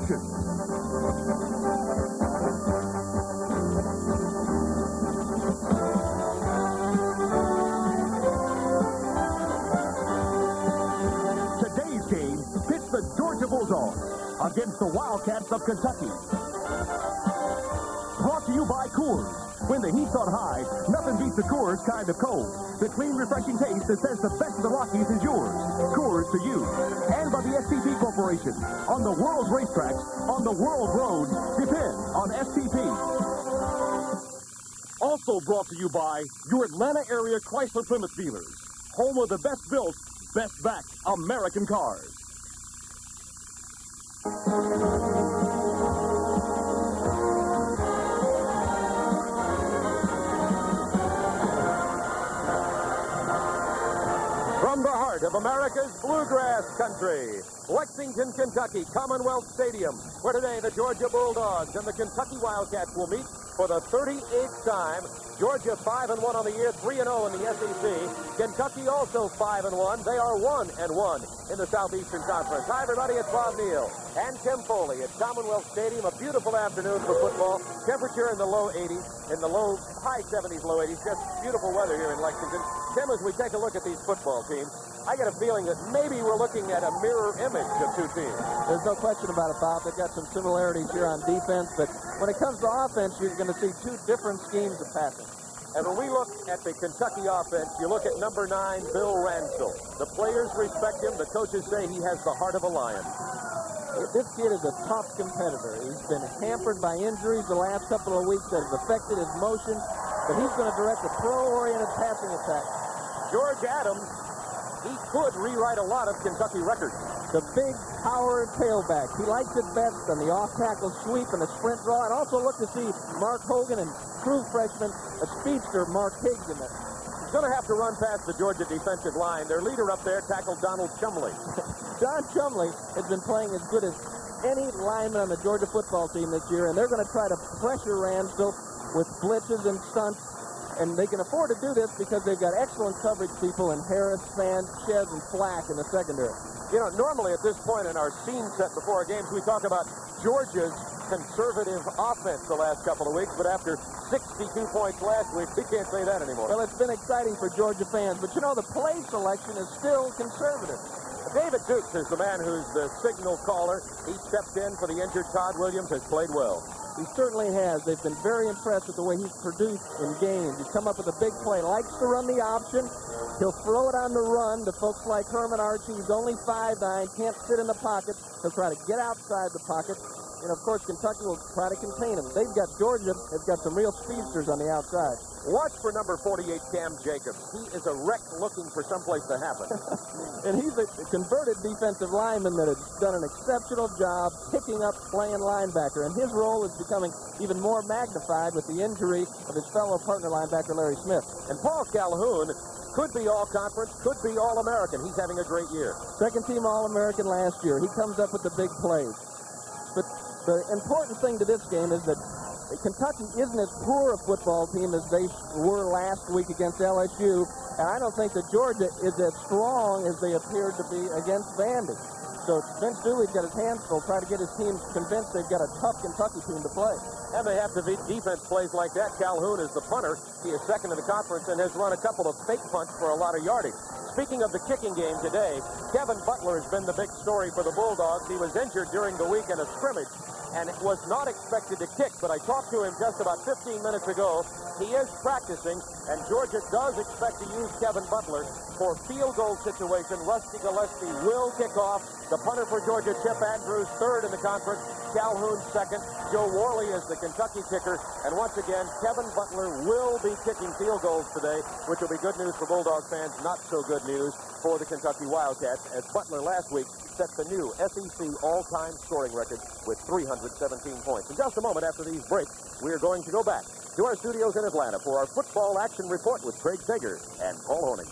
action. Today's game pits the Georgia Bulldogs against the Wildcats of Kentucky. Brought to you by Coors. When the heat's on high, nothing beats the Coors kind of cold. The clean, refreshing taste that says the best of the Rockies is yours. Coors to you. And by the STP Corporation. On the world's racetracks, on the world roads, depend on STP. Also brought to you by your Atlanta area Chrysler Plymouth dealers. Home of the best built, best backed American cars. From the heart of America's bluegrass country, Lexington, Kentucky, Commonwealth Stadium, where today the Georgia Bulldogs and the Kentucky Wildcats will meet for the 38th time. Georgia 5-1 on the year, 3-0 in the SEC. Kentucky also 5-1. They are 1-1 in the Southeastern Conference. Hi, everybody. It's Bob Neal and Tim Foley at Commonwealth Stadium. A beautiful afternoon for football. Temperature in the low 80s, in the high 70s, low 80s. Just beautiful weather here in Lexington. Tim, as we take a look at these football teams, I get a feeling that maybe we're looking at a mirror image of two teams. There's no question about it, Bob. They've got some similarities here on defense, but when it comes to offense, you're going to see two different schemes of passing. And when we look at the Kentucky offense, you look at number 9, Bill Ransell. The players respect him. The coaches say he has the heart of a lion. This kid is a tough competitor. He's been hampered by injuries the last couple of weeks that have affected his motion, but he's going to direct a pro-oriented passing attack. George Adams, he could rewrite a lot of Kentucky records. The big power tailback. He likes it best on the off-tackle sweep and the sprint draw. And also look to see Mark Hogan and true freshman, a speedster, Mark Higgs in there. He's going to have to run past the Georgia defensive line. Their leader up there tackled Donald Chumley. John Chumley has been playing as good as any lineman on the Georgia football team this year, and they're going to try to pressure Ransdell with blitzes and stunts. And they can afford to do this because they've got excellent coverage people in Harris, Sanchez, and Flack in the secondary. You know, normally at this point in our scene set before our games, we talk about Georgia's conservative offense the last couple of weeks, but after 62 points last week, we can't say that anymore. Well, it's been exciting for Georgia fans, but you know, the play selection is still conservative. David Dukes is the man who's the signal caller. He stepped in for the injured Todd Williams, has played well. He certainly has. They've been very impressed with the way he's produced in games. He's come up with a big play, likes to run the option. He'll throw it on the run to folks like Herman Archie. He's only 5'9", can't sit in the pocket. He'll try to get outside the pocket. And, of course, Kentucky will try to contain him. They've got Georgia. They've got some real speedsters on the outside. Watch for number 48, Cam Jacobs. He is a wreck looking for someplace to happen. And he's a converted defensive lineman that has done an exceptional job picking up playing linebacker. And his role is becoming even more magnified with the injury of his fellow partner linebacker, Larry Smith. And Paul Calhoun could be all-conference, could be all-American. He's having a great year. Second-team All-American last year. He comes up with the big plays. But the important thing to this game is that Kentucky isn't as poor a football team as they were last week against LSU, and I don't think that Georgia is as strong as they appeared to be against Vandy. So Vince Dooley's got his hands full trying to get his team convinced they've got a tough Kentucky team to play. And they have to beat defense plays like that. Calhoun is the punter. He is second in the conference and has run a couple of fake punts for a lot of yardage. Speaking of the kicking game today, Kevin Butler has been the big story for the Bulldogs. He was injured during the week in a scrimmage and was not expected to kick, but I talked to him just about 15 minutes ago. He is practicing, and Georgia does expect to use Kevin Butler for field goal situation. Rusty Gillespie will kick off. The punter for Georgia, Chip Andrews, third in the conference. Calhoun second. Joe Worley is the Kentucky kicker. And once again, Kevin Butler will be kicking field goals today, which will be good news for Bulldog fans, not so good news for the Kentucky Wildcats, as Butler last week set the new SEC all-time scoring record with 317 points. In just a moment after these breaks, we are going to go back to our studios in Atlanta for our football action report with Craig Sager and Paul Horning.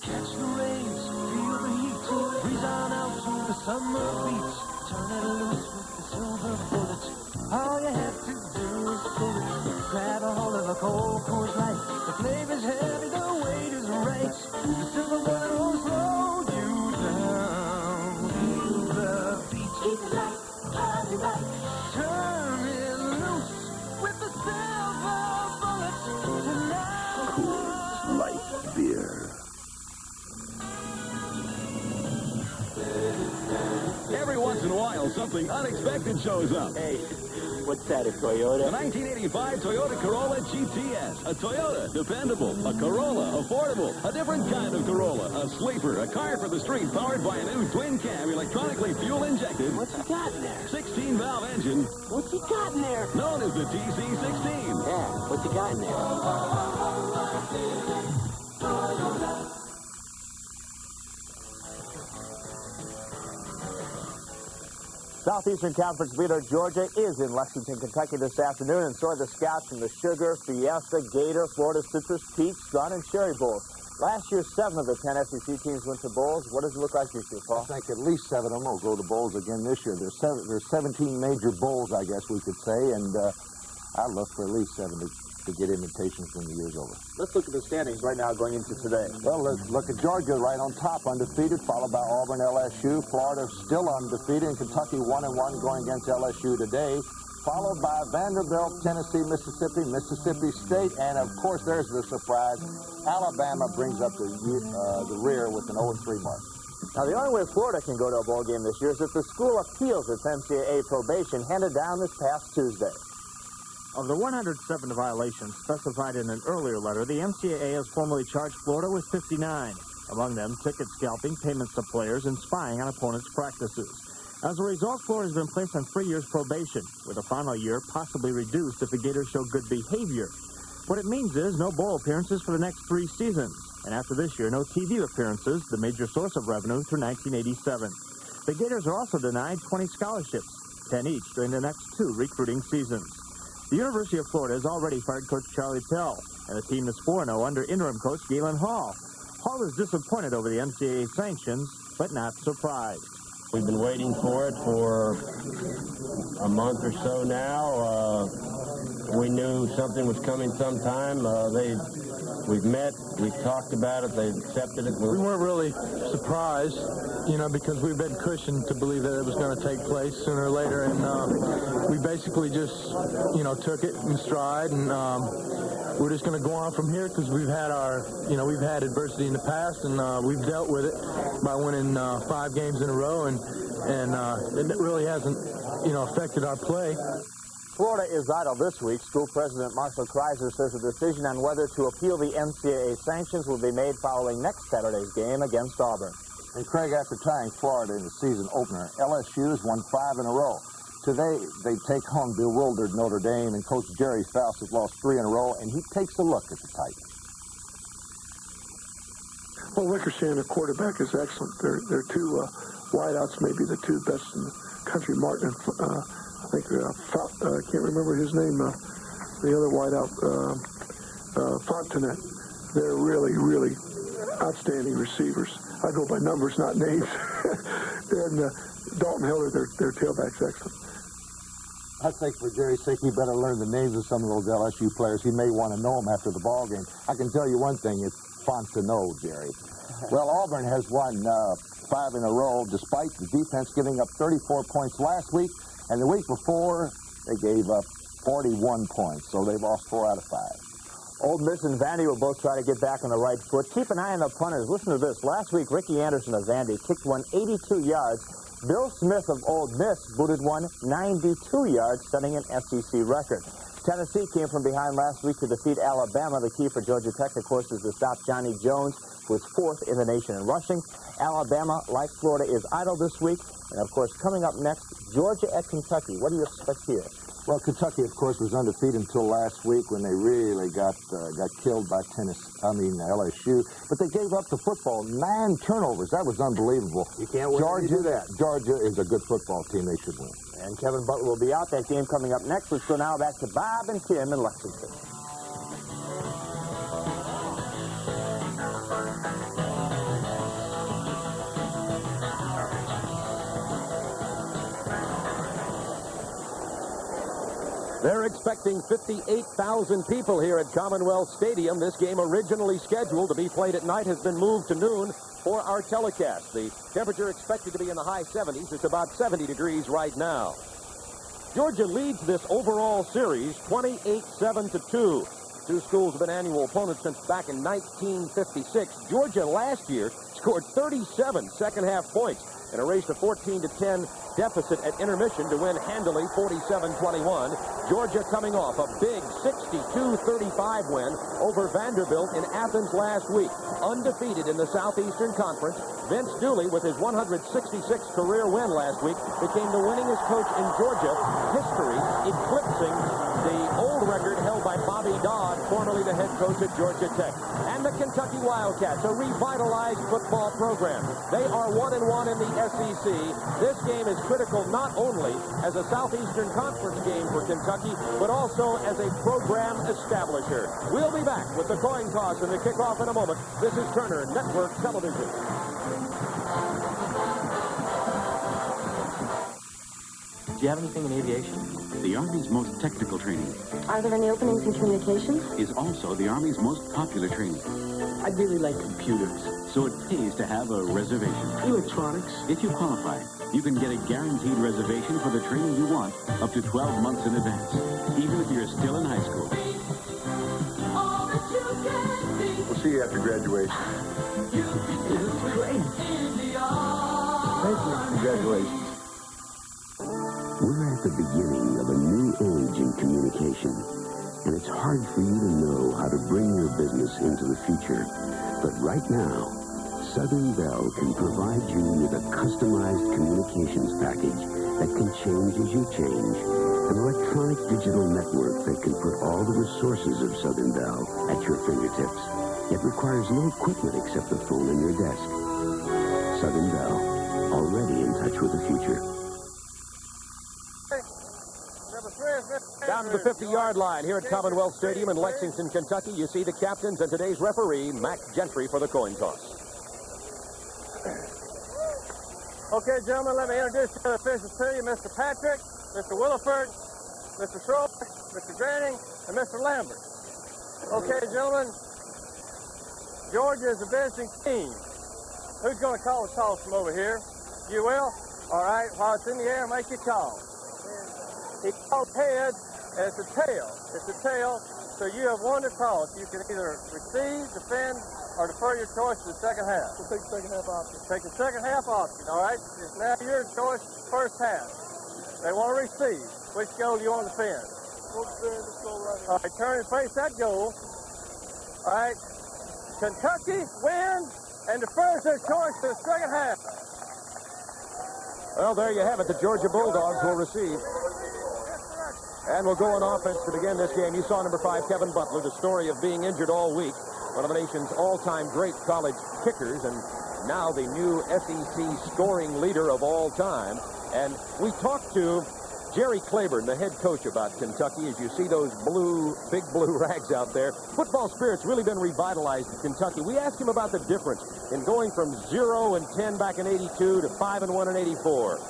Catch the rays, feel the heat, breeze on out to the summer beach, turn it loose with the silver bullets. All you have to do is pull it, grab a hold of a cold Coors Light. The flavor's heavy, the way something unexpected shows up. Hey, what's that, a Toyota? The 1985 Toyota Corolla GTS. A Toyota, dependable. A Corolla, affordable. A different kind of Corolla. A sleeper, a car for the street, powered by a new twin-cam, electronically fuel-injected. What's he got in there? 16-valve engine. What's he got in there? Known as the TC16. Yeah, what's he got in there? Southeastern Conference leader Georgia is in Lexington, Kentucky this afternoon, and so are the scouts from the Sugar, Fiesta, Gator, Florida Citrus, Peach, Sun, and Cherry Bowls. Last year, 7 of the 10 SEC teams went to bowls. What does it look like this year, Paul? I think at least 7 of them will go to bowls again this year. There's 17 major bowls, I guess we could say, and I look for at least 7 to get invitations when the year's over. Let's look at the standings right now going into today. Well, let's look at Georgia right on top, undefeated, followed by Auburn, LSU. Florida still undefeated, and Kentucky 1-1 going against LSU today, followed by Vanderbilt, Tennessee, Mississippi State, and of course there's the surprise. Alabama brings up the rear with an 0-3 mark. Now, the only way Florida can go to a bowl game this year is if the school appeals its NCAA probation handed down this past Tuesday. Of the 107 violations specified in an earlier letter, the NCAA has formally charged Florida with 59. Among them, ticket scalping, payments to players, and spying on opponents' practices. As a result, Florida has been placed on 3 years probation, with a final year possibly reduced if the Gators show good behavior. What it means is no bowl appearances for the next 3 seasons. And after this year, no TV appearances, the major source of revenue, through 1987. The Gators are also denied 20 scholarships, 10 each during the next 2 recruiting seasons. The University of Florida has already fired Coach Charlie Pell, and the team is 4-0 under interim coach Galen Hall. Hall is disappointed over the NCAA sanctions, but not surprised. We've been waiting for it for a month or so now. We knew something was coming sometime. We've met, we've talked about it, they've accepted it. We weren't really surprised, because we've been cushioned to believe that it was going to take place sooner or later, and we basically just, took it in stride, and we're just going to go on from here because we've had we've had adversity in the past, and we've dealt with it by winning 5 games in a row, and it really hasn't, affected our play. Florida is idle this week. School President Marshall Kreiser says a decision on whether to appeal the NCAA sanctions will be made following next Saturday's game against Auburn. And Craig, after tying Florida in the season opener, LSU has won 5 in a row. Today, they take on bewildered Notre Dame, and Coach Jerry Faust has lost 3 in a row, and he takes a look at the Titans. Well, Wickersham, the quarterback, is excellent. They're 2 wideouts, maybe the 2 best in the country. Martin and I think I can't remember his name. The other wideout, Fontenette. They're really, really outstanding receivers. I go by numbers, not names. And Dalton Hiller, their tailback's excellent. I think for Jerry's sake, he better learn the names of some of those LSU players. He may want to know them after the ball game. I can tell you one thing, it's fun to know, Jerry. Well, Auburn has won 5 in a row, despite the defense giving up 34 points last week. And the week before, they gave up 41 points, so they've lost 4 out of 5. Ole Miss and Vandy will both try to get back on the right foot. Keep an eye on the punters. Listen to this. Last week, Ricky Anderson of Vandy kicked one 82 yards. Bill Smith of Ole Miss booted one 92 yards, setting an SEC record. Tennessee came from behind last week to defeat Alabama. The key for Georgia Tech, of course, is to stop Johnny Jones, who is 4th in the nation in rushing. Alabama, like Florida, is idle this week. And, of course, coming up next, Georgia at Kentucky. What do you expect here? Well, Kentucky, of course, was undefeated until last week when they really got killed by LSU. But they gave up the football, 9 turnovers. That was unbelievable. You can't win when you do that. Georgia is a good football team. They should win. And Kevin Butler will be out. That game coming up next. Let's go now back to Bob and Tim in Lexington. They're expecting 58,000 people here at Commonwealth Stadium. This game, originally scheduled to be played at night, has been moved to noon for our telecast. The temperature expected to be in the high 70s. It's about 70 degrees right now. Georgia leads this overall series 28-7-2. 2 schools have been annual opponents since back in 1956. Georgia last year scored 37 second-half points. and erased a 14-10 deficit at intermission to win handily 47-21. Georgia coming off a big 62-35 win over Vanderbilt in Athens last week. Undefeated in the Southeastern Conference, Vince Dooley, with his 166th career win last week, became the winningest coach in Georgia history, eclipsing the old record held by Bobby Dodd, formerly the head coach at Georgia Tech. And the Kentucky Wildcats, a revitalized football program. They are 1-1 in the SEC. This game is critical not only as a Southeastern Conference game for Kentucky, but also as a program establisher. We'll be back with the coin toss and the kickoff in a moment. This is Turner Network Television. Do you have anything in aviation? The Army's most technical training Are there any openings in communications? is also the Army's most popular training. I'd really like computers. So it pays to have a reservation. Electronics. If you qualify, you can get a guaranteed reservation for the training you want up to 12 months in advance, even if you're still in high school. We'll see you after graduation. Great. Thank you. Congratulations. We're at the beginning of a new age in communication, and it's hard for you to know how to bring your business into the future. But right now, Southern Bell can provide you with a customized communications package that can change as you change, an electronic digital network that can put all the resources of Southern Bell at your fingertips. It requires no equipment except the phone in your desk. Southern Bell, already in touch with the future. Down to the 50-yard line here at Commonwealth Stadium in Lexington, Kentucky, you see the captains and today's referee, Mac Gentry, for the coin toss. Okay, gentlemen, let me introduce the officials to you. Mr. Patrick, Mr. Williford, Mr. Schroeder, Mr. Granning, and Mr. Lambert. Okay, gentlemen, Georgia is a visiting team. Who's going to call the toss from over here? You will? All right, while it's in the air, make your call. He called head, and it's a tail. It's a tail, so you have one to toss. You can either receive, defend, or defer your choice to the second half. We'll take the second half option. Take the second half option, all right? It's now your choice, first half. They want to receive. Which goal do you want to defend? We'll defend this goal right here. All right, turn and face that goal. All right. Kentucky wins and defers their choice to the second half. Well, there you have it. The Georgia Bulldogs will receive. And we'll go on offense to begin this game. You saw number 5, Kevin Butler, the story of being injured all week. One of the nation's all-time great college kickers, and now the new SEC scoring leader of all time. And we talked to Jerry Claiborne, the head coach, about Kentucky. As you see those big blue rags out there, football spirit's really been revitalized in Kentucky. We asked him about the difference in going from 0-10 back in '82 to 5-1 in '84.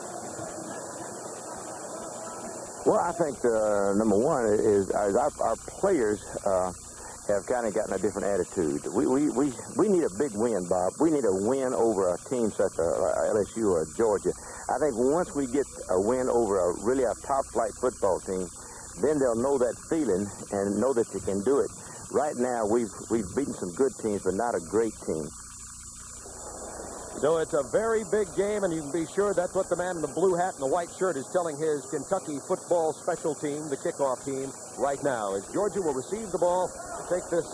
Well, I think number one is our players have kind of gotten a different attitude. We need a big win, Bob. We need a win over a team such as LSU or Georgia. I think once we get a win over a top-flight football team, then they'll know that feeling and know that you can do it. Right now, we've beaten some good teams, but not a great team. So it's a very big game, and you can be sure that's what the man in the blue hat and the white shirt is telling his Kentucky football special team, the kickoff team, right now. As Georgia will receive the ball, take this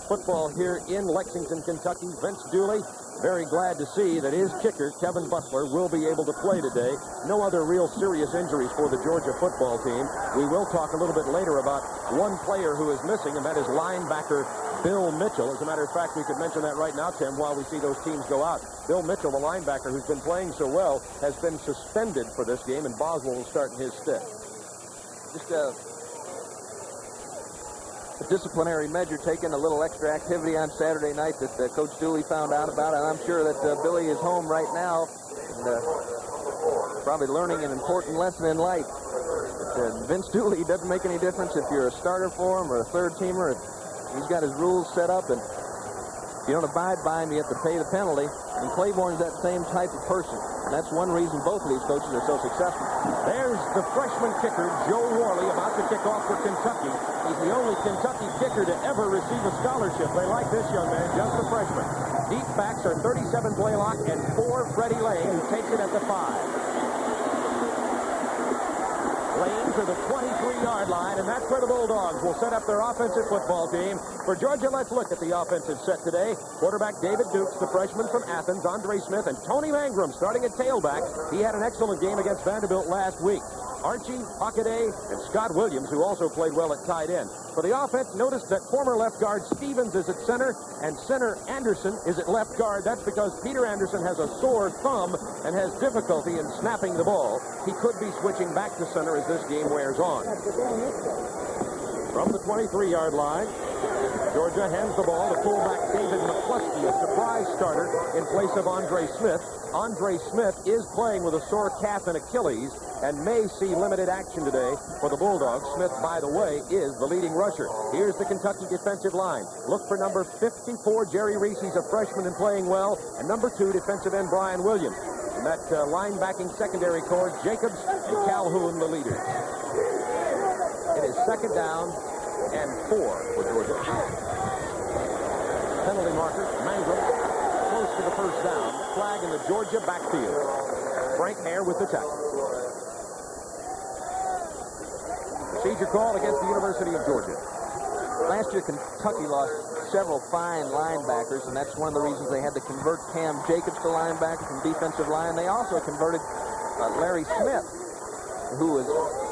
football here in Lexington, Kentucky. Vince Dooley, very glad to see that his kicker, Kevin Butler, will be able to play today. No other real serious injuries for the Georgia football team. We will talk a little bit later about one player who is missing, and that is linebacker Bill Mitchell. As a matter of fact, we could mention that right now, Tim, while we see those teams go out. Bill Mitchell, the linebacker who's been playing so well, has been suspended for this game, and Boswell will start in his stead. Just a disciplinary measure taken, a little extra activity on Saturday night that Coach Dooley found out about, and I'm sure that Billy is home right now and probably learning an important lesson in life. But, Vince Dooley, doesn't make any difference if you're a starter for him or a third-teamer. He's got his rules set up, and If you don't abide by them, you have to pay the penalty. And Claiborne's that same type of person. And that's one reason both of these coaches are so successful. There's the freshman kicker, Joe Worley, about to kick off for Kentucky. He's the only Kentucky kicker to ever receive a scholarship. They like this young man, just a freshman. Deep backs are 37 Blaylock and 4 Freddie Lane, who takes it at the 5. Lane to the 23-yard line, and that's where the Bulldogs will set up their offensive football team. For Georgia, let's look at the offensive set today. Quarterback David Dukes, the freshman from Athens, Andre Smith, and Tony Mangrum starting at tailback. He had an excellent game against Vanderbilt last week. Archie, Hockaday, and Scott Williams, who also played well at tight end. For the offense, notice that former left guard Stevens is at center, and center Anderson is at left guard. That's because Peter Anderson has a sore thumb and has difficulty in snapping the ball. He could be switching back to center as this game wears on. From the 23-yard line, Georgia hands the ball to fullback David McCluskey, a surprise starter in place of Andre Smith. Andre Smith is playing with a sore calf and Achilles and may see limited action today for the Bulldogs. Smith, by the way, is the leading rusher. Here's the Kentucky defensive line. Look for number 54, Jerry Reese. He's a freshman and playing well. And number 2, defensive end Brian Williams. And that linebacking secondary core, Jacobs and Calhoun, the leaders. It is second down and 4 for Georgia. Penalty marker, Mangrum, close to the first down. Flag in the Georgia backfield. Frank Hare with the tackle. Procedure call against the University of Georgia. Last year, Kentucky lost several fine linebackers, and that's one of the reasons they had to convert Cam Jacobs to linebacker from defensive line. They also converted Larry Smith, who was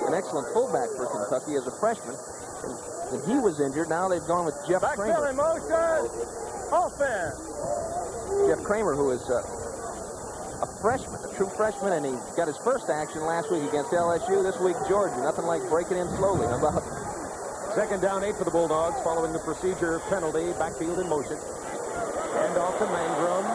an excellent fullback for Kentucky as a freshman. And he was injured. Now they've gone with Jeff Kramer. Backfield in motion. Offense. Jeff Kramer, who is a freshman, a true freshman, and he got his first action last week against LSU. This week, Georgia. Nothing like breaking in slowly. How about it? Second down, 8 for the Bulldogs following the procedure penalty. Backfield in motion. Hand off to Mangrum.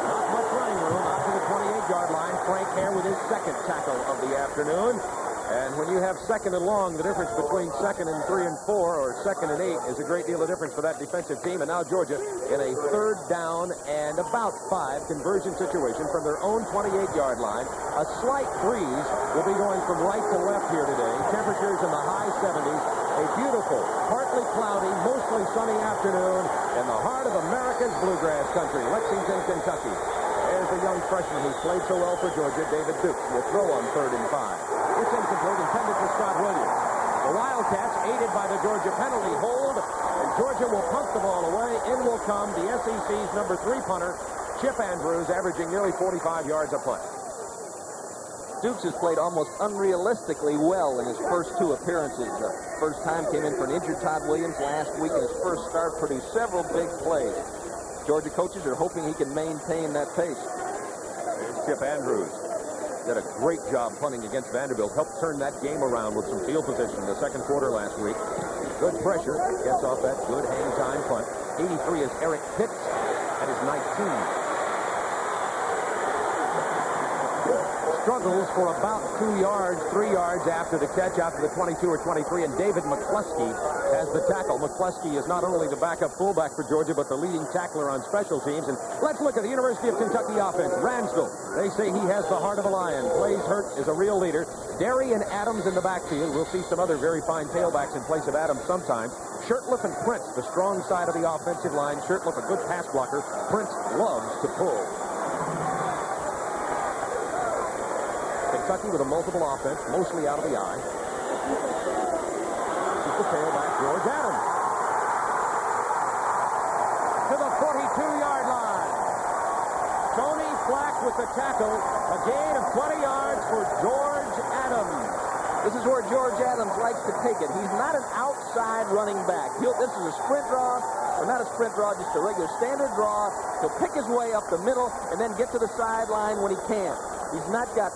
Not much running room. Out to the 28-yard line. Frank Hare with his second tackle of the afternoon. And when you have second and long, the difference between second and 3 and 4 or second and 8 is a great deal of difference for that defensive team. And now Georgia in a third down and about 5 conversion situation from their own 28-yard line. A slight breeze will be going from right to left here today. Temperatures in the high 70s. A beautiful, partly cloudy, mostly sunny afternoon in the heart of America's bluegrass country, Lexington, Kentucky. There's the young freshman who's played so well for Georgia, David Dukes, will throw on 3rd and 5. It's incomplete, intended for Scott Williams. The Wildcats, aided by the Georgia penalty, hold, and Georgia will punt the ball away. In will come the SEC's number 3 punter, Chip Andrews, averaging nearly 45 yards a punt. Dukes has played almost unrealistically well in his first 2 appearances. The first time came in for an injured Todd Williams last week, and his first start produced several big plays. Georgia coaches are hoping he can maintain that pace. There's Chip Andrews. Did a great job punting against Vanderbilt. Helped turn that game around with some field position in the second quarter last week. Good pressure. Gets off that good hang time punt. 83 is Eric Pitts at his 19. Struggles for about 2 yards, 3 yards after the catch, after the 22 or 23, and David McCluskey has the tackle. McCluskey is not only the backup fullback for Georgia, but the leading tackler on special teams. And let's look at the University of Kentucky offense. Ransdell, they say he has the heart of a lion. Blaze Hurt is a real leader. Derry and Adams in the backfield. We'll see some other very fine tailbacks in place of Adams sometimes. Shirtliff and Prince, the strong side of the offensive line. Shirtliff, a good pass blocker. Prince loves to pull. Kentucky with a multiple offense, mostly out of the eye. This is the tailback, George Adams. To the 42-yard line. Tony Flack with the tackle. A gain of 20 yards for George Adams. This is where George Adams likes to take it. He's not an outside running back. This is a sprint draw, or not a sprint draw, just a regular standard draw. He'll pick his way up the middle and then get to the sideline when he can. He's not got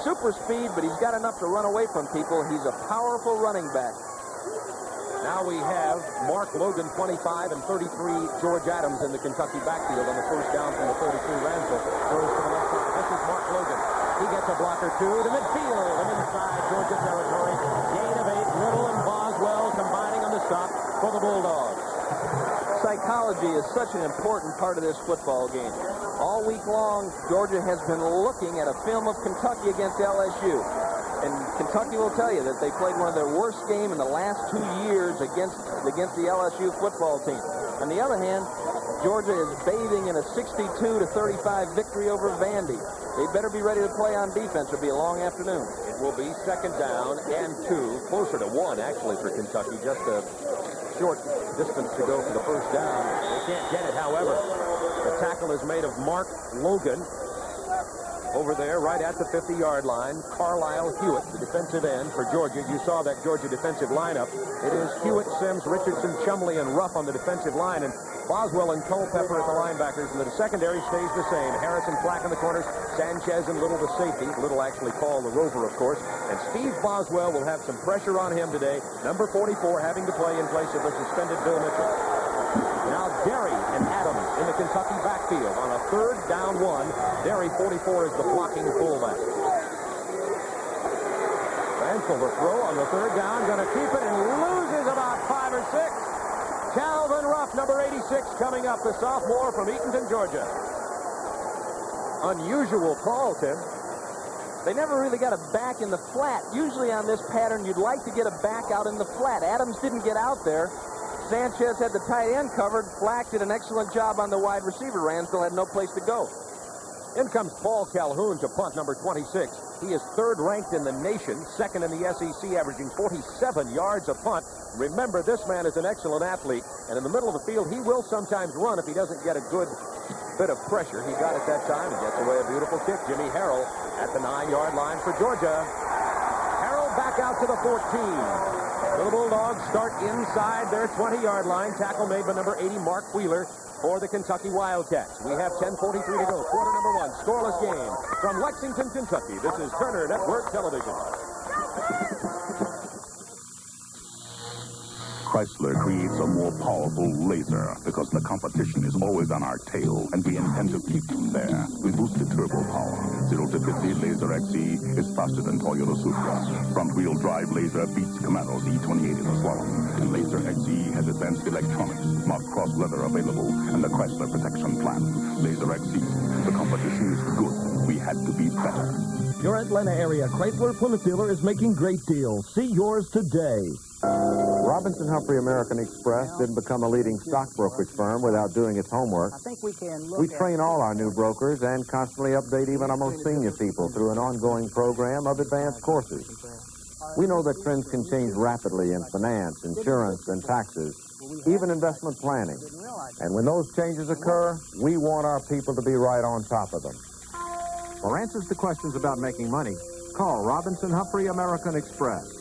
super speed, but he's got enough to run away from people. He's a powerful running back. Now we have Mark Logan, 25, and 33, George Adams in the Kentucky backfield on the first down from the 32. Ransdell throws to the left side. This is Mark Logan. He gets a blocker, 2 to midfield and inside Georgia territory. Gain of 8. Little and Boswell combining on the stop for the Bulldogs. psychology is such an important part of this football game. All week long, Georgia has been looking at a film of Kentucky against LSU. And Kentucky will tell you that they played one of their worst games in the last 2 years against the LSU football team. On the other hand, Georgia is bathing in a 62-35 victory over Vandy. They better be ready to play on defense. It'll be a long afternoon. It will be 2nd down and 2, closer to 1 actually for Kentucky. Just a short distance to go for the first down. They can't get it, however. The tackle is made of Mark Logan. Over there, right at the 50-yard line, Carlisle Hewitt, the defensive end for Georgia. You saw that Georgia defensive lineup. It is Hewitt, Sims, Richardson, Chumley, and Ruff on the defensive line, and Boswell and Culpepper at the linebackers, and the secondary stays the same. Harrison Flack in the corners, Sanchez and Little the safety. Little actually called the rover, of course. And Steve Boswell will have some pressure on him today. Number 44 having to play in place of the suspended Bill Mitchell. Now Derry and Adams in the Kentucky backfield on a 3rd down 1. Derry, 44, is the blocking fullback. Ransel the throw on the 3rd down, going to keep it and loses about 5 or 6. Calvin Ruff, number 86, coming up, the sophomore from Eatonton, Georgia. Unusual call, Tim. They never really got a back in the flat. Usually on this pattern, you'd like to get a back out in the flat. Adams didn't get out there. Sanchez had the tight end covered. Flack did an excellent job on the wide receiver. Ransdell had no place to go. In comes Paul Calhoun to punt, number 26. He is 3rd ranked in the nation, 2nd in the SEC, averaging 47 yards a punt. Remember, this man is an excellent athlete, and in the middle of the field, he will sometimes run if he doesn't get a good bit of pressure. He got it that time and gets away a beautiful kick. Jimmy Harrell at the 9-yard line for Georgia. Harrell back out to the 14. The Bulldogs start inside their 20-yard line. Tackle made by number 80, Mark Wheeler, for the Kentucky Wildcats. We have 10:43 to go. Quarter number 1. Scoreless game from Lexington, Kentucky. This is Turner Network Television. Chrysler creates a more powerful laser because the competition is always on our tail, and we intend to keep them there. We boosted turbo power. 0 to 50 Laser XE is faster than Toyota Supra. Front-wheel drive laser beats Camaro's E28 in the slalom, and Laser XE has advanced electronics, smart cross leather available, and the Chrysler protection plan. Laser XE. The competition is good. We had to be better. Your Atlanta area Chrysler Plymouth dealer is making great deals. See yours today. Robinson Humphrey American Express didn't become a leading stock brokerage firm without doing its homework. I think we can look We train all our new brokers and constantly update even our most senior people through an ongoing program of advanced courses. We know that trends can change rapidly in finance, insurance, and taxes, even investment planning. And when those changes occur, we want our people to be right on top of them. For answers to questions about making money, call Robinson Humphrey American Express.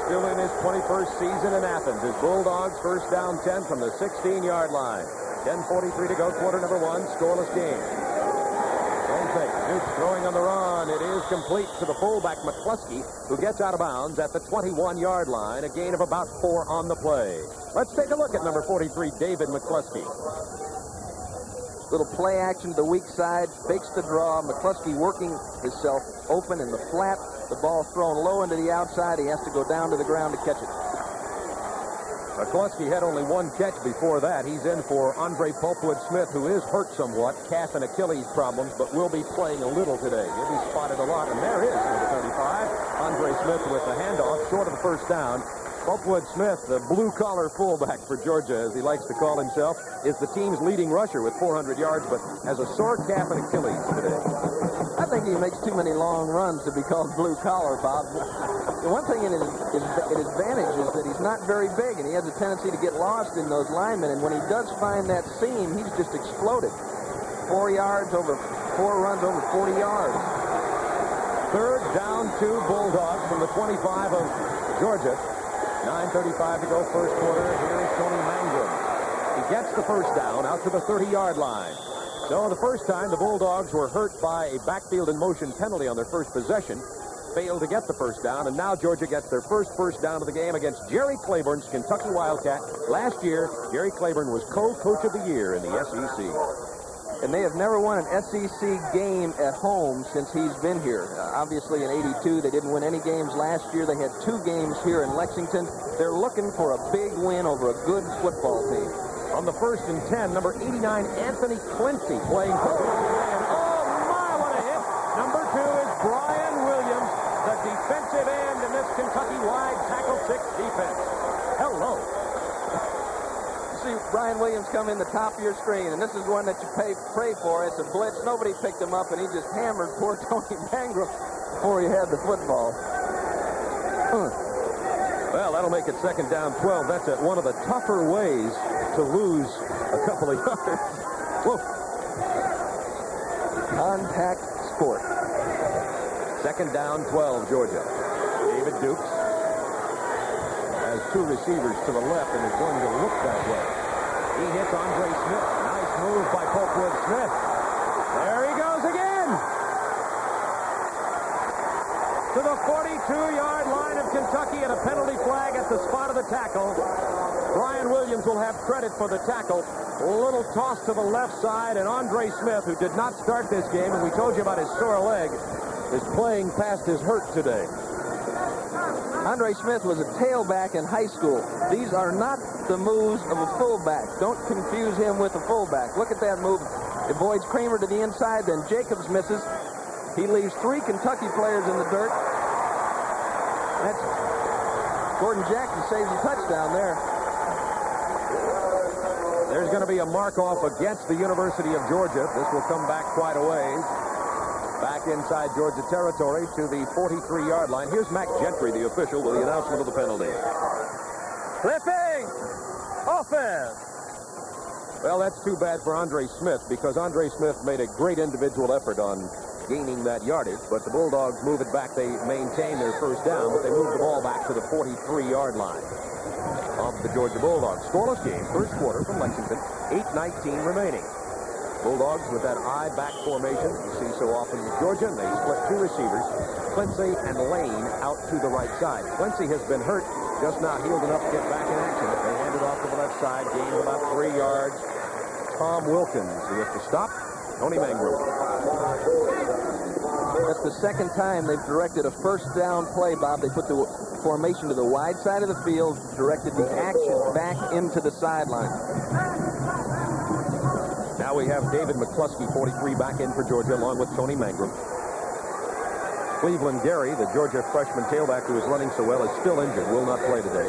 Still in his 21st season in Athens. His Bulldogs first down 10 from the 16-yard line. 10:43 to go, quarter number 1, scoreless game. Don't think. Duke throwing on the run. It is complete to the fullback, McCluskey, who gets out of bounds at the 21-yard line. A gain of about 4 on the play. Let's take a look at number 43, David McCluskey. Little play action to the weak side, fakes the draw. McCluskey working himself open in the flat. The ball thrown low into the outside. He has to go down to the ground to catch it. McCluskey had only 1 catch before that. He's in for Andre Pulpwood Smith, who is hurt somewhat, calf and Achilles problems, but will be playing a little today. He'll be spotted a lot, and there is number 35, Andre Smith with the handoff, short of the first down. Pulpwood Smith, the blue-collar fullback for Georgia, as he likes to call himself, is the team's leading rusher with 400 yards, but has a sore calf and Achilles today. I think he makes too many long runs to be called blue-collar, Bob. The one thing in his advantage is that he's not very big, and he has a tendency to get lost in those linemen, and when he does find that seam, he's just exploded. 4 runs over 40 yards. 3rd down 2 Bulldogs from the 25 of Georgia. 9:35 to go, first quarter. Here is Tony Mangrum. He gets the first down out to the 30-yard line. So the first time the Bulldogs were hurt by a backfield in motion penalty on their first possession, failed to get the first down, and now Georgia gets their first down of the game against Jerry Claiborne's Kentucky Wildcat. Last year, Jerry Claiborne was co-coach of the year in the SEC. and they have never won an SEC game at home since he's been here. Obviously, in '82, they didn't win any games last year. They had 2 games here in Lexington. They're looking for a big win over a good football team. On the 1st and 10, number 89, Anthony Quincy, playing for and oh, my, what a hit. Number 2 is Brian Williams, the defensive end in this Kentucky wide tackle 6 defense. Hello. See Brian Williams come in the top of your screen, and this is one that you pray for. It's a blitz. Nobody picked him up, and he just hammered poor Tony Mangrum before he had the football. Well, that'll make it 2nd down 12. That's one of the tougher ways to lose a couple of yards. Whoa. Contact sport. 2nd down 12, Georgia. David Dukes has 2 receivers to the left and is going to look that way. He hits Andre Smith. Nice move by Popewood Smith. There he goes again. To the 42-yard line of Kentucky, and a penalty flag at the spot of the tackle. Brian Williams will have credit for the tackle. A little toss to the left side, and Andre Smith, who did not start this game, and we told you about his sore leg, is playing past his hurt today. Andre Smith was a tailback in high school. These are not the moves of a fullback. Don't confuse him with a fullback. Look at that move. Avoids Kramer to the inside, then Jacobs misses. He leaves 3 Kentucky players in the dirt. That's Gordon Jackson saves a touchdown there. There's going to be a mark-off against the University of Georgia. This will come back quite a ways. Back inside Georgia territory to the 43-yard line. Here's Mac Gentry, the official, with the announcement of the penalty. Flipping! Offense! Well, that's too bad for Andre Smith, because Andre Smith made a great individual effort on gaining that yardage, but the Bulldogs move it back. They maintain their 1st down, but they move the ball back to the 43-yard line of the Georgia Bulldogs. Scoreless game, 1st quarter from Lexington, 8:19 remaining. Bulldogs with that I-back formation you see so often with Georgia, and they split 2 receivers, Quincy and Lane, out to the right side. Quincy has been hurt, just not healed enough to get back in action. They hand it off to the left side, gain of about 3 yards. Tom Wilkins with the stop. Tony Mangrum. That's the 2nd time they've directed a 1st down play, Bob. They put the formation to the wide side of the field, directed the action back into the sideline. Now we have David McCluskey, 43, back in for Georgia, along with Tony Mangrum. Cleveland Gary, the Georgia freshman tailback who is running so well, is still injured, will not play today.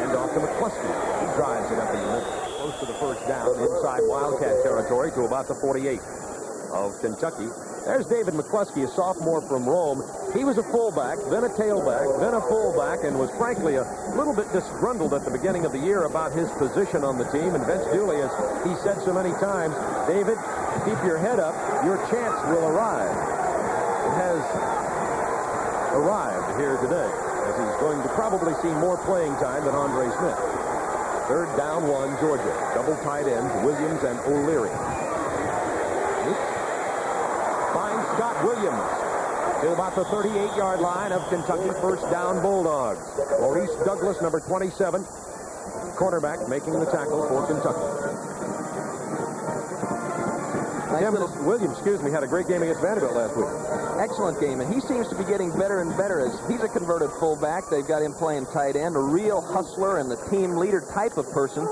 And off to McCluskey. He drives it up in the middle, close to the 1st down, inside Wildcat territory to about the 48 of Kentucky. There's David McCluskey, a sophomore from Rome. He was a fullback, then a tailback, then a fullback, and was frankly a little bit disgruntled at the beginning of the year about his position on the team. And Vince Dooley, as he said so many times, David, keep your head up, your chance will arrive. It has arrived here today, as he's going to probably see more playing time than Andre Smith. 3rd down 1, Georgia. Double tight ends, Williams and O'Leary. Finds Scott Williams to about the 38-yard line of Kentucky. 1st down Bulldogs. Maurice Douglas, number 27, cornerback, making the tackle for Kentucky. Williams, had a great game against Vanderbilt last week. Excellent game, and he seems to be getting better and better as he's a converted fullback. They've got him playing tight end, a real hustler and the team leader type of person.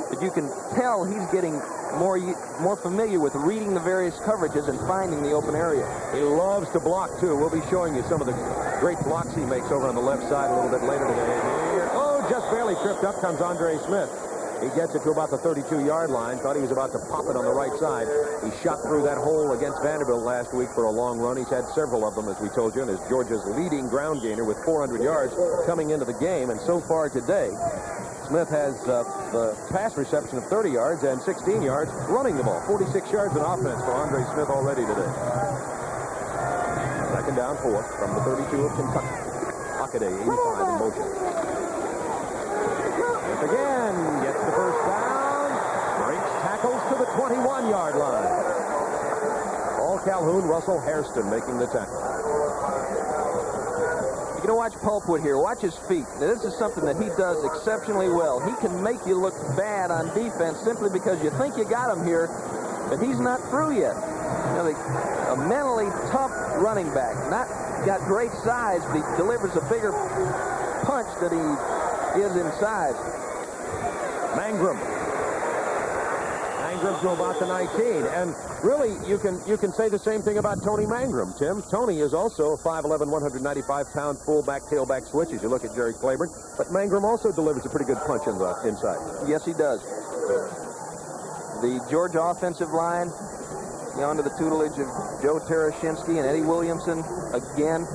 But you can tell he's getting more familiar with reading the various coverages and finding the open area. He loves to block, too. We'll be showing you some of the great blocks he makes over on the left side a little bit later today. Oh, just barely tripped up comes Andre Smith. He gets it to about the 32-yard line. Thought he was about to pop it on the right side. He shot through that hole against Vanderbilt last week for a long run. He's had several of them, as we told you, and is Georgia's leading ground gainer with 400 yards coming into the game. And so far today, Smith has the pass reception of 30 yards and 16 yards running the ball. 46 yards in offense for Andre Smith already today. 2nd down 4 from the 32 of Kentucky. Hockaday, 85 in motion. Smith again gets the 1st down. Breaks tackles to the 21-yard line. Paul Calhoun, Russell Hairston making the tackle. You're going to watch Pulpwood here. Watch his feet. Now, this is something that he does exceptionally well. He can make you look bad on defense simply because you think you got him here, But he's not through yet. You know, a mentally tough running back. Not got great size, but he delivers a bigger punch than he is in size. Mangrum to about the 19. And really, you can say the same thing about Tony Mangrum, Tim. Tony is also a 5'11", 195-pound fullback, tailback switch as you look at Jerry Claiborne. But Mangrum also delivers a pretty good punch in the inside. Yes, he does. The Georgia offensive line, under the tutelage of Joe Tarashinsky and Eddie Williamson, again,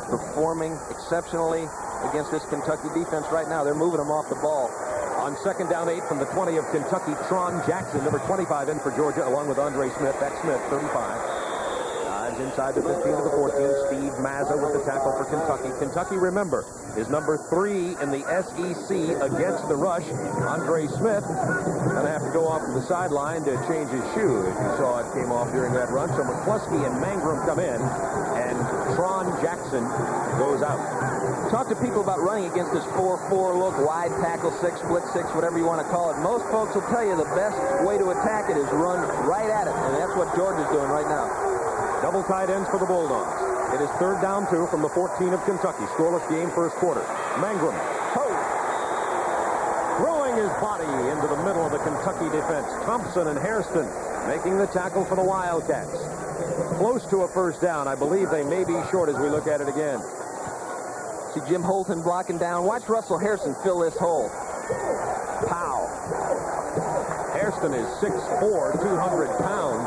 performing exceptionally against this Kentucky defense right now. They're moving them off the ball. On second down 8 from the 20 of Kentucky, Tron Jackson, number 25 in for Georgia, along with Andre Smith. That's Smith, 35. Dives inside the 15 to the 14. Steve Mazza with the tackle for Kentucky. Kentucky, remember, is number 3 in the SEC against the rush. Andre Smith going to have to go off to the sideline to change his shoe. As you saw, it came off during that run. So McCluskey and Mangrum come in, and Tron Jackson goes out. Talk to people about running against this 4-4 look, wide tackle, split six, whatever you want to call it. Most folks will tell you the best way to attack it is run right at it, and that's what Georgia's doing right now. Double tight ends for the Bulldogs. It is third down 2 from the 14 of Kentucky. Scoreless game, first quarter. Mangrum, throwing his body into the middle of the Kentucky defense. Thompson and Hairston making the tackle for the Wildcats. Close to a first down. I believe they may be short as we look at it again. See Jim Holton blocking down. Watch Russell Hairston fill this hole. Pow. Hairston is 6'4", 200 pounds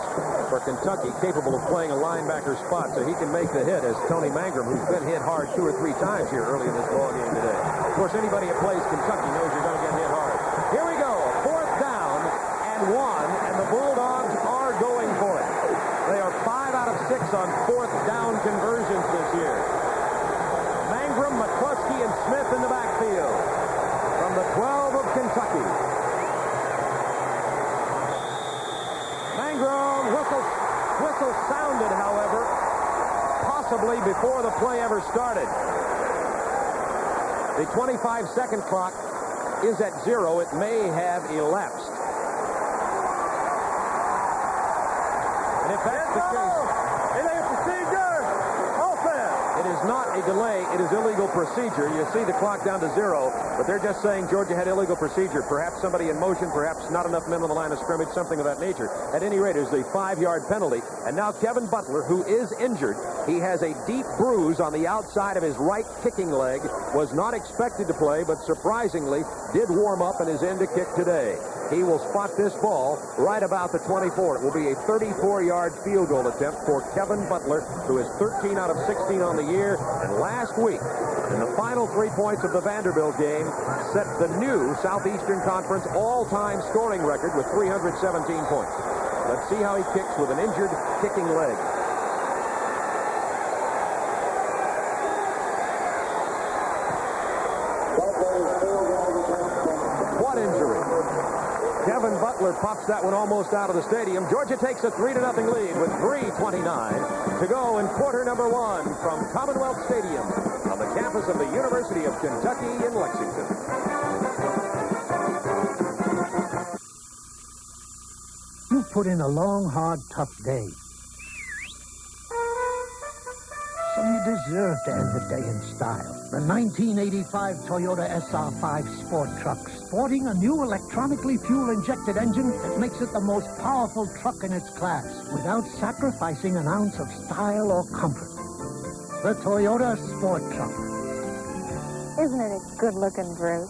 for Kentucky, capable of playing a linebacker spot, so he can make the hit as Tony Mangrum, who's been hit hard 2 or 3 times here early in this ballgame today. Of course, anybody that plays Kentucky knows you're going to get hit hard. Here we go. Fourth down and 1, and the Bulldogs are going for it. They are 5 out of 6 on fourth down conversions this year. Mangrum, McCluskey, and Smith in the backfield from the 12 of Kentucky. Mangrum, whistle sounded, however, possibly before the play ever started. The 25-second clock is at 0. It may have elapsed. And if that's the case, it is not a delay. It is illegal procedure. You see the clock down to 0, but they're just saying Georgia had illegal procedure. Perhaps somebody in motion, perhaps not enough men on the line of scrimmage, something of that nature. At any rate, it's a 5-yard penalty. And now Kevin Butler, who is injured, he has a deep bruise on the outside of his right kicking leg, was not expected to play, but surprisingly did warm up and is in to kick today. He will spot this ball right about the 24. It will be a 34-yard field goal attempt for Kevin Butler, who is 13 out of 16 on the year. And last week, in the final 3 points of the Vanderbilt game, set the new Southeastern Conference all-time scoring record with 317 points. Let's see how he kicks with an injured kicking leg. What injury? Kevin Butler pops that one almost out of the stadium. Georgia takes a 3-0 lead with 3:29 to go in quarter number 1 from Commonwealth Stadium on the campus of the University of Kentucky in Lexington. You put in a long, hard, tough day. So you deserve to end the day in style. The 1985 Toyota SR5 Sport Truck, sporting a new electronically fuel-injected engine that makes it the most powerful truck in its class, without sacrificing an ounce of style or comfort. The Toyota Sport Truck. Isn't it a good-looking brute?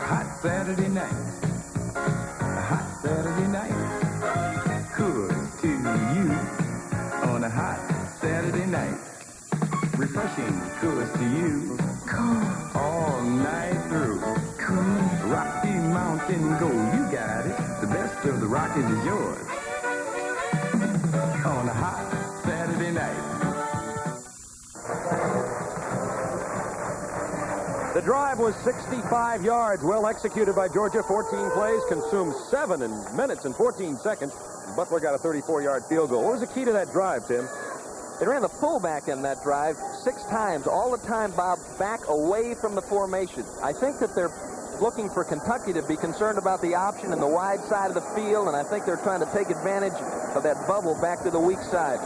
Hot Saturday night. Hot Saturday night. Good to you on a hot Saturday night. Refreshing good to you. Cool. All night through. Cool. Rocky Mountain Gold. You got it. The best of the Rockies is yours. On a hot Saturday night. The drive was 65 yards, well executed by Georgia. 14 plays, consumed 7 minutes and 14 seconds. Butler got a 34-yard field goal. What was the key to that drive, Tim? They ran the fullback in that drive 6 times, all the time, Bob, back away from the formation. I think that they're looking for Kentucky to be concerned about the option in the wide side of the field, and I think they're trying to take advantage of that bubble back to the weak side.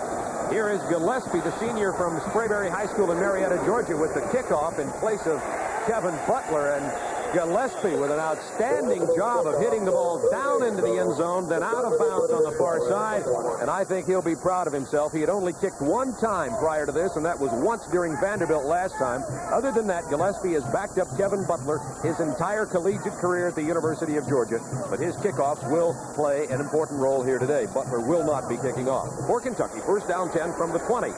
Here is Gillespie, the senior from Sprayberry High School in Marietta, Georgia, with the kickoff in place of Kevin Butler. And Gillespie with an outstanding job of hitting the ball down into the end zone, then out of bounds on the far side. And I think he'll be proud of himself. He had only kicked 1 time prior to this, and that was once during Vanderbilt last time. Other than that, Gillespie has backed up Kevin Butler his entire collegiate career at the University of Georgia. But his kickoffs will play an important role here today. Butler will not be kicking off. For Kentucky, first down 10 from the 20.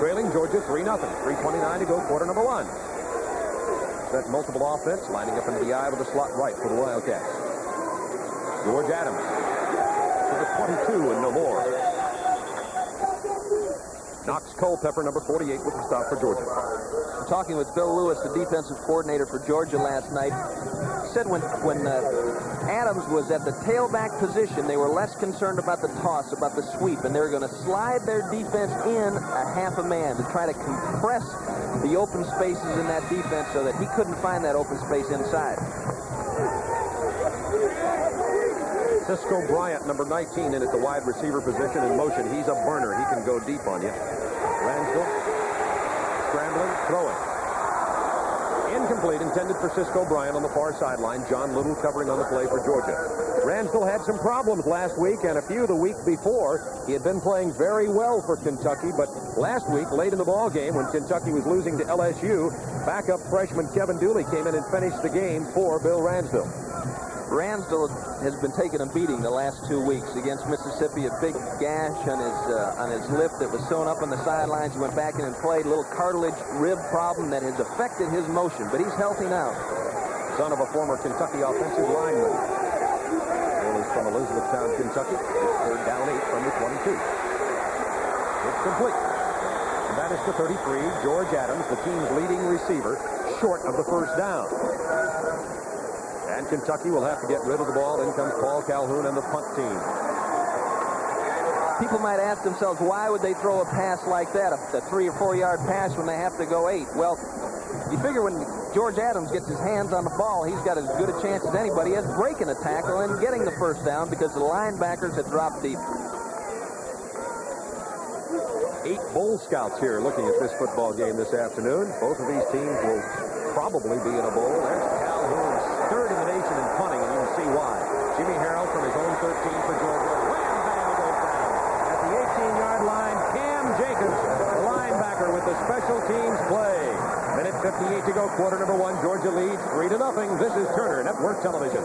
Trailing Georgia 3-0. 3:29 to go, quarter number 1. That multiple offense lining up into the eye with the slot right for the Wildcats. George Adams to the 22 and no more. Knox Culpepper, number 48, with the stop for Georgia. Talking with Bill Lewis, the defensive coordinator for Georgia last night, he said when Adams was at the tailback position, they were less concerned about the toss, about the sweep, and they were going to slide their defense in a half a man to try to compress the open spaces in that defense so that he couldn't find that open space inside. Cisco Bryant, number 19, in at the wide receiver position in motion. He's a burner. He can go deep on you. Ransdell scrambling, throwing. Incomplete, intended for Cisco Bryant on the far sideline. John Little covering on the play for Georgia. Ransdell had some problems last week and a few the week before. He had been playing very well for Kentucky, but last week, late in the ball game, when Kentucky was losing to LSU, backup freshman Kevin Dooley came in and finished the game for Bill Ransdell. Ransdell has been taking a beating the last 2 weeks against Mississippi. A big gash on his lip that was sewn up on the sidelines. He went back in and played. A little cartilage rib problem that has affected his motion, but he's healthy now. Son of a former Kentucky offensive lineman. Bill is from Elizabethtown, Kentucky. It's third down 8 from the 22. It's complete. And that is the 33, George Adams, the team's leading receiver, short of the first down. And Kentucky will have to get rid of the ball. In comes Paul Calhoun and the punt team. People might ask themselves, why would they throw a pass like that, a 3 or 4 yard pass when they have to go 8? Well, you figure when George Adams gets his hands on the ball, he's got as good a chance as anybody as breaking a tackle and getting the first down because the linebackers had dropped deep. 8 Bowl Scouts here looking at this football game this afternoon. Both of these teams will probably be in a bowl. There's Calhoun, third in the nation in punting, and you can see why. Jimmy Harrell from his own 13 for Georgia. Wham, bam, he goes down. At the 18-yard line, Cam Jacobs, the linebacker with the special teams play. Minute 58 to go, quarter number 1. Georgia leads 3-0. This is Turner Network Television.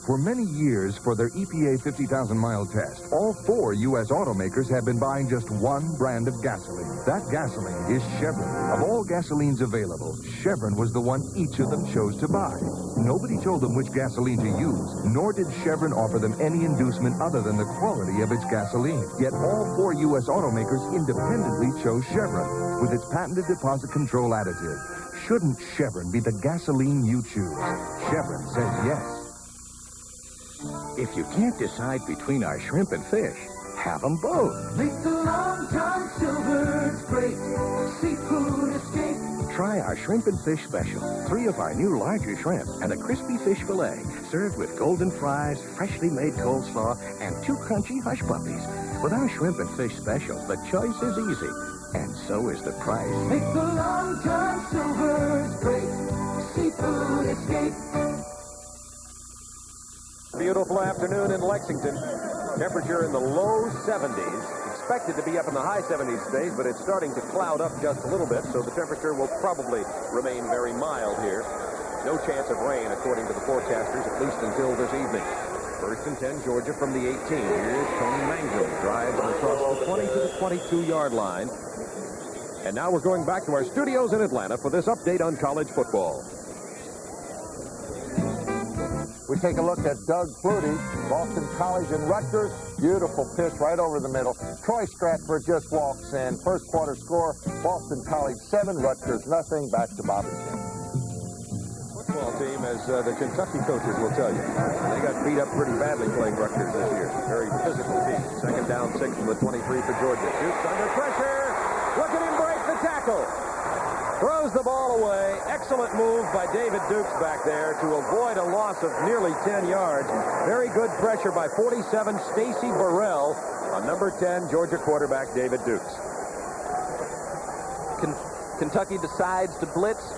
For many years, for their EPA 50,000-mile test, all 4 U.S. automakers have been buying just one brand of gasoline. That gasoline is Chevron. Of all gasolines available, Chevron was the one each of them chose to buy. Nobody told them which gasoline to use, nor did Chevron offer them any inducement other than the quality of its gasoline. Yet all 4 U.S. automakers independently chose Chevron with its patented deposit control additive. Shouldn't Chevron be the gasoline you choose? Chevron says yes. If you can't decide between our shrimp and fish, have them both. Make the Long John Silver's great seafood escape. Try our shrimp and fish special. 3 of our new larger shrimp and a crispy fish fillet, served with golden fries, freshly made coleslaw, and 2 crunchy hush puppies. With our shrimp and fish special, the choice is easy, and so is the price. Make the Long John Silver's great seafood escape. Beautiful afternoon in Lexington. Temperature in the low 70s. Expected to be up in the high 70s today, but it's starting to cloud up just a little bit, so the temperature will probably remain very mild here. No chance of rain, according to the forecasters, at least until this evening. First and 10, Georgia from the 18. Here's Tony Mangrum. Drives across the 20 to the 22-yard line. And now we're going back to our studios in Atlanta for this update on college football. We take a look at Doug Flutie, Boston College and Rutgers. Beautiful pitch right over the middle. Troy Stratford just walks in. First quarter score, Boston College 7, Rutgers nothing. Back to Bob and Jim. Football team has as the Kentucky coaches will tell you. They got beat up pretty badly playing Rutgers this year. Very physical team. Second down, 6 from the 23 for Georgia. Shoots under pressure. Look at him break the tackle. Throws the ball away. Excellent move by David Dukes back there to avoid a loss of nearly 10 yards. Very good pressure by 47 Stacy Burrell on number 10 Georgia quarterback David Dukes. Kentucky decides to blitz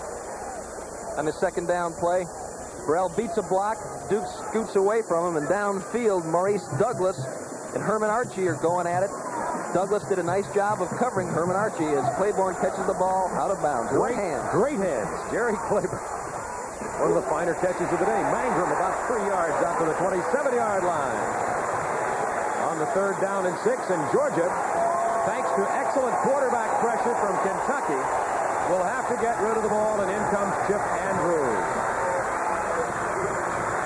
on the second down play. Burrell beats a block. Dukes scoots away from him, and downfield, Maurice Douglas and Herman Archie are going at it. Douglas did a nice job of covering Herman Archie as Claiborne catches the ball out of bounds. Great hands. Jerry Claiborne. One of the finer catches of the day. Mangrum about 3 yards out to the 27-yard line. On the third down and 6, and Georgia, thanks to excellent quarterback pressure from Kentucky, will have to get rid of the ball, and in comes Chip Andrews.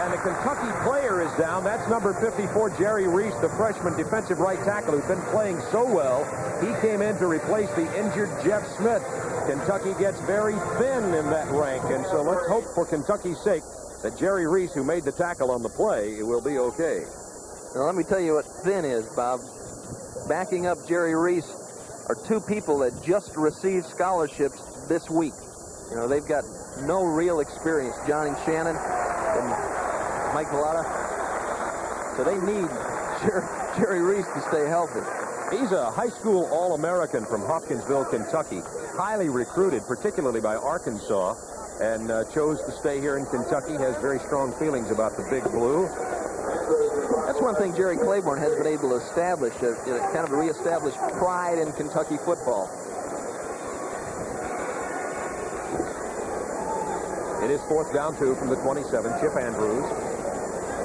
And the Kentucky player is down. That's number 54, Jerry Reese, the freshman defensive right tackle who's been playing so well. He came in to replace the injured Jeff Smith. Kentucky gets very thin in that rank, and so let's hope for Kentucky's sake that Jerry Reese, who made the tackle on the play, will be okay. Now, let me tell you what thin is, Bob. Backing up Jerry Reese are two people that just received scholarships this week. You know, they've got no real experience, Johnny Shannon and Mike Valletta. So they need Jerry Reese to stay healthy. He's a high school All-American from Hopkinsville, Kentucky. Highly recruited, particularly by Arkansas, and chose to stay here in Kentucky. Has very strong feelings about the Big Blue. That's one thing Jerry Claiborne has been able to establish, kind of reestablish pride in Kentucky football. It is fourth down 2 from the 27. Chip Andrews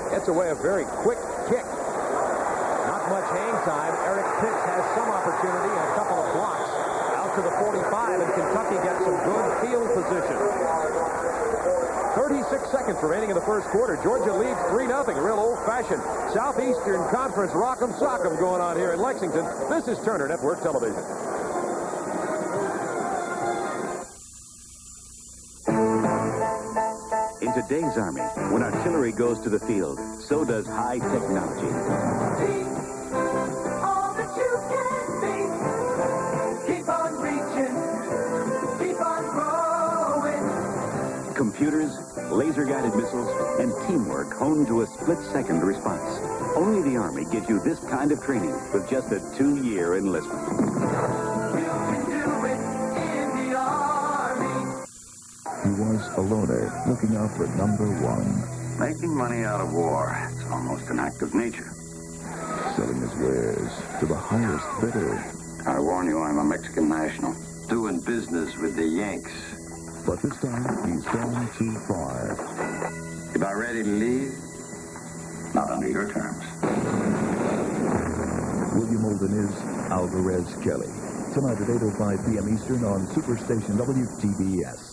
gets away a very quick kick. Not much hang time. Eric Pitts has some opportunity and a couple of blocks out to the 45, and Kentucky gets some good field position. 36 seconds remaining in the first quarter. Georgia leads 3-0. Real old-fashioned Southeastern Conference rock'em sock'em going on here in Lexington. This is Turner Network Television. In today's Army, when artillery goes to the field, so does high technology. All that you can be. Keep on reaching. Keep on growing. Computers, laser-guided missiles, and teamwork honed to a split-second response. Only the Army gives you this kind of training with just a 2-year enlistment. You can do it in the Army. He was a loner, looking out for number 1. Making money out of war, it's almost an act of nature. Selling his wares to the highest bidder. I warn you, I'm a Mexican national. Doing business with the Yanks. But this time, he's gone too far. You about ready to leave? Not under your terms. William Holden is Alvarez Kelly. Tonight at 8:05 p.m. Eastern on Superstation WTBS.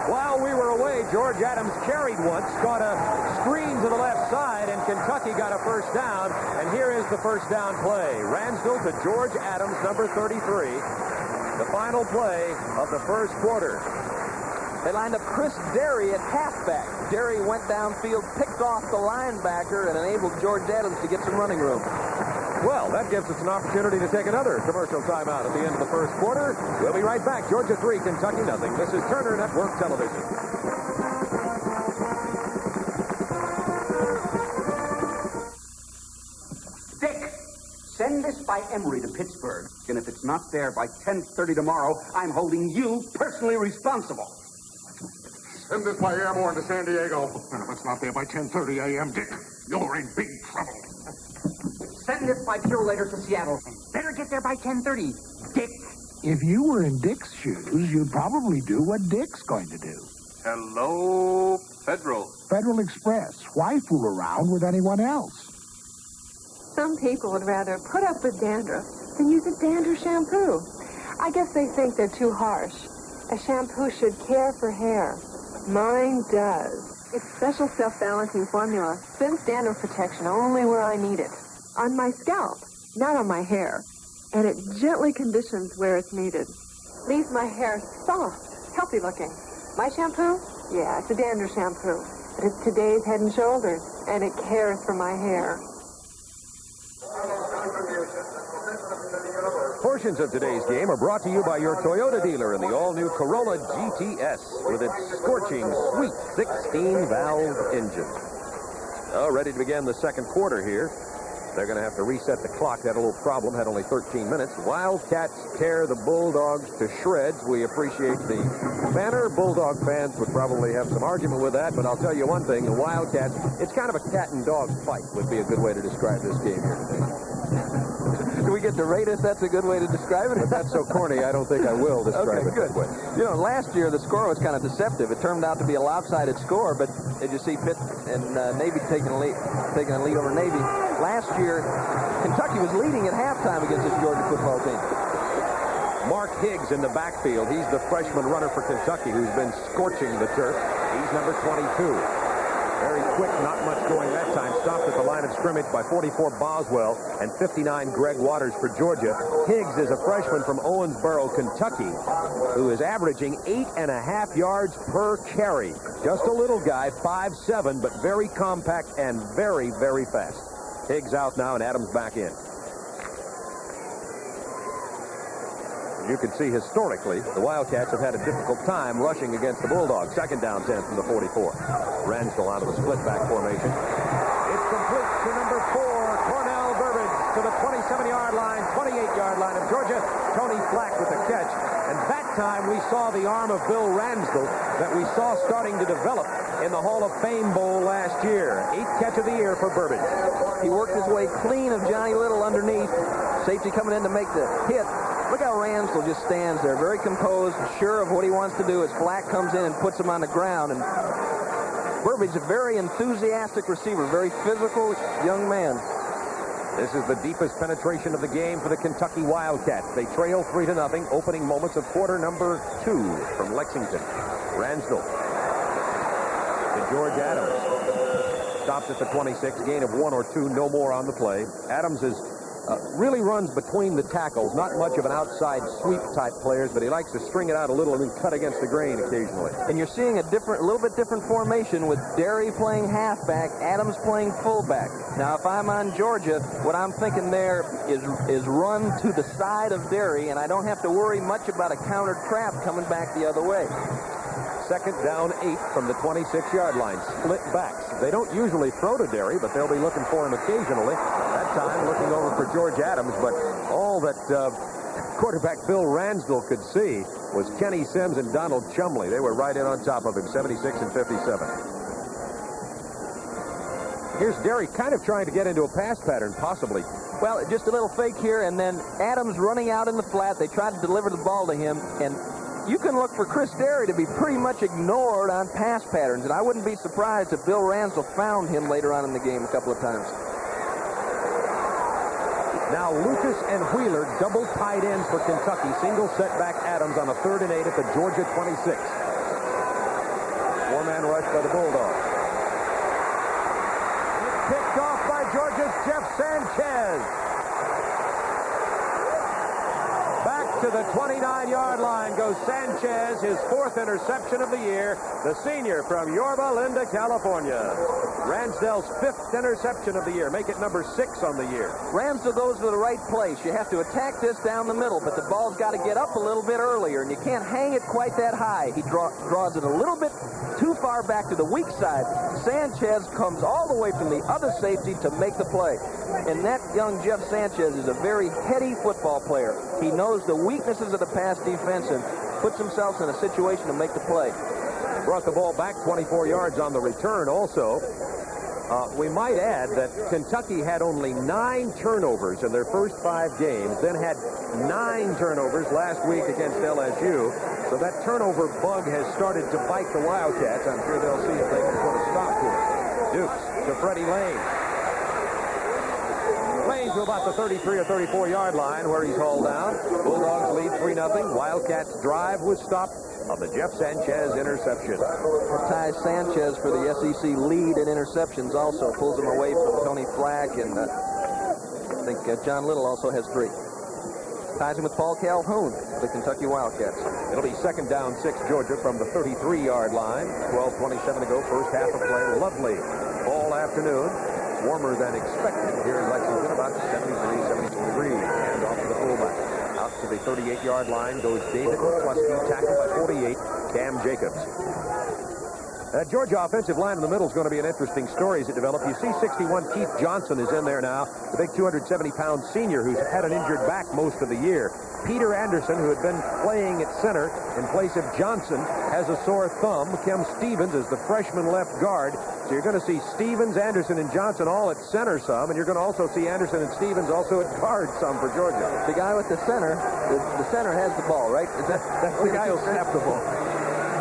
While we were away, George Adams carried once, got a screen to the left side, and Kentucky got a first down. And here is the first down play. Ransdell to George Adams, number 33. The final play of the first quarter. They lined up Chris Derry at halfback. Derry went downfield, picked off the linebacker, and enabled George Adams to get some running room. Well, that gives us an opportunity to take another commercial timeout at the end of the first quarter. We'll be right back. Georgia 3, Kentucky nothing. This is Turner Network Television. Dick, send this by Emory to Pittsburgh. And if it's not there by 10:30 tomorrow, I'm holding you personally responsible. Send this by airborne to San Diego. And if it's not there by 10:30 a.m., Dick, you're in big trouble. Send this by Purolator to Seattle. Better get there by 10:30. Dick. If you were in Dick's shoes, you'd probably do what Dick's going to do. Hello, Federal. Federal Express. Why fool around with anyone else? Some people would rather put up with dandruff than use a dandruff shampoo. I guess they think they're too harsh. A shampoo should care for hair. Mine does. Its special self-balancing formula spins dandruff protection only where I need it. On my scalp, not on my hair. And it gently conditions where it's needed. Leaves my hair soft, healthy looking. My shampoo? Yeah, it's a dander shampoo. But it's today's Head & Shoulders, and it cares for my hair. Portions of today's game are brought to you by your Toyota dealer in the all-new Corolla GTS with its scorching, sweet 16-valve engine. Ready to begin the second quarter here. They're going to have to reset the clock. Had a little problem. Had only 13 minutes. Wildcats tear the Bulldogs to shreds. We appreciate the banner. Bulldog fans would probably have some argument with that, but I'll tell you one thing. The Wildcats, it's kind of a cat and dog fight would be a good way to describe this game here today. Do we get to rate it? That's a good way to describe it? But that's so corny, I don't think I will describe it good. that way. You know, last year the score was kind of deceptive. It turned out to be a lopsided score, but did you see Pitt and Navy taking a lead over Navy? Last year, Kentucky was leading at halftime against this Georgia football team. Mark Higgs in the backfield. He's the freshman runner for Kentucky who's been scorching the turf. He's number 22. Very quick, not much going that time. Stopped at the line of scrimmage by 44 Boswell and 59 Greg Waters for Georgia. Higgs is a freshman from Owensboro, Kentucky, who is averaging 8.5 yards per carry. Just a little guy, 5'7", but very compact and very, very fast. Higgs out now, and Adams back in. You can see historically, the Wildcats have had a difficult time rushing against the Bulldogs. Second down 10 from the 44. Ransdell out of the split-back formation. It's complete to number 4, Cornell Burbage, to the 27-yard line, 28-yard line of Georgia. Tony Flack with the catch. And that time we saw the arm of Bill Ransdell that we saw starting to develop in the Hall of Fame Bowl last year. 8th catch of the year for Burbage. He worked his way clean of Johnny Little underneath. Safety coming in to make the hit. Look how Ransdell just stands there, very composed, sure of what he wants to do as Flack comes in and puts him on the ground. And Burbage, a very enthusiastic receiver, very physical young man. This is the deepest penetration of the game for the Kentucky Wildcats. They trail 3-0, opening moments of quarter number 2 from Lexington. Ransdell to George Adams. Stops at the 26, gain of 1 or 2, no more on the play. Adams is really runs between the tackles, not much of an outside sweep type players, but he likes to string it out a little and then cut against the grain occasionally. And you're seeing a little bit different formation with Derry playing halfback, Adams playing fullback. Now, if I'm on Georgia, what I'm thinking there is run to the side of Derry, and I don't have to worry much about a counter trap coming back the other way. Second down 8 from the 26-yard line. Split backs. They don't usually throw to Derry, but they'll be looking for him occasionally. That time looking over for George Adams, but all that quarterback Bill Ransdell could see was Kenny Sims and Donald Chumley. They were right in on top of him, 76 and 57. Here's Derry kind of trying to get into a pass pattern, possibly. Well, just a little fake here, and then Adams running out in the flat. They tried to deliver the ball to him, and you can look for Chris Derry to be pretty much ignored on pass patterns, and I wouldn't be surprised if Bill Ransdell found him later on in the game a couple of times. Now Lucas and Wheeler, double tight ends for Kentucky. Single setback Adams on a 3rd and 8 at the Georgia 26. 4-man rush by the Bulldogs. It's picked off by Georgia's Jeff Sanchez. To the 29-yard line goes Sanchez, his 4th interception of the year, the senior from Yorba Linda, California. Ransdell's 5th interception of the year, make it number 6 on the year. Ransdell goes to the right place. You have to attack this down the middle, but the ball's got to get up a little bit earlier, and you can't hang it quite that high. He draws it a little bit too far back to the weak side. Sanchez comes all the way from the other safety to make the play. And that young Jeff Sanchez is a very heady football player. He knows the weaknesses of the pass defense and puts himself in a situation to make the play. Brought the ball back 24 yards on the return also. We might add that Kentucky had only 9 turnovers in their first 5 games, then had 9 turnovers last week against LSU. So that turnover bug has started to bite the Wildcats. I'm sure they'll see if they can put a stop to it. Dukes to Freddie Lane. Lane to about the 33 or 34-yard line where he's hauled down. Bulldogs lead 3-0. Wildcats drive was stopped on the Jeff Sanchez interception. Ties Sanchez for the SEC lead in interceptions also. Pulls him away from Tony Flack, and I think John Little also has 3. ties him with Paul Calhoun, the Kentucky Wildcats. It'll be second down 6, Georgia, from the 33-yard line. 12:27 to go, first half of play. Lovely all afternoon. Warmer than expected here in Lexington, about 73, 74 degrees. And off to the fullback. Out to the 38-yard line goes David McCluskey, tackled by 48, Cam Jacobs. That Georgia offensive line in the middle is going to be an interesting story as it develops. You see 61 Keith Johnson is in there now, the big 270-pound senior who's had an injured back most of the year. Peter Anderson, who had been playing at center in place of Johnson, has a sore thumb. Kim Stevens is the freshman left guard. So you're going to see Stevens, Anderson, and Johnson all at center some, and you're going to also see Anderson and Stevens also at guard some for Georgia. The guy with the center has the ball, right? That's the guy who'll snap the ball.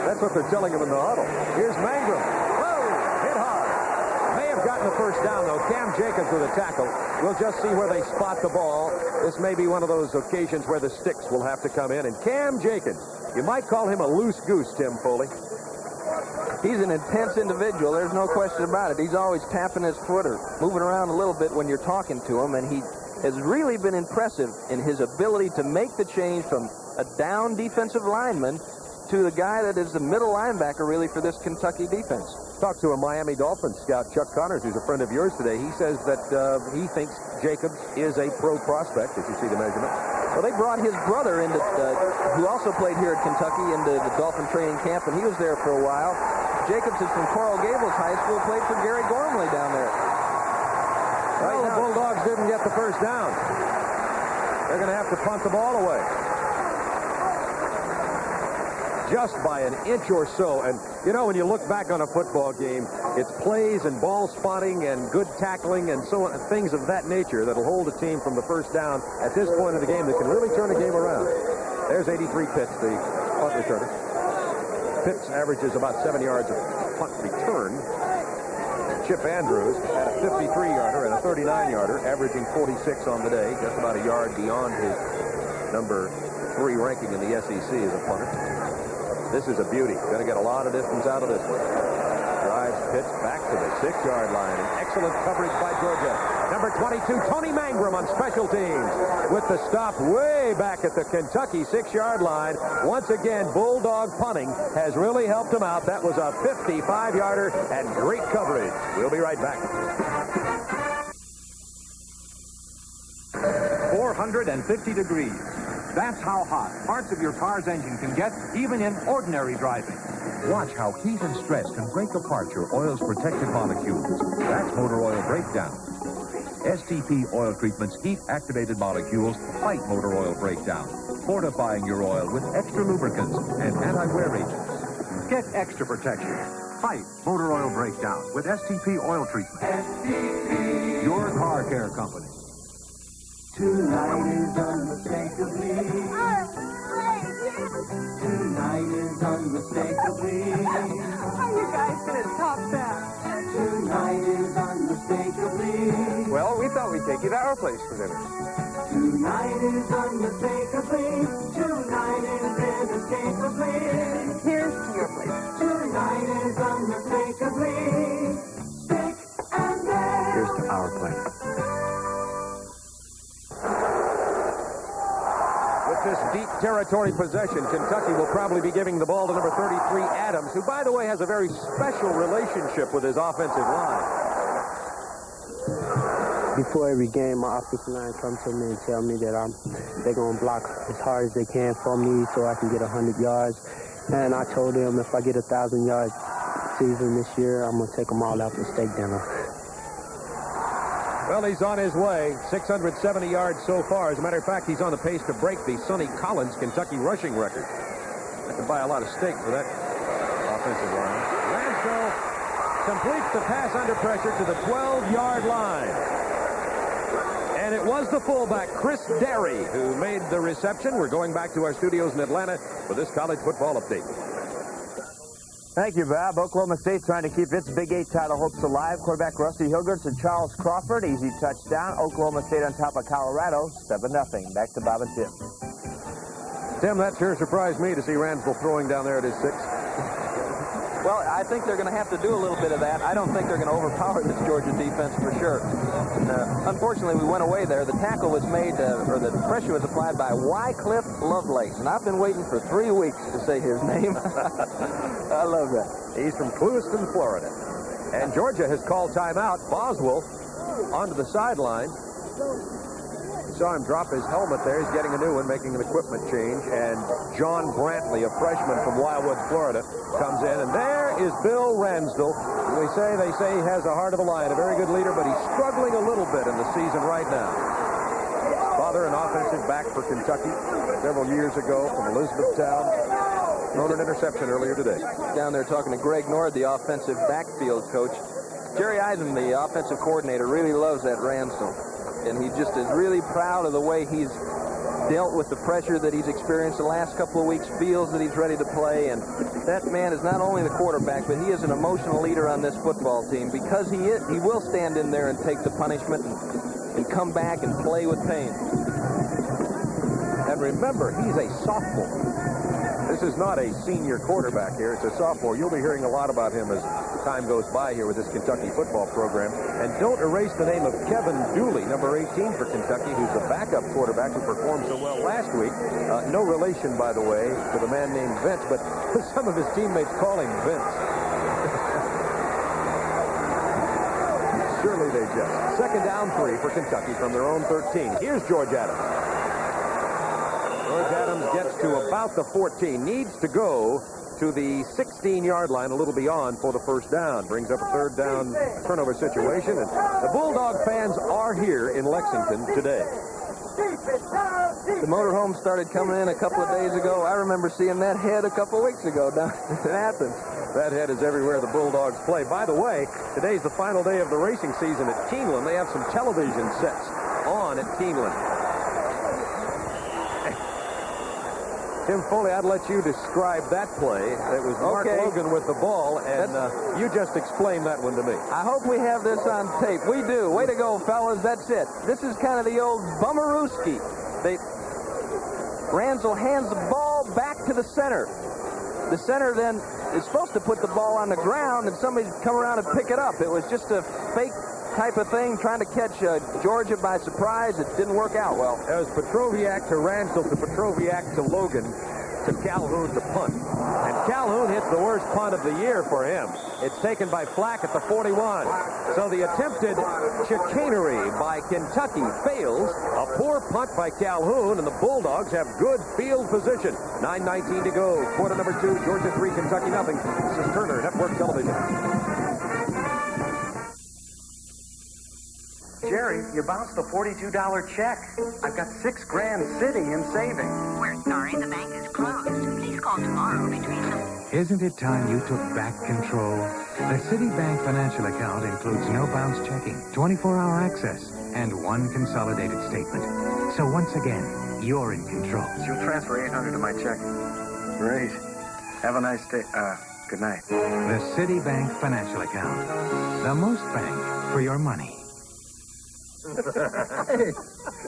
That's what they're telling him in the huddle. Here's Mangrum. Whoa! Hit hard. May have gotten the first down, though. Cam Jacobs with a tackle. We'll just see where they spot the ball. This may be one of those occasions where the sticks will have to come in. And Cam Jacobs, you might call him a loose goose, Tim Foley. He's an intense individual. There's no question about it. He's always tapping his foot or moving around a little bit when you're talking to him, and he has really been impressive in his ability to make the change from a down defensive lineman to the guy that is the middle linebacker, really, for this Kentucky defense. Talked to a Miami Dolphins scout, Chuck Connors, who's a friend of yours today. He says that he thinks Jacobs is a pro prospect, if you see the measurement. Well, they brought his brother into, who also played here at Kentucky, into the Dolphin training camp, and he was there for a while. Jacobs is from Coral Gables High School, played for Gary Gormley down there. Well, the Bulldogs didn't get the first down. They're going to have to punt the ball away. Just by an inch or so. And, you know, when you look back on a football game, it's plays and ball spotting and good tackling and so on, things of that nature that'll hold a team from the first down at this point of the game that can really turn a game around. There's 83 Pitts, the punt returner. Pitts averages about 7 yards of punt return. Chip Andrews had a 53-yarder and a 39-yarder, averaging 46 on the day, just about a yard beyond his number 3 ranking in the SEC as a punter. This is a beauty. Going to get a lot of distance out of this one. Drives Pitts back to the 6-yard line. An excellent coverage by Georgia. Number 22, Tony Mangrum on special teams with the stop way back at the Kentucky 6-yard line. Once again, Bulldog punting has really helped him out. That was a 55-yarder and great coverage. We'll be right back. 450 degrees. That's how hot parts of your car's engine can get, even in ordinary driving. Watch how heat and stress can break apart your oil's protected molecules. That's motor oil breakdown. STP oil treatment's heat-activated molecules fight motor oil breakdown, fortifying your oil with extra lubricants and anti-wear agents. Get extra protection. Fight motor oil breakdown with STP oil treatment. STP. Your car care company. Tonight is unmistakably. Tonight is unmistakably. How you guys gonna top that? Tonight is unmistakably. Well, we thought we'd take you to our place for dinner. Tonight is unmistakably. Tonight is inescapably. Here's to your place. Tonight is unmistakably. Stick and dare. Here's to our place. This deep territory possession, Kentucky will probably be giving the ball to number 33, Adams, who, by the way, has a very special relationship with his offensive line. Before every game, my offensive line comes to me and tell me that they're going to block as hard as they can for me so I can get 100 yards. And I told them if I get 1,000 yards season this year, I'm going to take them all out for steak dinner. Well, he's on his way. 670 yards so far. As a matter of fact, he's on the pace to break the Sonny Collins Kentucky rushing record. I could buy a lot of steak for that offensive line. Ransdell completes the pass under pressure to the 12-yard line. And it was the fullback, Chris Derry, who made the reception. We're going back to our studios in Atlanta for this college football update. Thank you, Bob. Oklahoma State trying to keep its Big 8 title hopes alive. Quarterback Rusty Hilgerts and Charles Crawford. Easy touchdown. Oklahoma State on top of Colorado, 7-0. Back to Bob and Tim. Tim, that sure surprised me to see Ransdell throwing down there at his 6. Well, I think they're going to have to do a little bit of that. I don't think they're going to overpower this Georgia defense for sure. And, unfortunately, we went away there. The tackle was made, or the pressure was applied by Wycliffe Lovelace. And I've been waiting for 3 weeks to say his name. I love that. He's from Clewiston, Florida. And Georgia has called timeout. Boswell onto the sideline. You saw him drop his helmet there. He's getting a new one, making an equipment change. And John Brantley, a freshman from Wildwood, Florida, comes in. And there is Bill Ransdell. They say he has the heart of a lion, a very good leader, but he's struggling a little bit in the season right now. His father, an offensive back for Kentucky several years ago from Elizabethtown. Thrown an interception earlier today. Down there talking to Greg Nord, the offensive backfield coach. Jerry Eisen, the offensive coordinator, really loves that Ransdell. And he just is really proud of the way he's dealt with the pressure that he's experienced the last couple of weeks, feels that he's ready to play. And that man is not only the quarterback, but he is an emotional leader on this football team because he will stand in there and take the punishment and come back and play with pain. And remember, he's a sophomore. This is not a senior quarterback here. It's a sophomore. You'll be hearing a lot about him as time goes by here with this Kentucky football program. And don't erase the name of Kevin Dooley, number 18 for Kentucky, who's the backup quarterback who performed so well last week. No relation, by the way, to the man named Vince, but some of his teammates call him Vince. Surely they just. Second down 3 for Kentucky from their own 13. Here's George Adams. George Adams gets to about the 14. Needs to go to the 16-yard line, a little beyond for the first down. Brings up a third down turnover situation. And the Bulldog fans are here in Lexington today. The motorhome started coming in a couple of days ago. I remember seeing that head a couple of weeks ago down in Athens. That head is everywhere the Bulldogs play. By the way, today's the final day of the racing season at Keeneland. They have some television sets on at Keeneland. Tim Foley, I'd let you describe that play. It was Mark Logan with the ball, and you just explained that one to me. I hope we have this on tape. We do. Way to go, fellas. That's it. This is kind of the old Bummerooski. Ransdell hands the ball back to the center. The center then is supposed to put the ball on the ground, and somebody's come around and pick it up. It was just a fake type of thing, trying to catch Georgia by surprise. It didn't work out well. It was Petroviak to Ransdell to Petroviak to Logan to Calhoun to punt. And Calhoun hits the worst punt of the year for him. It's taken by Flack at the 41. So the attempted chicanery by Kentucky fails. A poor punt by Calhoun, and the Bulldogs have good field position. 9:19 to go. Quarter number 2, Georgia 3, Kentucky nothing. This is Turner Network Television. Jerry, you bounced a $42 check. I've got $6 grand sitting in savings. We're sorry, the bank is closed. Please call tomorrow between them. Isn't it time you took back control? The Citibank financial account includes no bounce checking, 24-hour access, and one consolidated statement. So once again, you're in control. You'll transfer $800 to my checking. Great. Have a nice day. Good night. The Citibank financial account. The most bank for your money. Hey,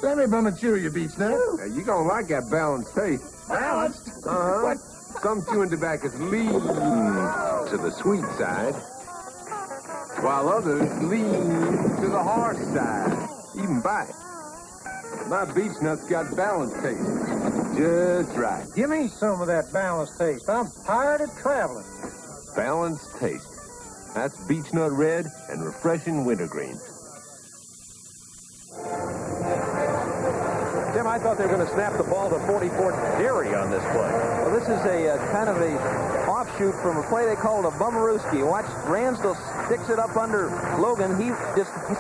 let me bum a chew, you beach nut. You gonna like that balanced taste. Balanced? Uh-huh. What? Some chewing tobaccos lean to the sweet side, while others lean to the harsh side, even bite. My beach nut's got balanced taste. Just right. Give me some of that balanced taste. I'm tired of traveling. Balanced taste. That's beech nut red and refreshing wintergreen. Tim, I thought they were going to snap the ball to 44 Derry on this play. Well, this is a kind of a offshoot from a play they called a Bummerooski. Watch, Ransdell sticks it up under Logan. He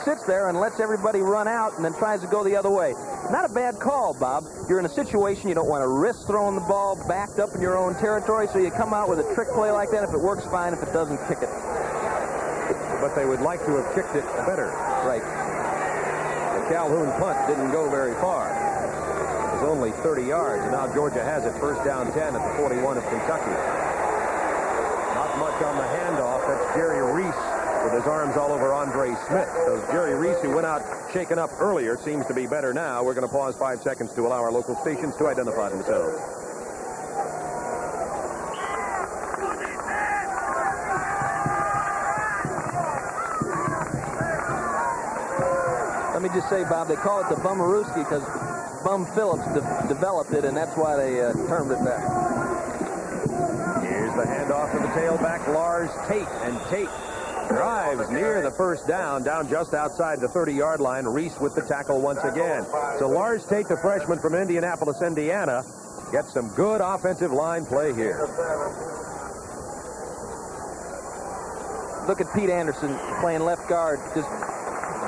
sits there and lets everybody run out and then tries to go the other way. Not a bad call, Bob. You're in a situation you don't want to risk throwing the ball backed up in your own territory, so you come out with a trick play like that. If it works, fine. If it doesn't, kick it. But they would like to have kicked it better. Right. The Calhoun punt didn't go very far. It was only 30 yards, and now Georgia has it first down 10 at the 41 of Kentucky. Not much on the handoff. That's Jerry Reese with his arms all over Andre Smith. So Jerry Reese, who went out shaken up earlier, seems to be better now. We're going to pause 5 seconds to allow our local stations to identify themselves. just say, Bob, they call it the Bummerooski because Bum Phillips developed it, and that's why they termed it that. Here's the handoff to the tailback, Lars Tate. And Tate drives near the first down just outside the 30-yard line. Reese with the tackle once again. So Lars Tate, the freshman from Indianapolis, Indiana, gets some good offensive line play here. Look at Pete Anderson playing left guard, just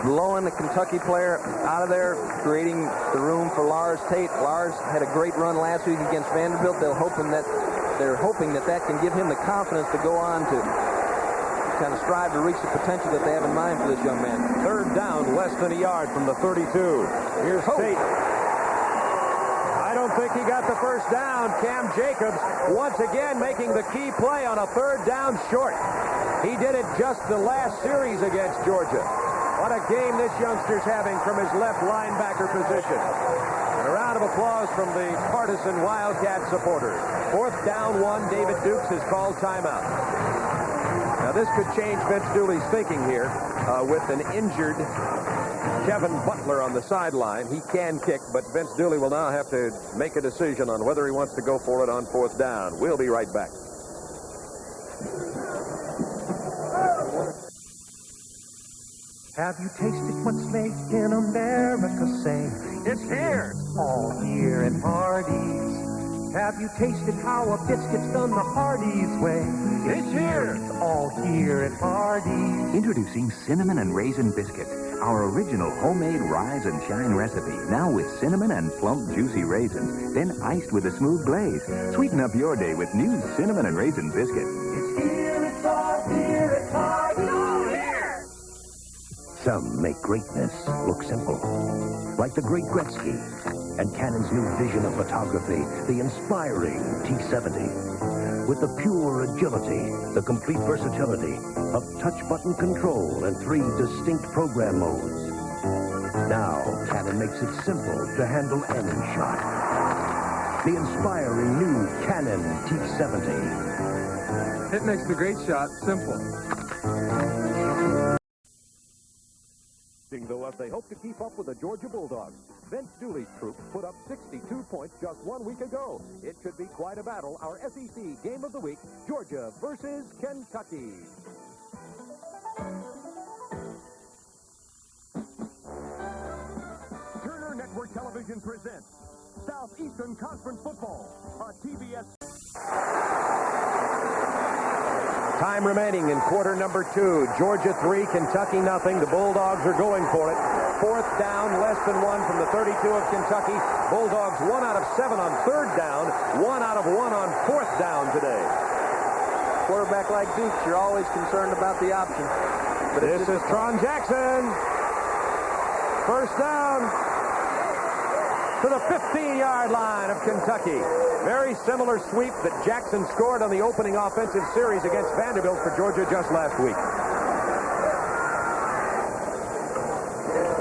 blowing the Kentucky player out of there, creating the room for Lars Tate. Lars had a great run last week against Vanderbilt. They're hoping that can give him the confidence to go on to kind of strive to reach the potential that they have in mind for this young man. Third down, less than a yard from the 32. Here's Tate. I don't think he got the first down. Cam Jacobs once again making the key play on a third down short. He did it just the last series against Georgia. What a game this youngster's having from his left linebacker position. And a round of applause from the partisan Wildcat supporters. Fourth down, 1. David Dukes has called timeout. Now, this could change Vince Dooley's thinking here with an injured Kevin Butler on the sideline. He can kick, but Vince Dooley will now have to make a decision on whether he wants to go for it on fourth down. We'll be right back. Have you tasted what's made in America, say? It's here. All here at Hardee's. Have you tasted how a biscuit's done the Hardee's way? It's here. It's all here at Hardee's. Introducing Cinnamon and Raisin Biscuit, our original homemade rise and shine recipe. Now with cinnamon and plump juicy raisins, then iced with a smooth glaze. Sweeten up your day with new Cinnamon and Raisin Biscuit. It's here, it's all here at Hardee's. All here! Some make greatness look simple, like the great Gretzky and Canon's new vision of photography, the inspiring T70. With the pure agility, the complete versatility of touch button control and 3 distinct program modes. Now, Canon makes it simple to handle any shot. The inspiring new Canon T70. It makes the great shot simple. Though as they hope to keep up with the Georgia Bulldogs, Vince Dooley's troops put up 62 points just 1 week ago. It should be quite a battle. Our SEC game of the week, Georgia versus Kentucky. Turner Network Television presents Southeastern Conference Football on TBS. Time remaining in quarter number 2. Georgia 3, Kentucky nothing. The Bulldogs are going for it. Fourth down, less than 1 from the 32 of Kentucky. Bulldogs 1 out of 7 on third down. 1 out of 1 on fourth down today. Quarterback like Dukes, you're always concerned about the option. But this is Tron Jackson. First down to the 15-yard line of Kentucky. Very similar sweep that Jackson scored on the opening offensive series against Vanderbilt for Georgia just last week.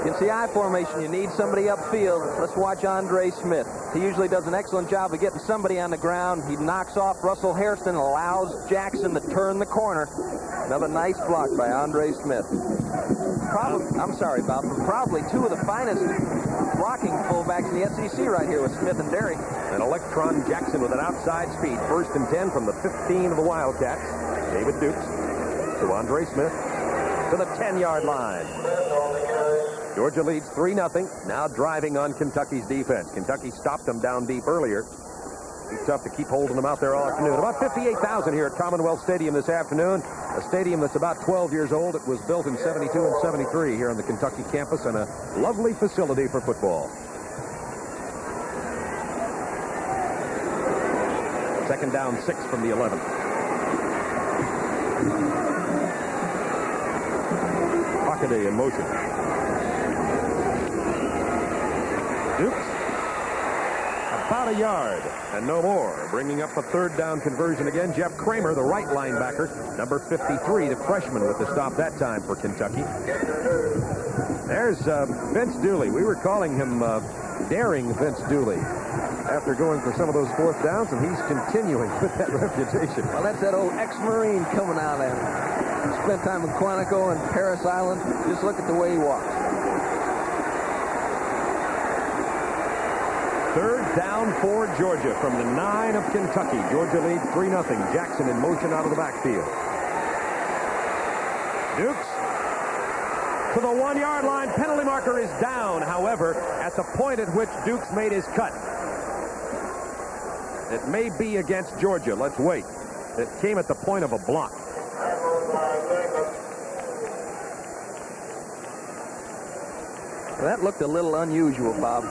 Against the I formation, you need somebody upfield. Let's watch Andre Smith. He usually does an excellent job of getting somebody on the ground. He knocks off Russell Hairston, allows Jackson to turn the corner. Another nice block by Andre Smith. Probably 2 of the finest blocking fullbacks in the SEC right here with Smith and Derry. And Electron Jackson with an outside speed. 1st and 10 from the 15 of the Wildcats. David Dukes to Andre Smith to the 10-yard line. Georgia leads 3-0. Now driving on Kentucky's defense. Kentucky stopped them down deep earlier. It's tough to keep holding them out there all afternoon. About 58,000 here at Commonwealth Stadium this afternoon. A stadium that's about 12 years old. It was built in 72 and 73 here on the Kentucky campus, and a lovely facility for football. Second down, 6 from the 11. Hockaday in motion. Dukes. About a yard and no more. Bringing up a third down conversion again. Jeff Kramer, the right linebacker. Number 53, the freshman with the stop that time for Kentucky. There's Vince Dooley. We were calling him Daring Vince Dooley after going for some of those fourth downs, and he's continuing with that reputation. Well, that's that old ex-Marine coming out at him. Spent time in Quantico and Paris Island. Just look at the way he walks. Third down for Georgia from the 9 of Kentucky. Georgia leads 3-0. Jackson in motion out of the backfield. Dukes to the 1-yard line. Penalty marker is down, however, at the point at which Dukes made his cut. It may be against Georgia. Let's wait. It came at the point of a block. That looked a little unusual, Bob.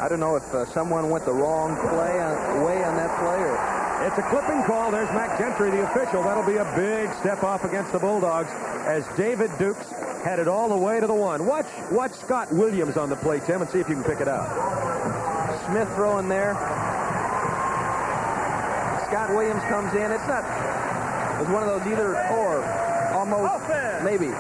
I don't know if someone went the wrong way on that play. Or... It's a clipping call. There's Mac Gentry, the official. That'll be a big step off against the Bulldogs as David Dukes headed all the way to the 1. Watch Scott Williams on the play, Tim, and see if you can pick it out. Smith throwing there. Scott Williams comes in. It's one of those either or, almost, maybe.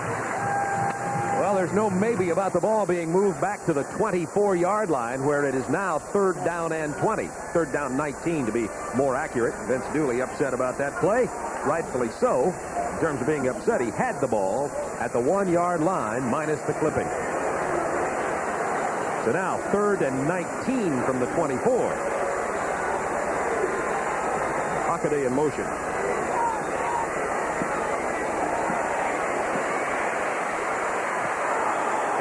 Well, there's no maybe about the ball being moved back to the 24-yard line, where it is now 3rd down and 20. 3rd down 19 to be more accurate. Vince Dooley upset about that play. Rightfully so. In terms of being upset, he had the ball at the 1-yard line minus the clipping. So now 3rd and 19 from the 24. Hockaday in motion.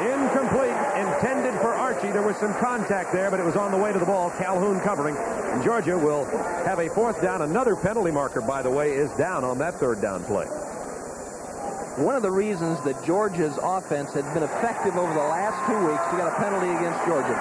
Incomplete, intended for Archie. There was some contact there, but it was on the way to the ball. Calhoun covering. And Georgia will have a 4th down. Another penalty marker, by the way, is down on that 3rd down play. One of the reasons that Georgia's offense has been effective over the last 2 weeks, we got a penalty against Georgia,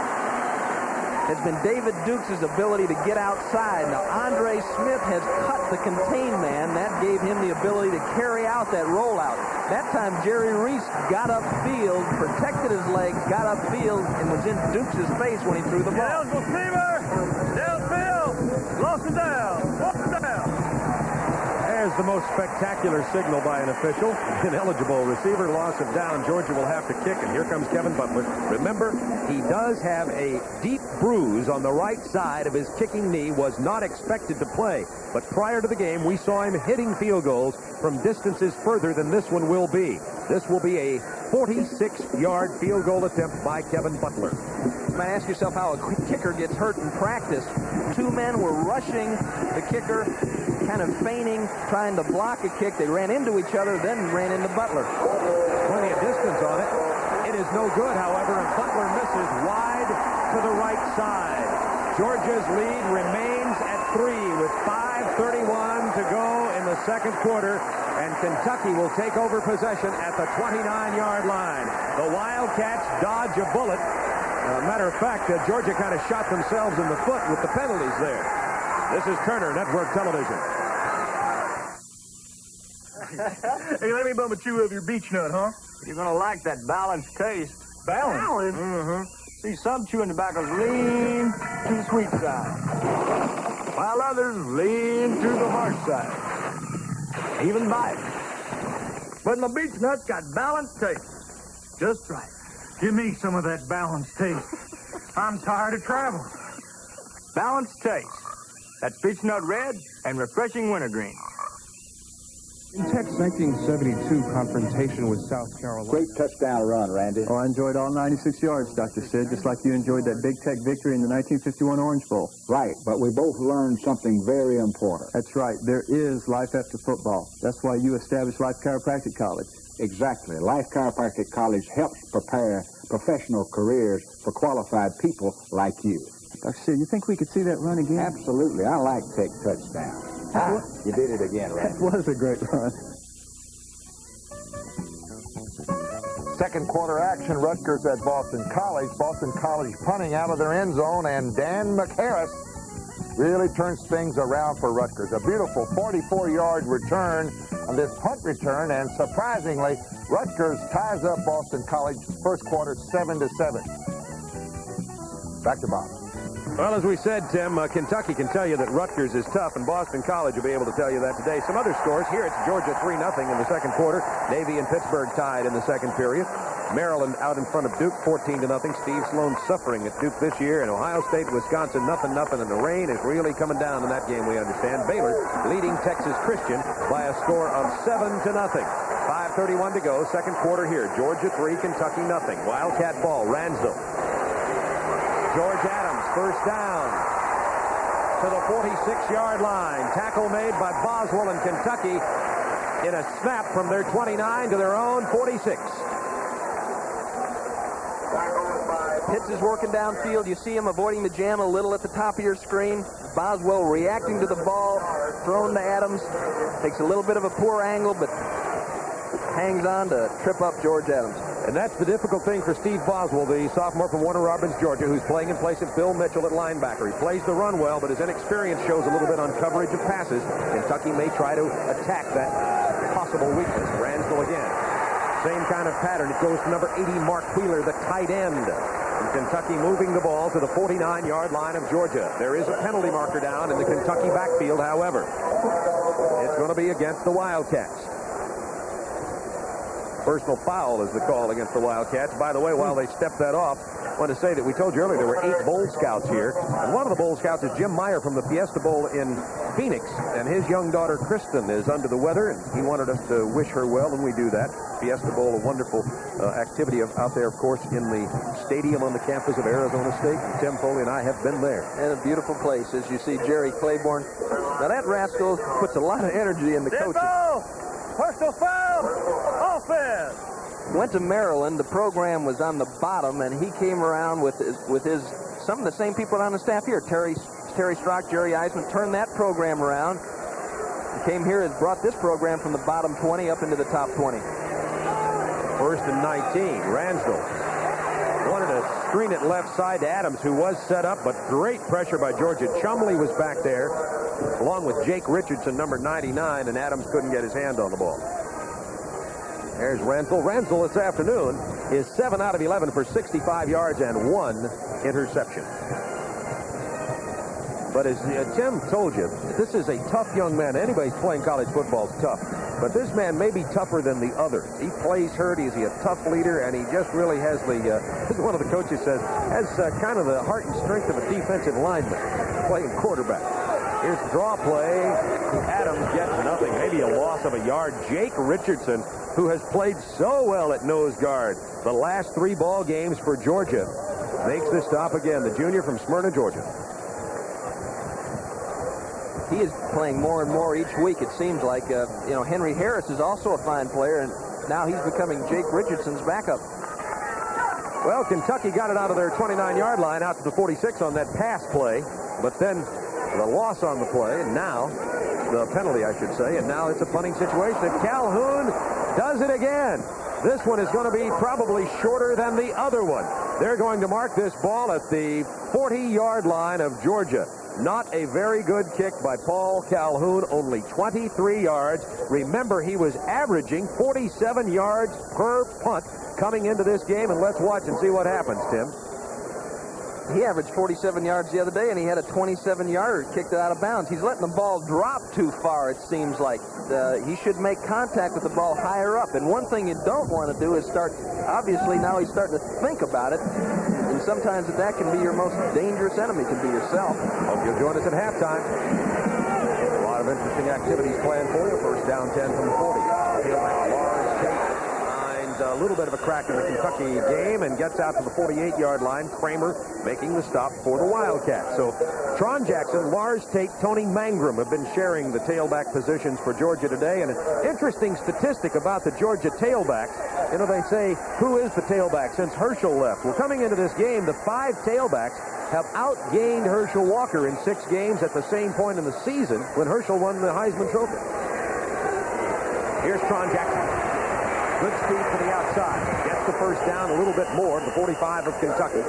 has been David Dukes' ability to get outside. Now, Andre Smith has cut the contain man. That gave him the ability to carry out that rollout. That time, Jerry Reese got upfield, protected his legs, got upfield, and was in Dukes' face when he threw the ball. Downfield, lost him down, walked him down. There's the most spectacular signal by an official. Ineligible receiver, loss of down. Georgia will have to kick, and here comes Kevin Butler. Remember, he does have a deep bruise on the right side of his kicking knee, was not expected to play. But prior to the game, we saw him hitting field goals from distances further than this one will be. This will be a 46-yard field goal attempt by Kevin Butler. You might ask yourself how a kicker gets hurt in practice. 2 men were rushing the kicker, kind of feigning, trying to block a kick. They ran into each other, then ran into Butler. Plenty of distance on it. It is no good, however, and Butler misses wide to the right side. Georgia's lead remains at 3 with 5:31 to go in the second quarter, and Kentucky will take over possession at the 29-yard line. The Wildcats dodge a bullet. Matter of fact, Georgia kind of shot themselves in the foot with the penalties there. This is Turner Network Television. Hey, let me bum a chew of your beech nut, huh? You're going to like that balanced taste. Balance? Mm-hmm. See, some chewing tobaccos lean to the sweet side, while others lean to the harsh side. Even bite. But my beech nut's got balanced taste. Just right. Give me some of that balanced taste. I'm tired of traveling. Balanced taste. That's beech nut red and refreshing wintergreen. In Tech's 1972 confrontation with South Carolina. Great touchdown run, Randy. Oh, I enjoyed all 96 yards, Dr. Sid, just like you enjoyed that Big Tech victory in the 1951 Orange Bowl. Right, but we both learned something very important. That's right. There is life after football. That's why you established Life Chiropractic College. Exactly. Life Chiropractic College helps prepare professional careers for qualified people like you. Dr. Sid, you think we could see that run again? Absolutely. I like Tech touchdown. You did it again, Randy. That was a great run. Second quarter action, Rutgers at Boston College. Boston College punting out of their end zone, and Dan McHarris really turns things around for Rutgers. A beautiful 44-yard return on this punt return, and surprisingly, Rutgers ties up Boston College first quarter 7-7. Back to Bob. Well, as we said, Tim, Kentucky can tell you that Rutgers is tough, and Boston College will be able to tell you that today. Some other scores. Here it's Georgia 3-0 in the second quarter. Navy and Pittsburgh tied in the second period. Maryland out in front of Duke 14-0. Steve Sloan suffering at Duke this year. And Ohio State, Wisconsin, 0-0. And the rain is really coming down in that game, we understand. Baylor leading Texas Christian by a score of 7-0. 5:31 to go. Second quarter here. Georgia 3, Kentucky 0. Wildcat ball. Ransdell. George Adams, first down to the 46-yard line. Tackle made by Boswell in Kentucky in a snap from their 29 to their own 46. Pitts is working downfield. You see him avoiding the jam a little at the top of your screen. Boswell reacting to the ball, thrown to Adams. Takes a little bit of a poor angle, but hangs on to trip up George Adams. And that's the difficult thing for Steve Boswell, the sophomore from Warner Robins, Georgia, who's playing in place of Bill Mitchell at linebacker. He plays the run well, but his inexperience shows a little bit on coverage of passes. Kentucky may try to attack that possible weakness. Ransdell again. Same kind of pattern. It goes to number 80, Mark Wheeler, the tight end. And Kentucky moving the ball to the 49-yard line of Georgia. There is a penalty marker down in the Kentucky backfield, however. It's going to be against the Wildcats. Personal foul is the call against the Wildcats. By the way, while they stepped that off, I want to say that we told you earlier there were 8 Bowl Scouts here. And one of the Bowl Scouts is Jim Meyer from the Fiesta Bowl in Phoenix. And his young daughter, Kristen, is under the weather. And he wanted us to wish her well, and we do that. Fiesta Bowl, a wonderful activity out there, of course, in the stadium on the campus of Arizona State. And Tim Foley and I have been there. And a beautiful place, as you see Jerry Claiborne. Now, that rascal puts a lot of energy in the coaching. Personal foul! Offense! Went to Maryland. The program was on the bottom, and he came around with some of the same people on the staff here. Terry Strock, Jerry Eisman turned that program around. He came here and brought this program from the bottom 20 up into the top 20. First and 19. Ransdell wanted to screen it left side to Adams, who was set up, but great pressure by Georgia. Chumley was back there, along with Jake Richardson, number 99, and Adams couldn't get his hand on the ball. There's Ransdell. Ransdell this afternoon is 7 out of 11 for 65 yards and 1 interception. But as Tim told you, this is a tough young man. Anybody's playing college football is tough. But this man may be tougher than the others. He plays hurt. He's a tough leader, and he just really has the, as one of the coaches says, has kind of the heart and strength of a defensive lineman playing quarterback. Here's the draw play. Adams gets nothing, maybe a loss of a yard. Jake Richardson, who has played so well at nose guard the last 3 ball games for Georgia, makes the stop again. The junior from Smyrna, Georgia. He is playing more and more each week, it seems like. Henry Harris is also a fine player, and now he's becoming Jake Richardson's backup. Well, Kentucky got it out of their 29-yard line out to the 46 on that pass play, but then the loss on the play, and now the penalty, I should say, and now it's a punting situation. And Calhoun does it again. This one is going to be probably shorter than the other one. They're going to mark this ball at the 40-yard line of Georgia. Not a very good kick by Paul Calhoun, only 23 yards. Remember, he was averaging 47 yards per punt coming into this game, and let's watch and see what happens, Tim. He averaged 47 yards the other day, and he had a 27-yarder kicked out of bounds. He's letting the ball drop too far, it seems like. He should make contact with the ball higher up. And one thing you don't want to do is obviously now he's starting to think about it. And sometimes that can be your most dangerous enemy, can be yourself. Hope you'll join us at halftime. A lot of interesting activities planned for you. First down 10 from the 40. Tailback Lars Tate finds a little bit of a crack in the Kentucky game and gets out to the 48-yard line. Kramer making the stop for the Wildcats. So Tron Jackson, Lars Tate, Tony Mangrum have been sharing the tailback positions for Georgia today. And an interesting statistic about the Georgia tailbacks. They say, who is the tailback since Herschel left? Well, coming into this game, the 5 tailbacks have outgained Herschel Walker in 6 games at the same point in the season when Herschel won the Heisman Trophy. Here's Tron Jackson. Good speed to the outside. Gets the first down a little bit more, the 45 of Kentucky.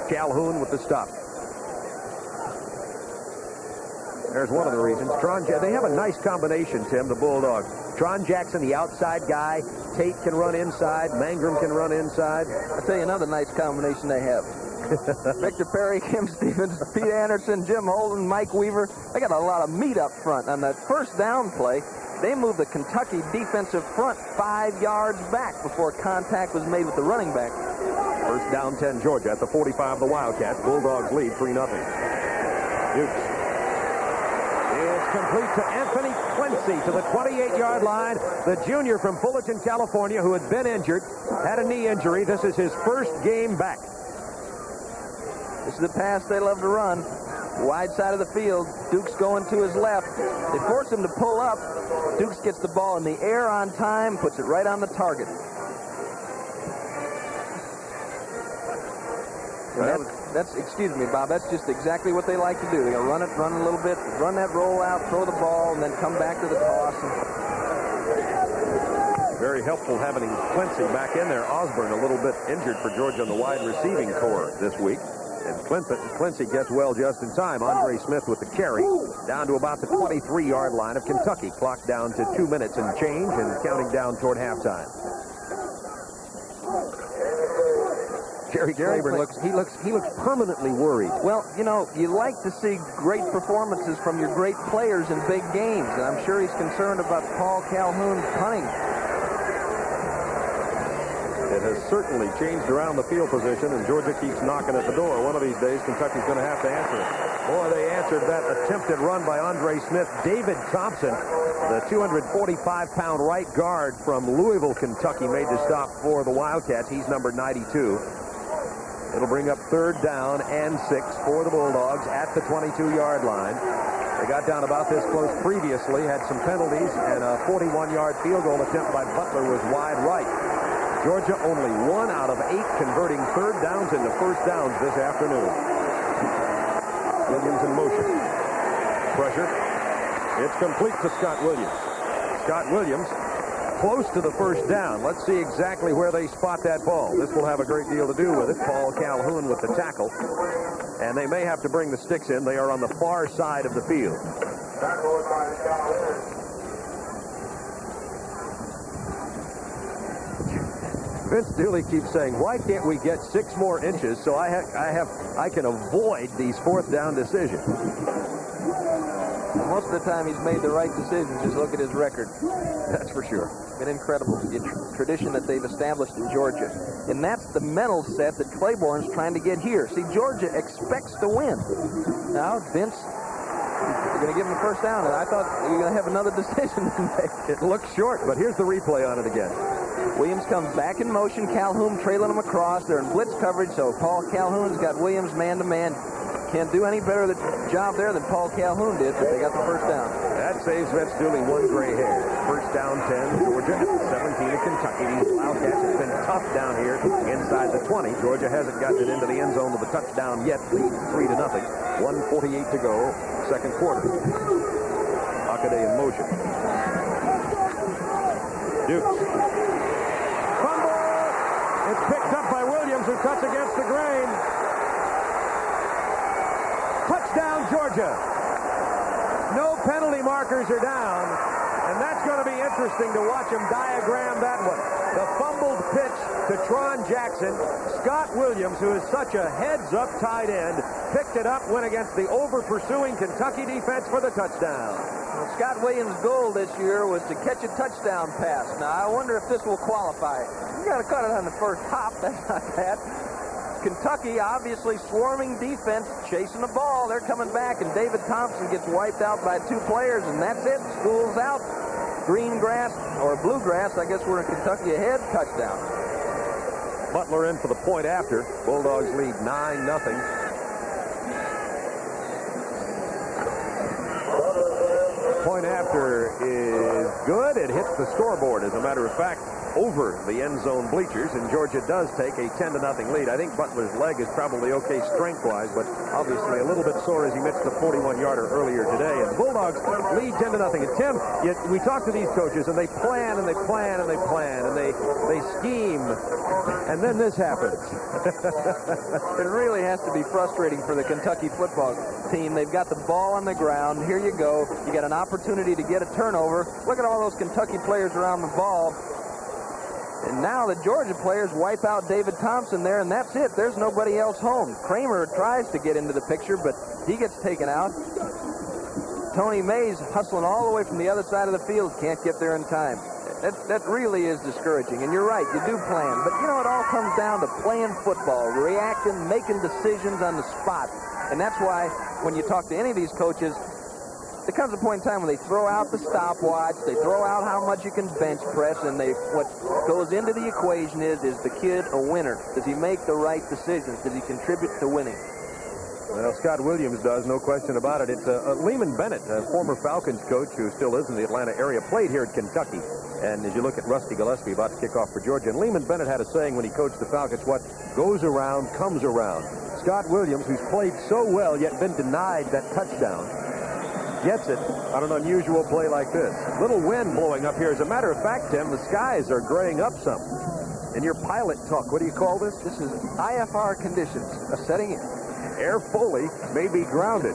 Calhoun with the stop. There's one of the reasons. They have a nice combination, Tim, the Bulldogs. Tron Jackson, the outside guy. Tate can run inside. Mangrum can run inside. I'll tell you another nice combination they have. Victor Perry, Kim Stevens, Pete Anderson, Jim Holden, Mike Weaver. They got a lot of meat up front. On that first down play, they moved the Kentucky defensive front 5 yards back before contact was made with the running back. First down 10, Georgia at the 45 of the Wildcats. Bulldogs lead 3-0. Dukes. It's complete to Anthony Quincy to the 28-yard line. The junior from Fullerton, California, who had been injured, had a knee injury. This is his first game back. This is the pass they love to run. Wide side of the field. Dukes going to his left. They force him to pull up. Dukes gets the ball in the air on time, puts it right on the target. Excuse me, Bob, that's just exactly what they like to do. They're going to run a little bit, run that roll out, throw the ball, and then come back to the toss. Very helpful having Quincy back in there. Osborne a little bit injured for Georgia on the wide receiving core this week. And Quincy gets well just in time. Andre Smith with the carry down to about the 23-yard line of Kentucky. Clock down to 2 minutes and change and counting down toward halftime. Jerry Claiborne looks permanently worried. Well, you know, you like to see great performances from your great players in big games, and I'm sure he's concerned about Paul Calhoun punting. It has certainly changed around the field position, and Georgia keeps knocking at the door. One of these days, Kentucky's going to have to answer it. Boy, they answered that attempted run by Andre Smith. David Thompson, the 245-pound right guard from Louisville, Kentucky, made the stop for the Wildcats. He's number 92. It'll bring up 3rd down and 6 for the Bulldogs at the 22-yard line. They got down about this close previously, had some penalties, and a 41-yard field goal attempt by Butler was wide right. Georgia only 1 out of 8 converting 3rd downs into 1st downs this afternoon. Williams in motion. Pressure. It's complete to Scott Williams. Scott Williams close to the 1st down. Let's see exactly where they spot that ball. This will have a great deal to do with it. Paul Calhoun with the tackle. And they may have to bring the sticks in. They are on the far side of the field. Vince Dooley keeps saying, why can't we get 6 more inches so I can avoid these 4th down decisions? Most of the time he's made the right decision. Just look at his record. That's for sure. Been incredible. The tradition that they've established in Georgia. And that's the mental set that Claiborne's trying to get here. See, Georgia expects to win. Now, Vince, you're going to give him the 1st down, and I thought you were going to have another decision to make. It looks short, but here's the replay on it again. Williams comes back in motion. Calhoun trailing him across. They're in blitz coverage, so Paul Calhoun's got Williams man-to-man. Can't do any better the job there than Paul Calhoun did, but they got the 1st down. That saves Vince Dooley 1 gray hair. 1st down 10, Georgia, 17 of Kentucky. These Wildcats have been tough down here inside the 20. Georgia hasn't gotten it into the end zone with a touchdown yet. Lead 3-0. 1:48 to go, 2nd quarter. Hockaday in motion. Dukes. Fumble! It's picked up by Williams, who cuts against the grain. Touchdown, Georgia. No penalty markers are down, and that's going to be interesting to watch him diagram that one. The fumbled pitch to Tron Jackson. Scott Williams, who is such a heads-up tight end, picked it up, went against the over-pursuing Kentucky defense for the touchdown. Well, Scott Williams' goal this year was to catch a touchdown pass. Now, I wonder if this will qualify. You got to cut it on the first hop. That's not bad. Kentucky, obviously swarming defense, chasing the ball. They're coming back, and David Thompson gets wiped out by 2 players, and that's it. School's out. Green grass, or bluegrass, I guess we're in Kentucky ahead. Touchdown. Butler in for the point after. Bulldogs lead 9-0. Point after is good. It hits the scoreboard, as a matter of fact, over the end zone bleachers, and Georgia does take a 10-0 lead. I think Butler's leg is probably okay strength-wise, but obviously a little bit sore as he missed the 41-yarder earlier today. And the Bulldogs lead 10-0. And Tim, we talk to these coaches, and they plan and they plan and they plan and they scheme, and then this happens. It really has to be frustrating for the Kentucky football team. They've got the ball on the ground. Here you go. You got an opportunity to get a turnover. Look at all those Kentucky players around the ball. And now the Georgia players wipe out David Thompson there, and that's it. There's nobody else home. Kramer tries to get into the picture, but he gets taken out. Tony Mays hustling all the way from the other side of the field. Can't get there in time. That really is discouraging. And you're right, you do plan. But, you know, it all comes down to playing football, reacting, making decisions on the spot. And that's why when you talk to any of these coaches, there comes a point in time when they throw out the stopwatch, they throw out how much you can bench press, and what goes into the equation is the kid a winner? Does he make the right decisions? Does he contribute to winning? Well, Scott Williams does, no question about it. It's Lehman Bennett, a former Falcons coach who still is in the Atlanta area, played here at Kentucky. And as you look at Rusty Gillespie about to kick off for Georgia, and Lehman Bennett had a saying when he coached the Falcons, what goes around comes around. Scott Williams, who's played so well yet been denied that touchdown, gets it on an unusual play like this. Little wind blowing up here. As a matter of fact, Tim, the skies are graying up some. In your pilot talk, what do you call this? This is IFR conditions setting in. Air Foley may be grounded.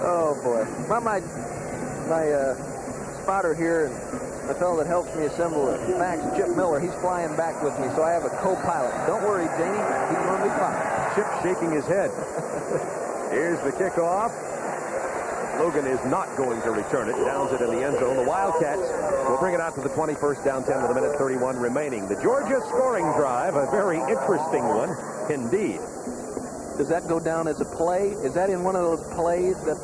Oh, boy. My spotter here, and the fellow that helps me assemble it, Max, Chip Miller, he's flying back with me, so I have a co-pilot. Don't worry, Janie. He's going to be fine. Chip shaking his head. Here's the kickoff. Logan is not going to return it. Downs it in the end zone. The Wildcats will bring it out to the 21st, down 10 with a minute 31 remaining. The Georgia scoring drive, a very interesting one indeed. Does that go down as a play? Is that in one of those plays that...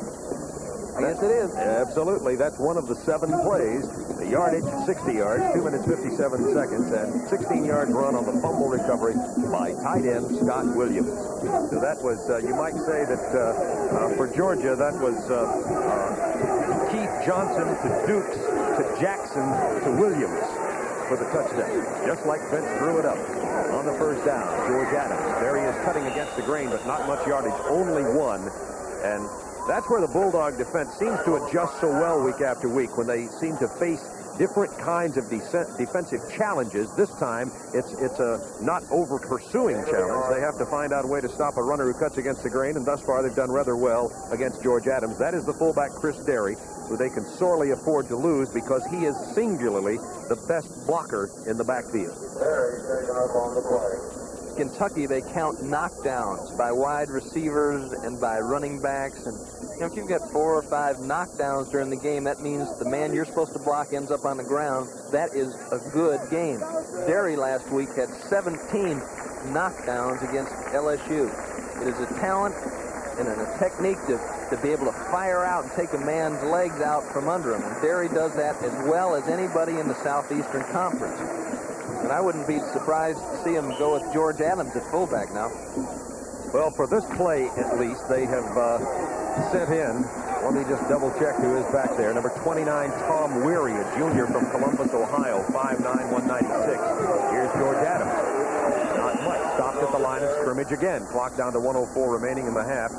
I guess it is. Absolutely. That's one of the 7 plays. The yardage, 60 yards, 2 minutes 57 seconds, and 16-yard run on the fumble recovery by tight end Scott Williams. So that was, you might say that for Georgia, that was Keith Johnson to Dukes to Jackson to Williams for the touchdown. Just like Vince drew it up on the first down. George Adams. There he is cutting against the grain, but not much yardage. Only 1. And that's where the Bulldog defense seems to adjust so well week after week when they seem to face different kinds of defensive challenges. This time, it's a not over-pursuing challenge. They have to find out a way to stop a runner who cuts against the grain, and thus far they've done rather well against George Adams. That is the fullback, Chris Derry, who they can sorely afford to lose because he is singularly the best blocker in the backfield. Derry taking up on the play. Kentucky, they count knockdowns by wide receivers and by running backs. And you know, if you've got 4 or 5 knockdowns during the game, that means the man you're supposed to block ends up on the ground. That is a good game. Derry last week had 17 knockdowns against LSU. It is a talent and a technique to be able to fire out and take a man's legs out from under him. And Derry does that as well as anybody in the Southeastern Conference. And I wouldn't be surprised to see him go with George Adams at fullback now. Well, for this play, at least, they have sent in, let me just double-check who is back there, number 29, Tom Weary, a junior from Columbus, Ohio, 5'9", 196. Here's George Adams. Not much. Stopped at the line of scrimmage again. Clock down to 1:04 remaining in the half.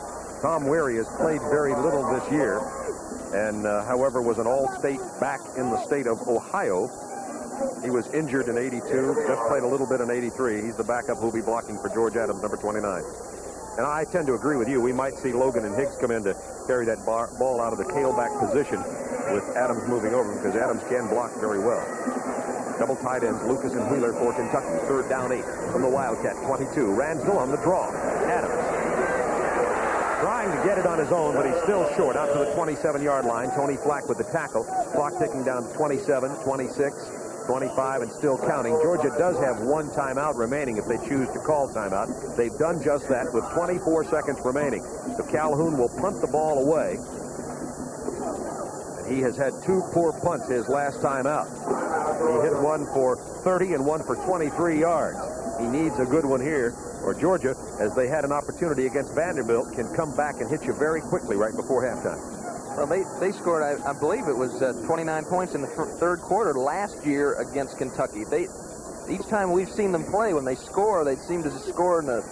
Tom Weary has played very little this year, and, however, was an all-state back in the state of Ohio. He was injured in 82, just played a little bit in 83. He's the backup who'll be blocking for George Adams, number 29. And I tend to agree with you. We might see Logan and Higgs come in to carry that ball out of the tailback position with Adams moving over because Adams can block very well. Double tight ends, Lucas and Wheeler for Kentucky. 3rd down 8 from the Wildcat, 22. Ransdell on the draw. Adams trying to get it on his own, but he's still short out to the 27-yard line. Tony Flack with the tackle. Clock ticking down to 27, 26. 25 and still counting. Georgia does have 1 timeout remaining if they choose to call timeout. They've done just that with 24 seconds remaining. So Calhoun will punt the ball away. He has had 2 poor punts his last time out. He hit one for 30 and one for 23 yards. He needs a good one here, or Georgia, as they had an opportunity against Vanderbilt, can come back and hit you very quickly right before halftime. Well, they scored, I believe it was 29 points in the 3rd quarter last year against Kentucky. Each time we've seen them play, when they score, they seem to score in a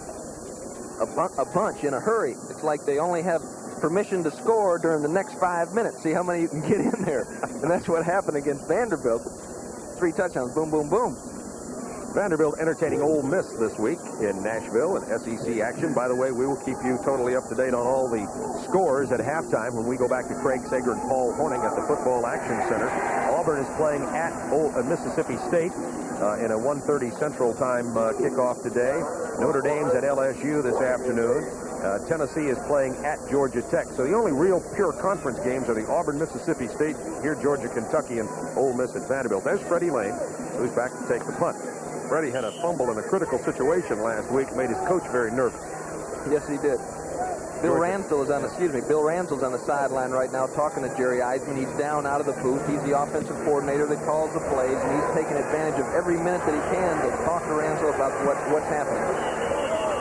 bunch in a hurry. It's like they only have permission to score during the next 5 minutes. See how many you can get in there. And that's what happened against Vanderbilt. 3 touchdowns, boom, boom, boom. Vanderbilt entertaining Ole Miss this week in Nashville in SEC action. By the way, we will keep you totally up to date on all the scores at halftime when we go back to Craig Sager and Paul Horning at the Football Action Center. Auburn is playing at Mississippi State in a 1:30 Central Time kickoff today. Notre Dame's at LSU this afternoon. Tennessee is playing at Georgia Tech. So the only real pure conference games are the Auburn, Mississippi State, here Georgia, Kentucky, and Ole Miss at Vanderbilt. There's Freddie Lane, who's back to take the punt. Freddie had a fumble in a critical situation last week, made his coach very nervous. Yes, he did. Bill Ransdell's on the sideline right now talking to Jerry Eisman. He's down out of the booth. He's the offensive coordinator that calls the plays, and he's taking advantage of every minute that he can to talk to Ransdell about what's happening.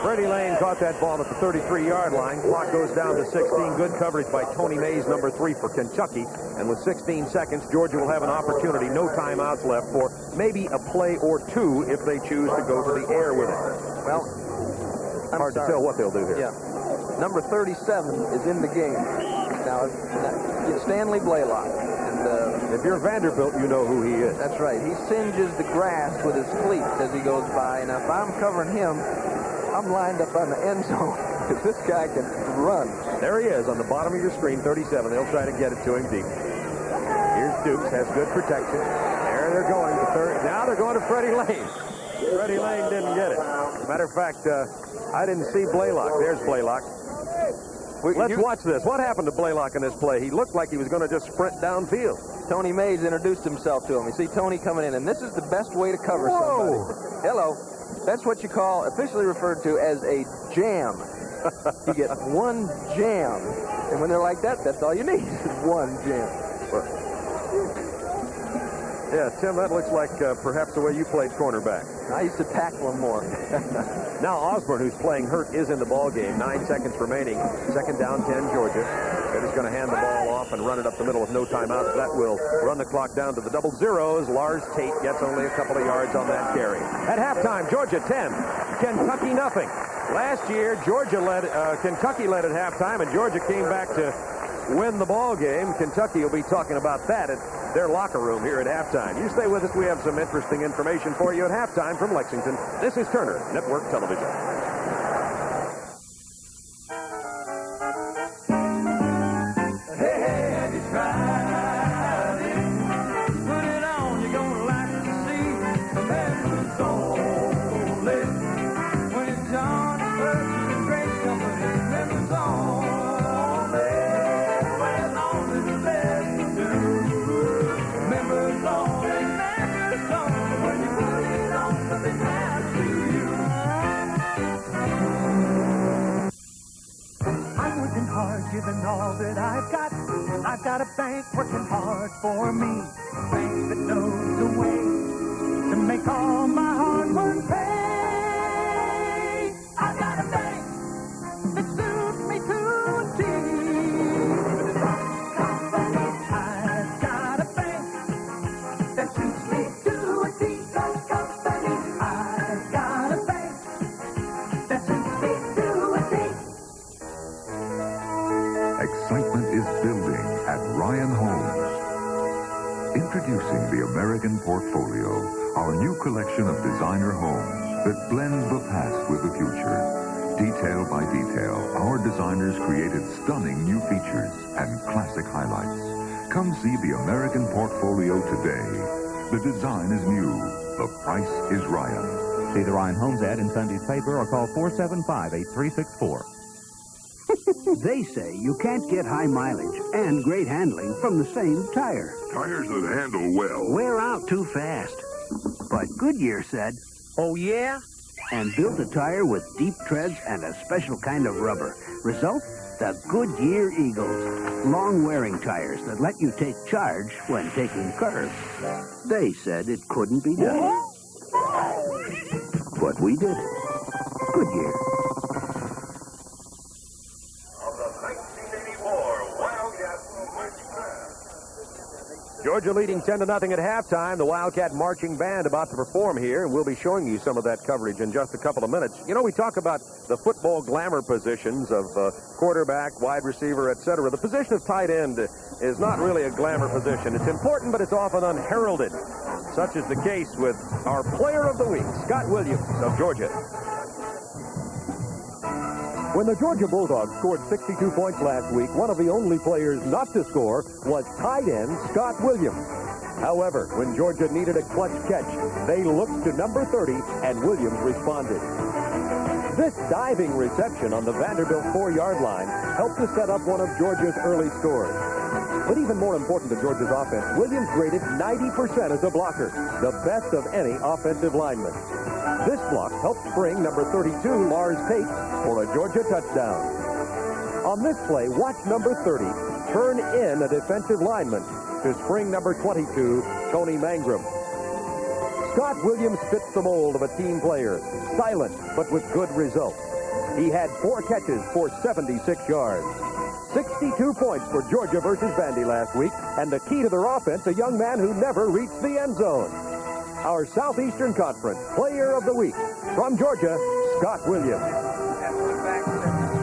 Freddie Lane caught that ball at the 33-yard line. Clock goes down to 16. Good coverage by Tony Mays, number 3 for Kentucky. And with 16 seconds, Georgia will have an opportunity, no timeouts left, for maybe a play or two if they choose to go to the air with it. Well, hard to tell what they'll do here. Yeah. Number 37 is in the game. Now, it's Stanley Blaylock. And if you're Vanderbilt, you know who he is. That's right. He singes the grass with his cleats as he goes by. And if I'm covering him, I'm lined up on the end zone because this guy can run. There he is on the bottom of your screen, 37. They'll try to get it to him deep. Here's Dukes, has good protection. There they're going to third. Now they're going to Freddie Lane. Freddie Lane didn't get it. Matter of fact, I didn't see Blaylock. There's Blaylock. Let's watch this. What happened to Blaylock in this play? He looked like he was going to just sprint downfield. Tony Mays introduced himself to him. You see Tony coming in, and this is the best way to cover somebody. Hello. That's what you call, officially referred to as a jam. You get one jam. And when they're like that, that's all you need is one jam. Yeah, Tim, that looks like perhaps the way you played cornerback. I used to tackle him more. Now Osborne, who's playing hurt, is in the ball game. 9 seconds remaining. Second down, 10, Georgia. They're just going to hand the ball off and run it up the middle with no timeouts. That will run the clock down to the double zeros. Lars Tate gets only a couple of yards on that carry. At halftime, Georgia 10, Kentucky nothing. Last year, Kentucky led at halftime, and Georgia came back to win the ball game. Kentucky will be talking about that at their locker room here at halftime. You stay with us. We have some interesting information for you at halftime from Lexington. This is Turner Network Television. Hey, hey, have you tried it? Put it on, you're gonna like to see. Members only. When it's on, it's first and great company. Members only. Well, only the best to do. Members only. Members only. When you put it on, something happens to you. I'm working hard, giving all that I've got. I've got a bank working hard for me. A bank that knows the way to make all my hard work pay. I've got a bank that suits me to a T. I've got a bank that suits me to a T. I've got a bank that suits me to a T. Excitement is building at Ryan Homes. Introducing the American Portfolio, our new collection of designer homes that blends the past with the future. Detail by detail, our designers created stunning new features and classic highlights. Come see the American Portfolio today. The design is new. The price is Ryan. See the Ryan Homes ad in Sunday's paper or call 475-8364. They say you can't get high mileage and great handling from the same tire. Tires that handle well Wear out too fast. But Goodyear said, oh yeah? And built a tire with deep treads and a special kind of rubber. Result? The Goodyear Eagles. Long-wearing tires that let you take charge when taking curves. They said it couldn't be done. But we did it. Goodyear. Georgia leading 10-0 at halftime. The Wildcat marching band about to perform here, and we'll be showing you some of that coverage in just a couple of minutes. You know, we talk about the football glamour positions of quarterback, wide receiver, etc. The position of tight end is not really a glamour position. It's important, but it's often unheralded. Such is the case with our player of the week, Scott Williams of Georgia. When the Georgia Bulldogs scored 62 points last week, one of the only players not to score was tight end Scott Williams. However, when Georgia needed a clutch catch, they looked to number 30, and Williams responded. This diving reception on the Vanderbilt 4-yard line helped to set up one of Georgia's early scores. But even more important to Georgia's offense, Williams graded 90% as a blocker, the best of any offensive lineman. This block helped spring number 32, Lars Tate, for a Georgia touchdown. On this play, watch number 30 turn in a defensive lineman to spring number 22, Tony Mangrum. Scott Williams fits the mold of a team player, silent but with good results. He had 4 catches for 76 yards. 62 points for Georgia versus Vandy last week, and the key to their offense, a young man who never reached the end zone. Our Southeastern Conference Player of the Week from Georgia, Scott Williams.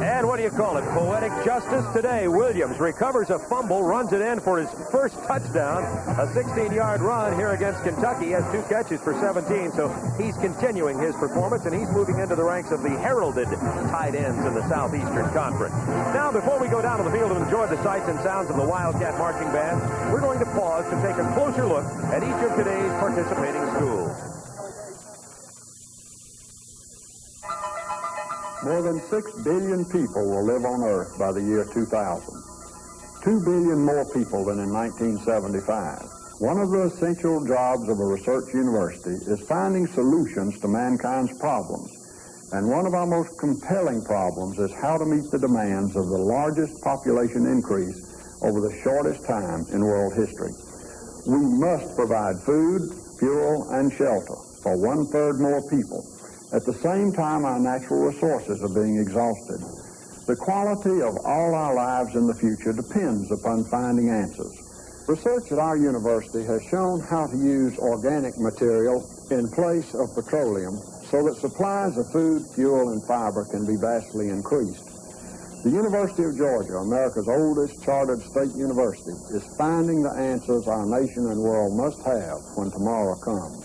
And what do you call it? Poetic justice today. Williams recovers a fumble, runs it in for his first touchdown. A 16-yard run here against Kentucky. He has 2 catches for 17, so he's continuing his performance, and he's moving into the ranks of the heralded tight ends in the Southeastern Conference. Now, before we go down to the field and enjoy the sights and sounds of the Wildcat Marching Band, we're going to pause to take a closer look at each of today's participating schools. More than 6 billion people will live on Earth by the year 2000. 2 billion more people than in 1975. One of the essential jobs of a research university is finding solutions to mankind's problems. And one of our most compelling problems is how to meet the demands of the largest population increase over the shortest time in world history. We must provide food, fuel, and shelter for 1/3 more people. At the same time, our natural resources are being exhausted. The quality of all our lives in the future depends upon finding answers. Research at our university has shown how to use organic material in place of petroleum so that supplies of food, fuel, and fiber can be vastly increased. The University of Georgia, America's oldest chartered state university, is finding the answers our nation and world must have when tomorrow comes.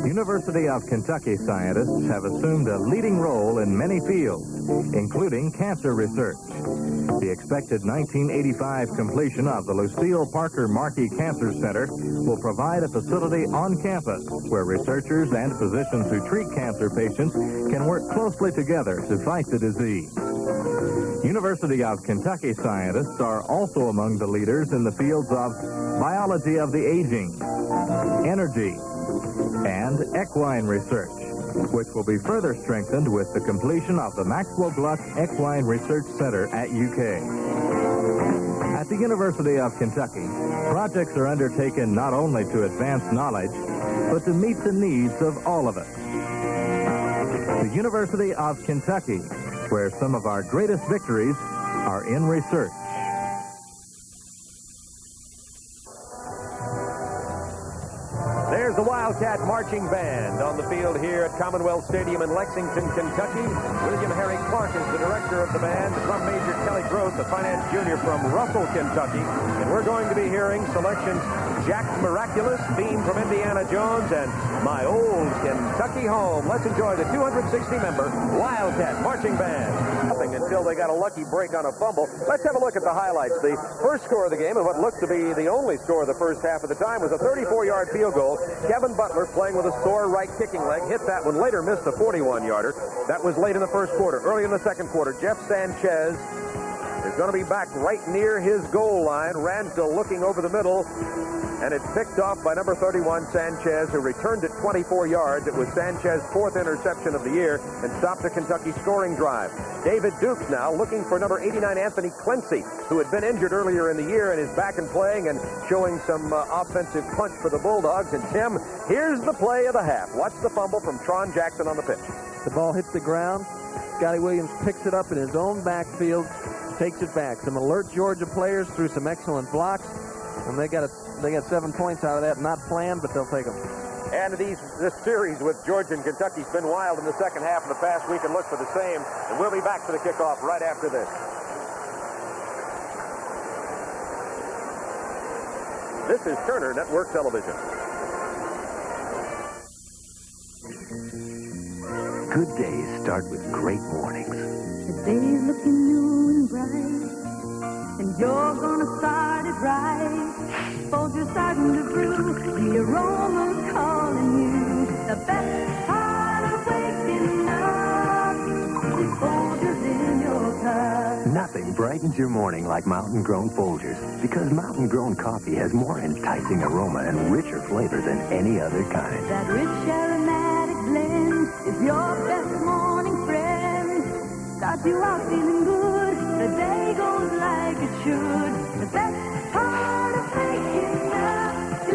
University of Kentucky scientists have assumed a leading role in many fields, including cancer research. The expected 1985 completion of the Lucille Parker Markey Cancer Center will provide a facility on campus where researchers and physicians who treat cancer patients can work closely together to fight the disease. University of Kentucky scientists are also among the leaders in the fields of biology of the aging, energy, and equine research, which will be further strengthened with the completion of the Maxwell Gluck Equine Research Center at UK. At the University of Kentucky, projects are undertaken not only to advance knowledge, but to meet the needs of all of us. The University of Kentucky, where some of our greatest victories are in research. There's the Wildcat Marching Band on the field here at Commonwealth Stadium in Lexington, Kentucky. William Harry Clark is the director of the band. The drum major, Kelly Groth, the finance junior from Russell, Kentucky. And we're going to be hearing selections Jack's Miraculous, theme from Indiana Jones, and My Old Kentucky Home. Let's enjoy the 260-member Wildcat Marching Band. Nothing until they got a lucky break on a fumble. Let's have a look at the highlights. The first score of the game, and what looked to be the only score of the first half of the time, was a 34-yard field goal. Kevin Butler, playing with a sore right kicking leg, hit that one, later missed a 41-yarder. That was late in the first quarter. Early in the second quarter, Jeff Sanchez is going to be back right near his goal line. Ransdell looking over the middle, and it's picked off by number 31, Sanchez, who returned it 24 yards. It was Sanchez's 4th interception of the year and stopped the Kentucky scoring drive. David Dukes now looking for number 89, Anthony Clancy, who had been injured earlier in the year and is back and playing and showing some offensive punch for the Bulldogs. And Tim, here's the play of the half. Watch the fumble from Tron Jackson on the pitch. The ball hits the ground. Scotty Williams picks it up in his own backfield, takes it back. Some alert Georgia players threw some excellent blocks, and they got 7 points out of that. Not planned, but they'll take them. And this series with Georgia and Kentucky has been wild in the second half of the past week, and look for the same. And we'll be back for the kickoff right after this. This is Turner Network Television. Good days start with great mornings. The day's looking new and bright, and you're gonna start it right. Folgers starting to brew, the aroma's calling you. The best part of waking up is Folgers in your cup. Nothing brightens your morning like mountain-grown Folgers, because mountain-grown coffee has more enticing aroma and richer flavor than any other kind. That rich aromatic blend is your best morning friend. Starts you out feeling good, the day goes like it should. The best part of waking up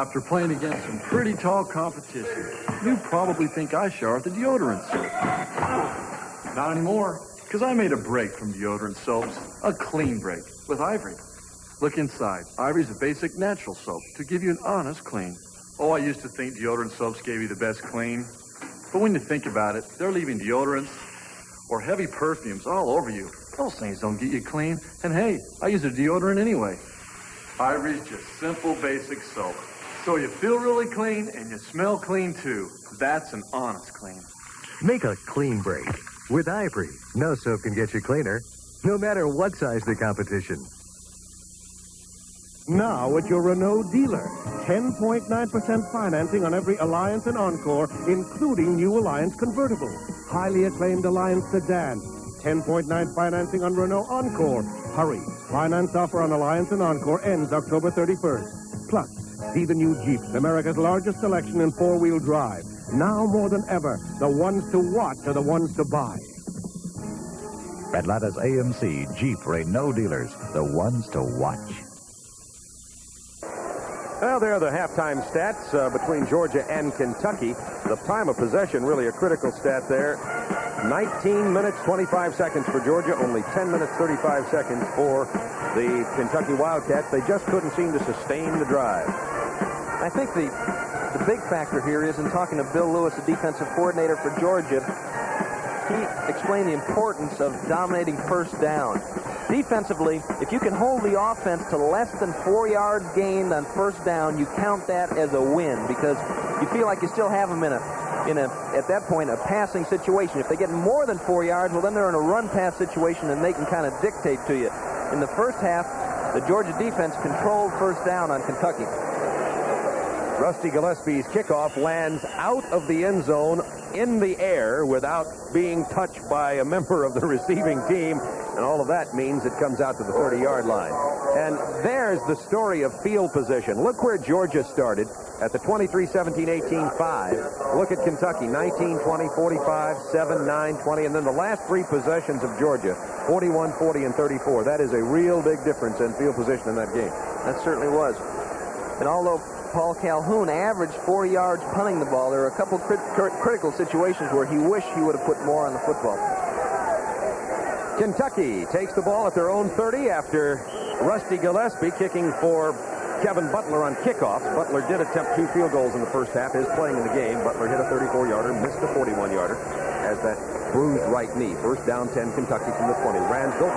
after playing against some pretty tall competition. You probably think I shower with the deodorant soap. Not anymore, because I made a break from deodorant soaps. A clean break with Ivory. Look inside. Ivory's a basic natural soap to give you an honest clean. Oh, I used to think deodorant soaps gave you the best clean. But when you think about it, they're leaving deodorants or heavy perfumes all over you. Those things don't get you clean. And hey, I use a deodorant anyway. Ivory's just simple, basic soap. So you feel really clean and you smell clean too. That's an honest clean. Make a clean break with Ivory. No soap can get you cleaner, no matter what size the competition. Now at your Renault dealer. 10.9% financing on every Alliance and Encore, including new Alliance convertible. Highly acclaimed Alliance sedan. 10.9 financing on Renault Encore. Hurry. Finance offer on Alliance and Encore ends October 31st. Plus, see the new Jeeps, America's largest selection in four-wheel drive. Now more than ever, the ones to watch are the ones to buy. Atlanta's AMC Jeep Renault dealers, the ones to watch. Well, there are the halftime stats between Georgia and Kentucky. The time of possession, really a critical stat there. 19 minutes, 25 seconds for Georgia, only 10 minutes, 35 seconds for the Kentucky Wildcats. They just couldn't seem to sustain the drive. I think the big factor here is in talking to Bill Lewis, the defensive coordinator for Georgia, he explained the importance of dominating first down. Defensively, if you can hold the offense to less than 4 yards gained on first down, you count that as a win because you feel like you still have them at that point, a passing situation. If they get more than 4 yards, well, then they're in a run-pass situation, and they can kind of dictate to you. In the first half, the Georgia defense controlled first down on Kentucky. Rusty Gillespie's kickoff lands out of the end zone in the air without being touched by a member of the receiving team, and all of that means it comes out to the 30-yard line. And there's the story of field position. Look where Georgia started at the 23, 17, 18, 5. Look at Kentucky, 19, 20, 45, 7, 9, 20, and then the last three possessions of Georgia, 41, 40, and 34. That is a real big difference in field position in that game. That certainly was. And although Paul Calhoun averaged 40 yards punting the ball, there are a couple critical situations where he wished he would have put more on the football. Kentucky takes the ball at their own 30 after Rusty Gillespie kicking for Kevin Butler on kickoffs. Butler did attempt 2 field goals in the first half, is playing in the game. Butler hit a 34-yarder, missed a 41-yarder, has that bruised right knee. First down 10, Kentucky from the 20. Ransdell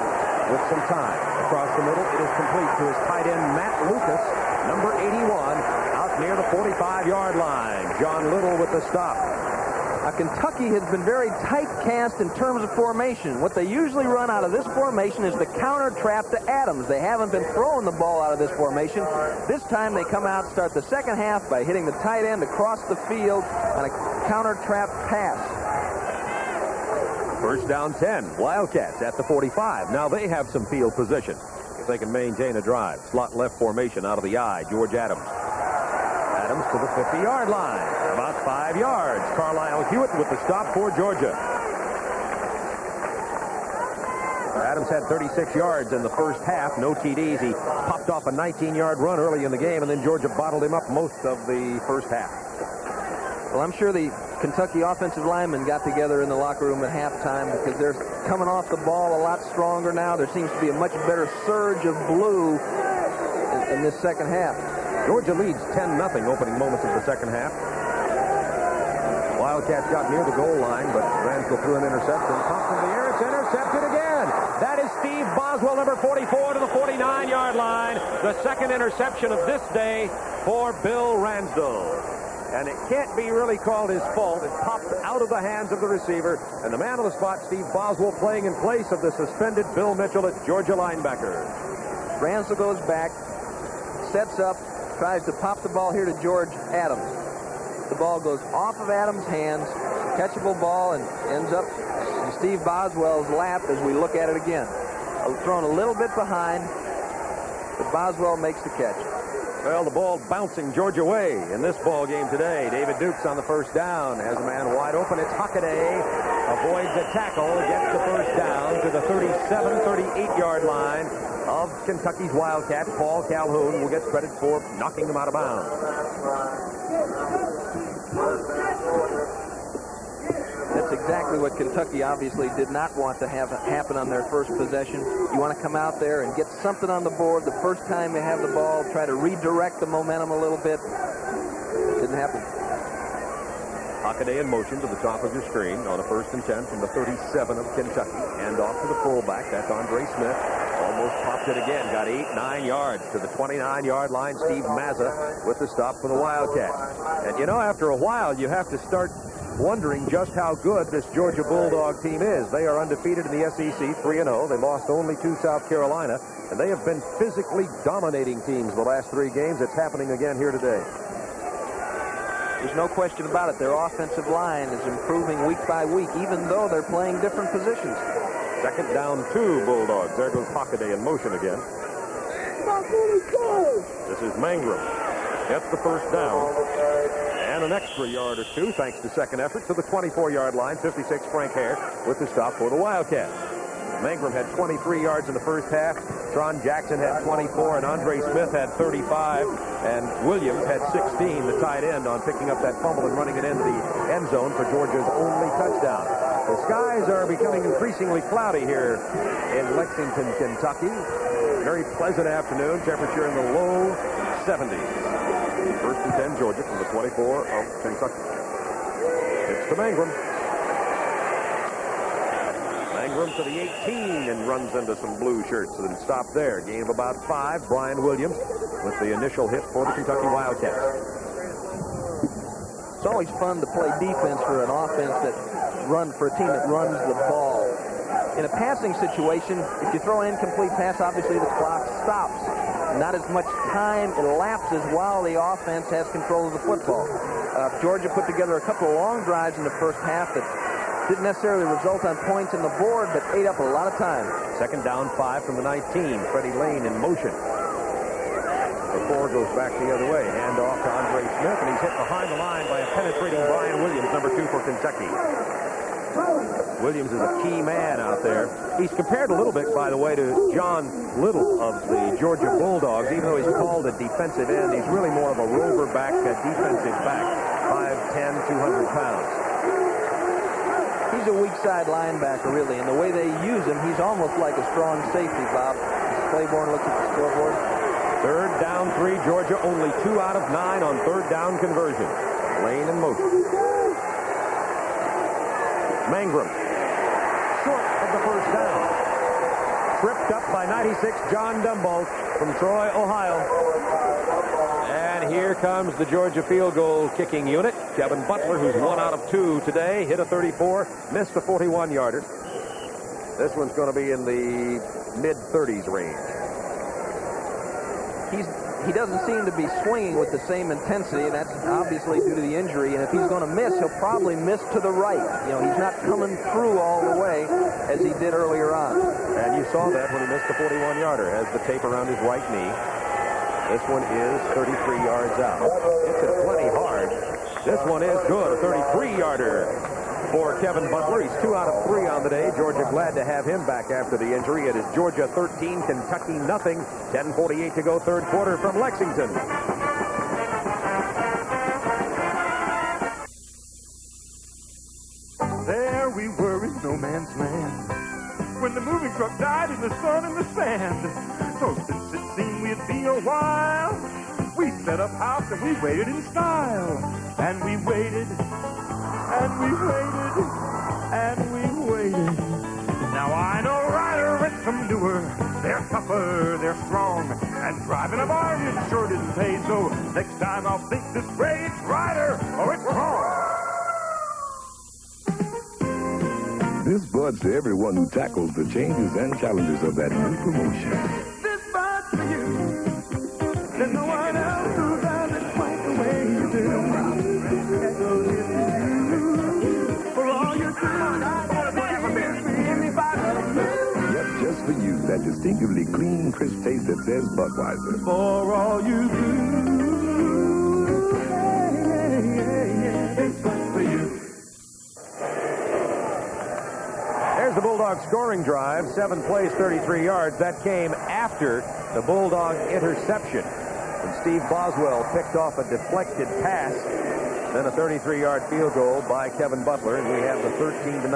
with some time. Across the middle, it is complete to his tight end, Matt Lucas, number 81, out near the 45-yard line. John Little with the stop. Kentucky has been very tight cast in terms of formation. What they usually run out of this formation is the counter trap to Adams. They haven't been throwing the ball out of this formation. This time they come out and start the second half by hitting the tight end across the field on a counter trap pass. First down 10. Wildcats at the 45. Now they have some field position if they can maintain a drive. Slot left formation out of the eye. George Adams. Adams to the 50-yard line. About 5 yards. Carlisle Hewitt with the stop for Georgia. Adams had 36 yards in the first half. No TDs. He popped off a 19-yard run early in the game, and then Georgia bottled him up most of the first half. Well, I'm sure the Kentucky offensive linemen got together in the locker room at halftime because they're coming off the ball a lot stronger now. There seems to be a much better surge of blue in this second half. Georgia leads 10-0 opening moments of the second half. Wildcats got near the goal line, but Ransdell threw an interception. Popped in the air. It's intercepted again. That is Steve Boswell, number 44, to the 49-yard line. The second interception of this day for Bill Ransdell. And it can't be really called his fault. It popped out of the hands of the receiver. And the man on the spot, Steve Boswell, playing in place of the suspended Bill Mitchell at Georgia linebacker. Ransdell goes back, sets up, tries to pop the ball here to George Adams. The ball goes off of Adams' hands, catchable ball, and ends up in Steve Boswell's lap as we look at it again. Thrown a little bit behind, but Boswell makes the catch. Well, the ball bouncing Georgia way in this ball game today. David Dukes on the first down. Has a man wide open. It's Hockaday. Avoids a tackle. Gets the first down to the the 37, 38-yard line of Kentucky's Wildcats. Paul Calhoun will get credit for knocking them out of bounds. That's exactly what Kentucky obviously did not want to have happen on their first possession. You want to come out there and get something on the board the first time you have the ball, try to redirect the momentum a little bit. Didn't happen. Hockaday in motion to the top of your screen on a 1st and 10 from the 37 of Kentucky. Hand off to the fullback. That's Andre Smith. Almost popped it again. Got 9 yards to the 29-yard line. Steve Mazza with the stop for the Wildcats. And, you know, after a while, you have to start wondering just how good this Georgia Bulldog team is. They are undefeated in the SEC, 3-0. They lost only to South Carolina, and they have been physically dominating teams the last 3 games. It's happening again here today. There's no question about it. Their offensive line is improving week by week, even though they're playing different positions. 2nd down 2 Bulldogs. There goes Hockaday in motion again. This is Mangrum. Gets the 1st down. And an extra yard or 2, thanks to second effort, to the 24-yard line. 56, Frank Hare with the stop for the Wildcats. Mangrum had 23 yards in the first half. Tron Jackson had 24, and Andre Smith had 35. And Williams had 16, the tight end, on picking up that fumble and running it into the end zone for Georgia's only touchdown. The skies are becoming increasingly cloudy here in Lexington, Kentucky. Very pleasant afternoon, temperature in the low 70s. 1st and 10, Georgia from the 24 of Kentucky. It's to Mangrum. Mangrum to the 18 and runs into some blue shirts and stopped there. Gain of about 5. Brian Williams with the initial hit for the Kentucky Wildcats. It's always fun to play defense for an offense for a team that runs the ball. In a passing situation, if you throw an incomplete pass, obviously the clock stops. Not as much time elapses while the offense has control of the football. Georgia put together a couple of long drives in the first half that didn't necessarily result on points in the board, but ate up a lot of time. 2nd down 5 from the 19. Freddie Lane in motion. The 4 goes back the other way. Hand off to Andre Smith, and he's hit behind the line by a penetrating Brian Williams, number 2 for Kentucky. Williams is a key man out there. He's compared a little bit, by the way, to John Little of the Georgia Bulldogs. Even though he's called a defensive end, he's really more of a rover back, a defensive back. 5'10", 200 pounds. He's a weak side linebacker, really, and the way they use him, he's almost like a strong safety, Bob. Claiborne looks at the scoreboard. 3rd down 3, Georgia only 2 out of 9 on 3rd down conversion. Lane in motion. Mangrum, short of the 1st down. Tripped up by 96 John Dumbo from Troy, Ohio. And here comes the Georgia field goal kicking unit. Kevin Butler, who's 1 out of 2 today, hit a 34, missed a 41-yarder. This one's going to be in the mid-30s range. He doesn't seem to be swinging with the same intensity, and that's obviously due to the injury. And if he's going to miss, he'll probably miss to the right. You know, he's not coming through all the way as he did earlier on. And you saw that when he missed the 41-yarder. Has the tape around his right knee. This one is 33 yards out. Hits it plenty hard. This one is good, a 33-yarder for Kevin Butler. He's 2 out of 3 on the day. Georgia glad to have him back after the injury. It is Georgia 13, Kentucky nothing. 10:48 to go, 3rd quarter from Lexington. There we were in no man's land when the moving truck died in the sun and the sand. So since it seemed we'd be a while, we set up house and we waited in style. And we waited, and we waited, and we waited. Now I know Ryder and some newer. They're tougher, they're strong, and driving a bargain sure didn't pay. So next time I'll think this way, it's Ryder or it's wrong. This bud's to everyone who tackles the changes and challenges of that new promotion. This bud's for you. There's no one else who does it quite the way you do. So this is you. For all your time, Yep, just for you, that distinctively clean, crisp taste that says Budweiser. For all you do. Yeah, this bud's for you. There's the Bulldogs. Bulldog scoring drive, 7 plays, 33 yards. That came after the Bulldog interception. And Steve Boswell picked off a deflected pass, then a 33-yard field goal by Kevin Butler, and we have the 13-0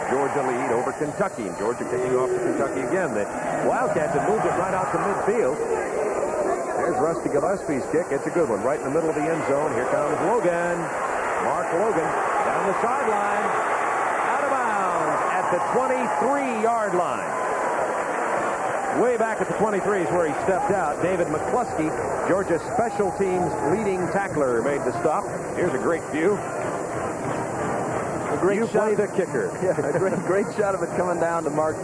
Georgia lead over Kentucky. And Georgia kicking off to Kentucky again. The Wildcats have moved it right out to midfield. There's Rusty Gillespie's kick. It's a good one, right in the middle of the end zone. Here comes Logan. Mark Logan down the sideline, out of bounds at the 23-yard line. Way back at the 23 is where he stepped out. David McCluskey, Georgia special teams leading tackler, made the stop. Here's a great view. A great you shot play the kicker. Yeah, a great shot of it coming down to Mark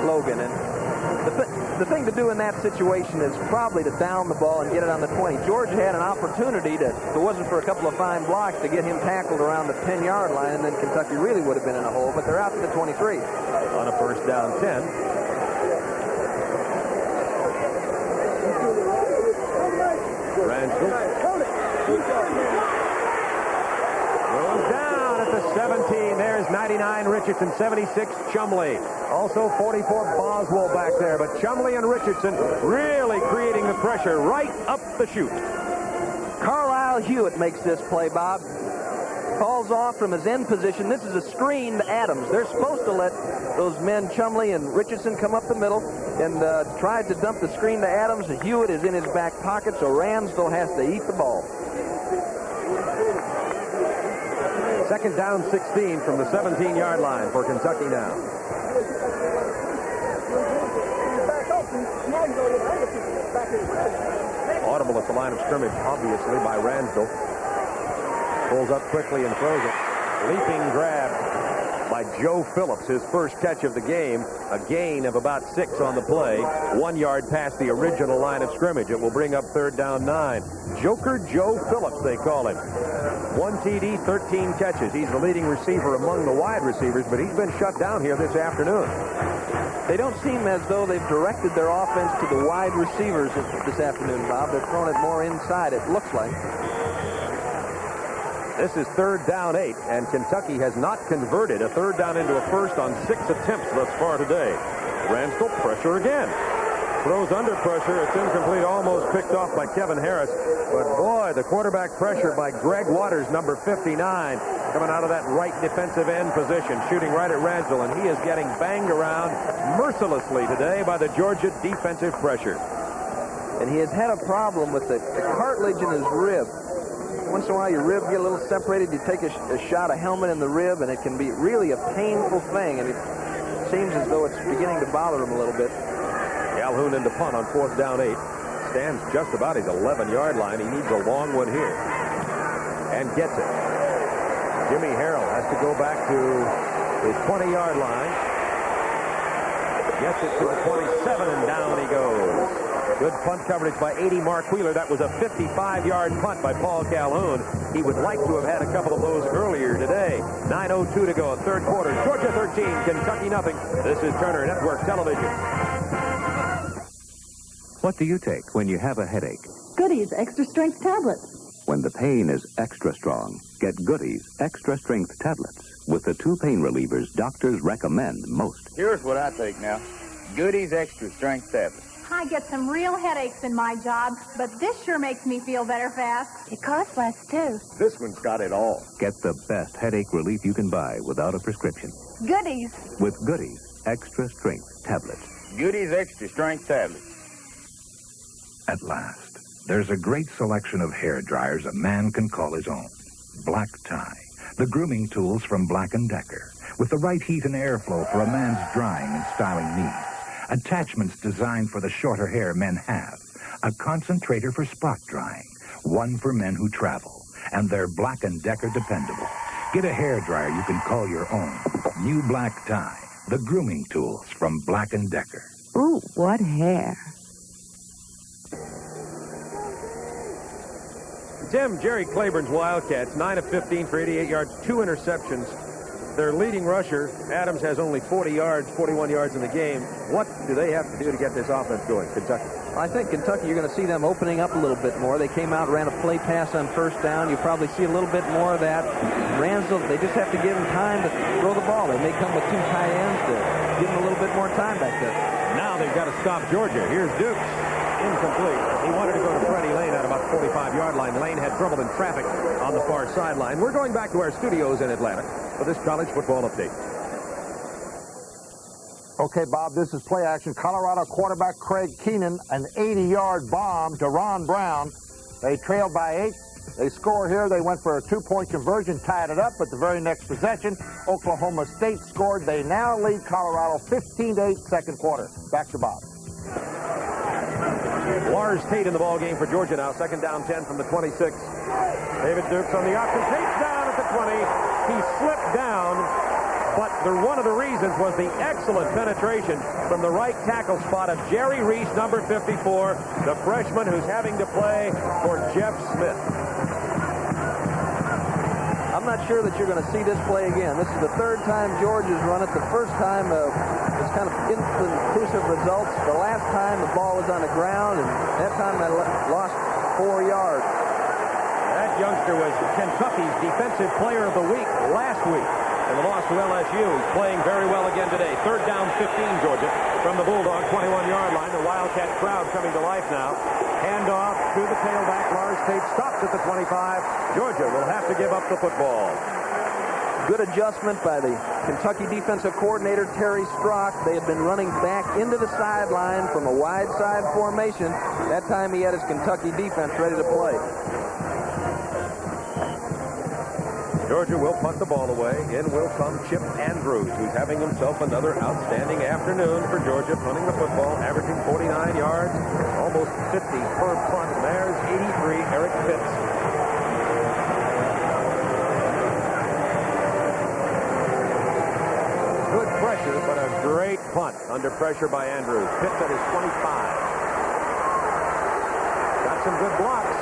Logan. And the thing to do in that situation is probably to down the ball and get it on the 20. Georgia had an opportunity to, if it wasn't for a couple of fine blocks, to get him tackled around the 10-yard line, and then Kentucky really would have been in a hole, but they're out to the 23. On a first down 10. Ransdell goes down at the 17. There's 99 Richardson, 76 Chumley. Also 44 Boswell back there. But Chumley and Richardson really creating the pressure right up the chute. Carlisle Hewitt makes this play, Bob. Calls off from his end position. This is a screen to Adams. They're supposed to let those men, Chumley and Richardson, come up the middle and tried to dump the screen to Adams. Hewitt is in his back pocket, so Ransdell has to eat the ball. Second down 16 from the 17-yard line for Kentucky now. Audible at the line of scrimmage, obviously, by Ransdell. Pulls up quickly and throws it. Leaping grab by Joe Phillips, his first catch of the game. A gain of about 6 on the play. 1 yard past the original line of scrimmage. It will bring up third down 9. Joker Joe Phillips, they call him. 1 TD, 13 catches. He's the leading receiver among the wide receivers, but he's been shut down here this afternoon. They don't seem as though they've directed their offense to the wide receivers this afternoon, Bob. They're throwing it more inside, it looks like. This is third down 8, and Kentucky has not converted a third down into a first on 6 attempts thus far today. Ransdell, pressure again. Throws under pressure. It's incomplete, almost picked off by Kevin Harris. But boy, the quarterback pressure by Greg Waters, number 59, coming out of that right defensive end position, shooting right at Ransdell, and he is getting banged around mercilessly today by the Georgia defensive pressure. And he has had a problem with the cartilage in his rib. Once in a while, your rib get a little separated. You take a shot, a helmet in the rib, and it can be really a painful thing. And it seems as though it's beginning to bother him a little bit. Calhoun into punt on fourth down 8. Stands just about his 11-yard line. He needs a long one here. And gets it. Jimmy Harrell has to go back to his 20-yard line. Gets it to the 27, and down he goes. Good punt coverage by 80 Mark Wheeler. That was a 55-yard punt by Paul Calhoun. He would like to have had a couple of those earlier today. 9:02 to go, third quarter. Georgia 13, Kentucky nothing. This is Turner Network Television. What do you take when you have a headache? Goodies Extra Strength Tablets. When the pain is extra strong, get Goodies Extra Strength Tablets with the 2 pain relievers doctors recommend most. Here's what I take now. Goodies Extra Strength Tablets. I get some real headaches in my job, but this sure makes me feel better fast. It costs less, too. This one's got it all. Get the best headache relief you can buy without a prescription. Goodies. With Goodies Extra Strength Tablets. Goodies Extra Strength Tablets. At last, there's a great selection of hair dryers a man can call his own. Black Tie, the grooming tools from Black & Decker, with the right heat and airflow for a man's drying and styling needs. Attachments designed for the shorter hair men have. A concentrator for spot drying. One for men who travel. And they're Black & Decker dependable. Get a hair dryer you can call your own. New Black Tie, the grooming tools from Black & Decker. Ooh, what hair. Tim, Jerry Claiborne's Wildcats, 9 of 15 for 88 yards, 2 interceptions. their leading rusher. Adams has only 40 yards, 41 yards in the game. What do they have to do to get this offense going, Kentucky? I think Kentucky, you're going to see them opening up a little bit more. They came out, ran a play pass on first down. You'll probably see a little bit more of that. Ransdell, they just have to give him time to throw the ball. They may come with 2 tight ends to give him a little bit more time back there. Now they've got to stop Georgia. Here's Dukes. Incomplete. He wanted to go to Freddie Lane at about the 45-yard line. Lane had trouble in traffic on the far sideline. We're going back to our studios in Atlanta for this college football update. Okay, Bob, this is play action. Colorado quarterback Craig Keenan, an 80-yard bomb to Ron Brown. They trailed by 8. They score here. They went for a 2-point conversion, tied it up, but the very next possession, Oklahoma State scored. They now lead Colorado 15-8 second quarter. Back to Bob. Lars Tate in the ball game for Georgia now. Second down 10 from the 26. David Dukes on the option. Tate's down at the 20. He slipped down, but one of the reasons was the excellent penetration from the right tackle spot of Jerry Reese, number 54, the freshman who's having to play for Jeff Smith. I'm not sure that you're going to see this play again. This is the 3rd time Georgia's run it. The first time it's kind of inconclusive results. The last time the ball was on the ground, and that time they lost 4 yards. That youngster was Kentucky's Defensive Player of the Week last week in the loss to LSU. He's playing very well again today. 3rd down 15, Georgia, from the Bulldog 21-yard line. The Wildcat crowd coming to life now. Handoff to the tailback. Lars Tate stops at the 25. Georgia will have to give up the football. Good adjustment by the Kentucky defensive coordinator, Terry Strock. They had been running back into the sideline from a wide side formation. That time he had his Kentucky defense ready to play. Georgia will punt the ball away. In will come Chip Andrews, who's having himself another outstanding afternoon for Georgia, punting the football, averaging 49 yards, almost 50 per punt. There's 83, Eric Pitts. Good pressure, but a great punt under pressure by Andrews. Pitts at his 25. Got some good blocks.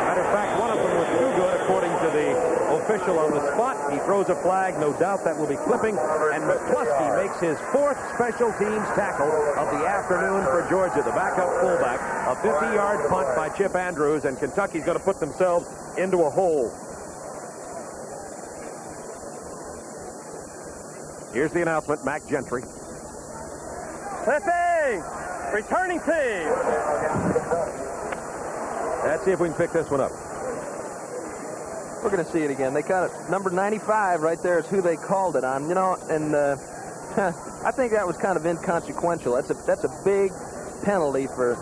Matter of fact, one of them was too good, according to the official on the spot. He throws a flag. No doubt that will be clipping. And McCluskey makes his 4th special teams tackle of the afternoon for Georgia. The backup fullback. A 50-yard punt by Chip Andrews, and Kentucky's going to put themselves into a hole. Here's the announcement. Mac Gentry. Clipping! Returning team! Let's see if we can pick this one up. We're going to see it again. They got it. Number 95 right there is who they called it on. You know, and I think that was kind of inconsequential. That's a big penalty for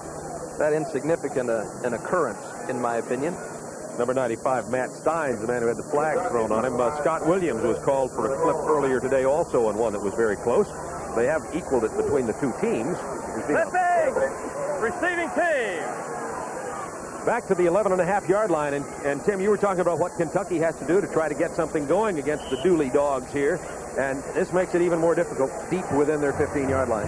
that insignificant an occurrence, in my opinion. Number 95, Matt Steins, the man who had the flag thrown on him. Scott Williams was called for a clip earlier today, also on one that was very close. They have equaled it between the two teams. Clipping! Receiving team! Back to the 11.5-yard line, and Tim, you were talking about what Kentucky has to do to try to get something going against the Dooley Dogs here, and this makes it even more difficult deep within their 15-yard line.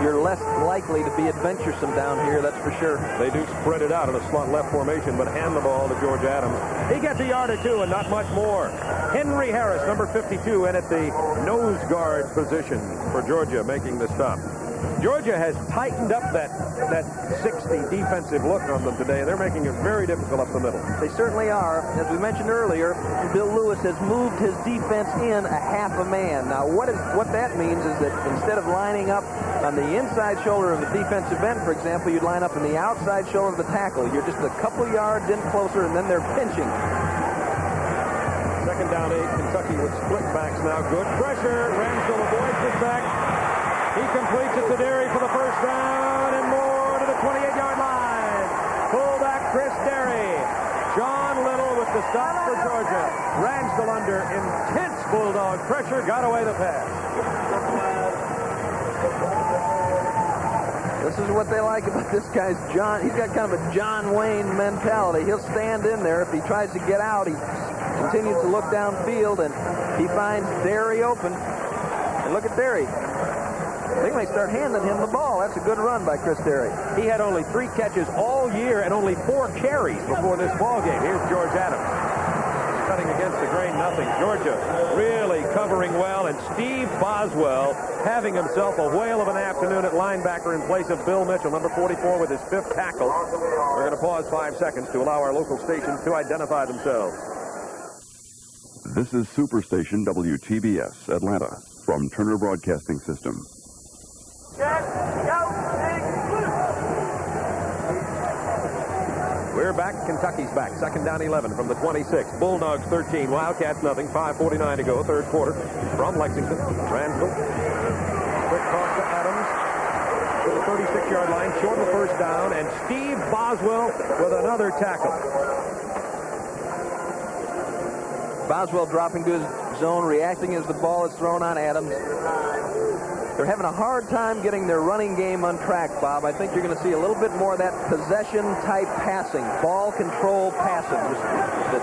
You're less likely to be adventuresome down here, that's for sure. They do spread it out in a slot left formation, but hand the ball to George Adams. He gets a yard or two and not much more. Henry Harris, number 52, in at the nose guard position for Georgia, making the stop. Georgia has tightened up that 60 defensive look on them today. They're making it very difficult up the middle. They certainly are. As we mentioned earlier, Bill Lewis has moved his defense in a half a man. Now, what that means is that instead of lining up on the inside shoulder of the defensive end, for example, you'd line up on the outside shoulder of the tackle. You're just a couple yards in closer, and then they're pinching. Second down 8. Kentucky with split backs now. Good pressure. Ramsdell avoids the sack. He completes it to Derry for the first down and more to the 28-yard line. Fullback Chris Derry. John Little with the stop for Georgia. Ramsdell under intense Bulldog pressure got away the pass. This is what they like about this guy's John. He's got kind of a John Wayne mentality. He'll stand in there. If he tries to get out, he continues to look downfield, and he finds Derry open. And look at Derry. They may start handing him the ball. That's a good run by Chris Derry. He had only 3 catches all year and only 4 carries before this ball game. Here's George Adams. Cutting against the grain, nothing. Georgia really covering well, and Steve Boswell having himself a whale of an afternoon at linebacker in place of Bill Mitchell, number 44, with his 5th tackle. We're going to pause 5 seconds to allow our local stations to identify themselves. This is Superstation WTBS, Atlanta, from Turner Broadcasting System. We're back. Kentucky's back. 2nd down 11 from the 26. Bulldogs 13. Wildcats nothing. 5:49 to go. 3rd quarter from Lexington. Ransdell. Quick toss to Adams to the 36-yard line. Short of the 1st down. And Steve Boswell with another tackle. Boswell dropping to his zone, reacting as the ball is thrown on Adams. They're having a hard time getting their running game on track, Bob. I think you're going to see a little bit more of that possession-type passing, ball control passing. The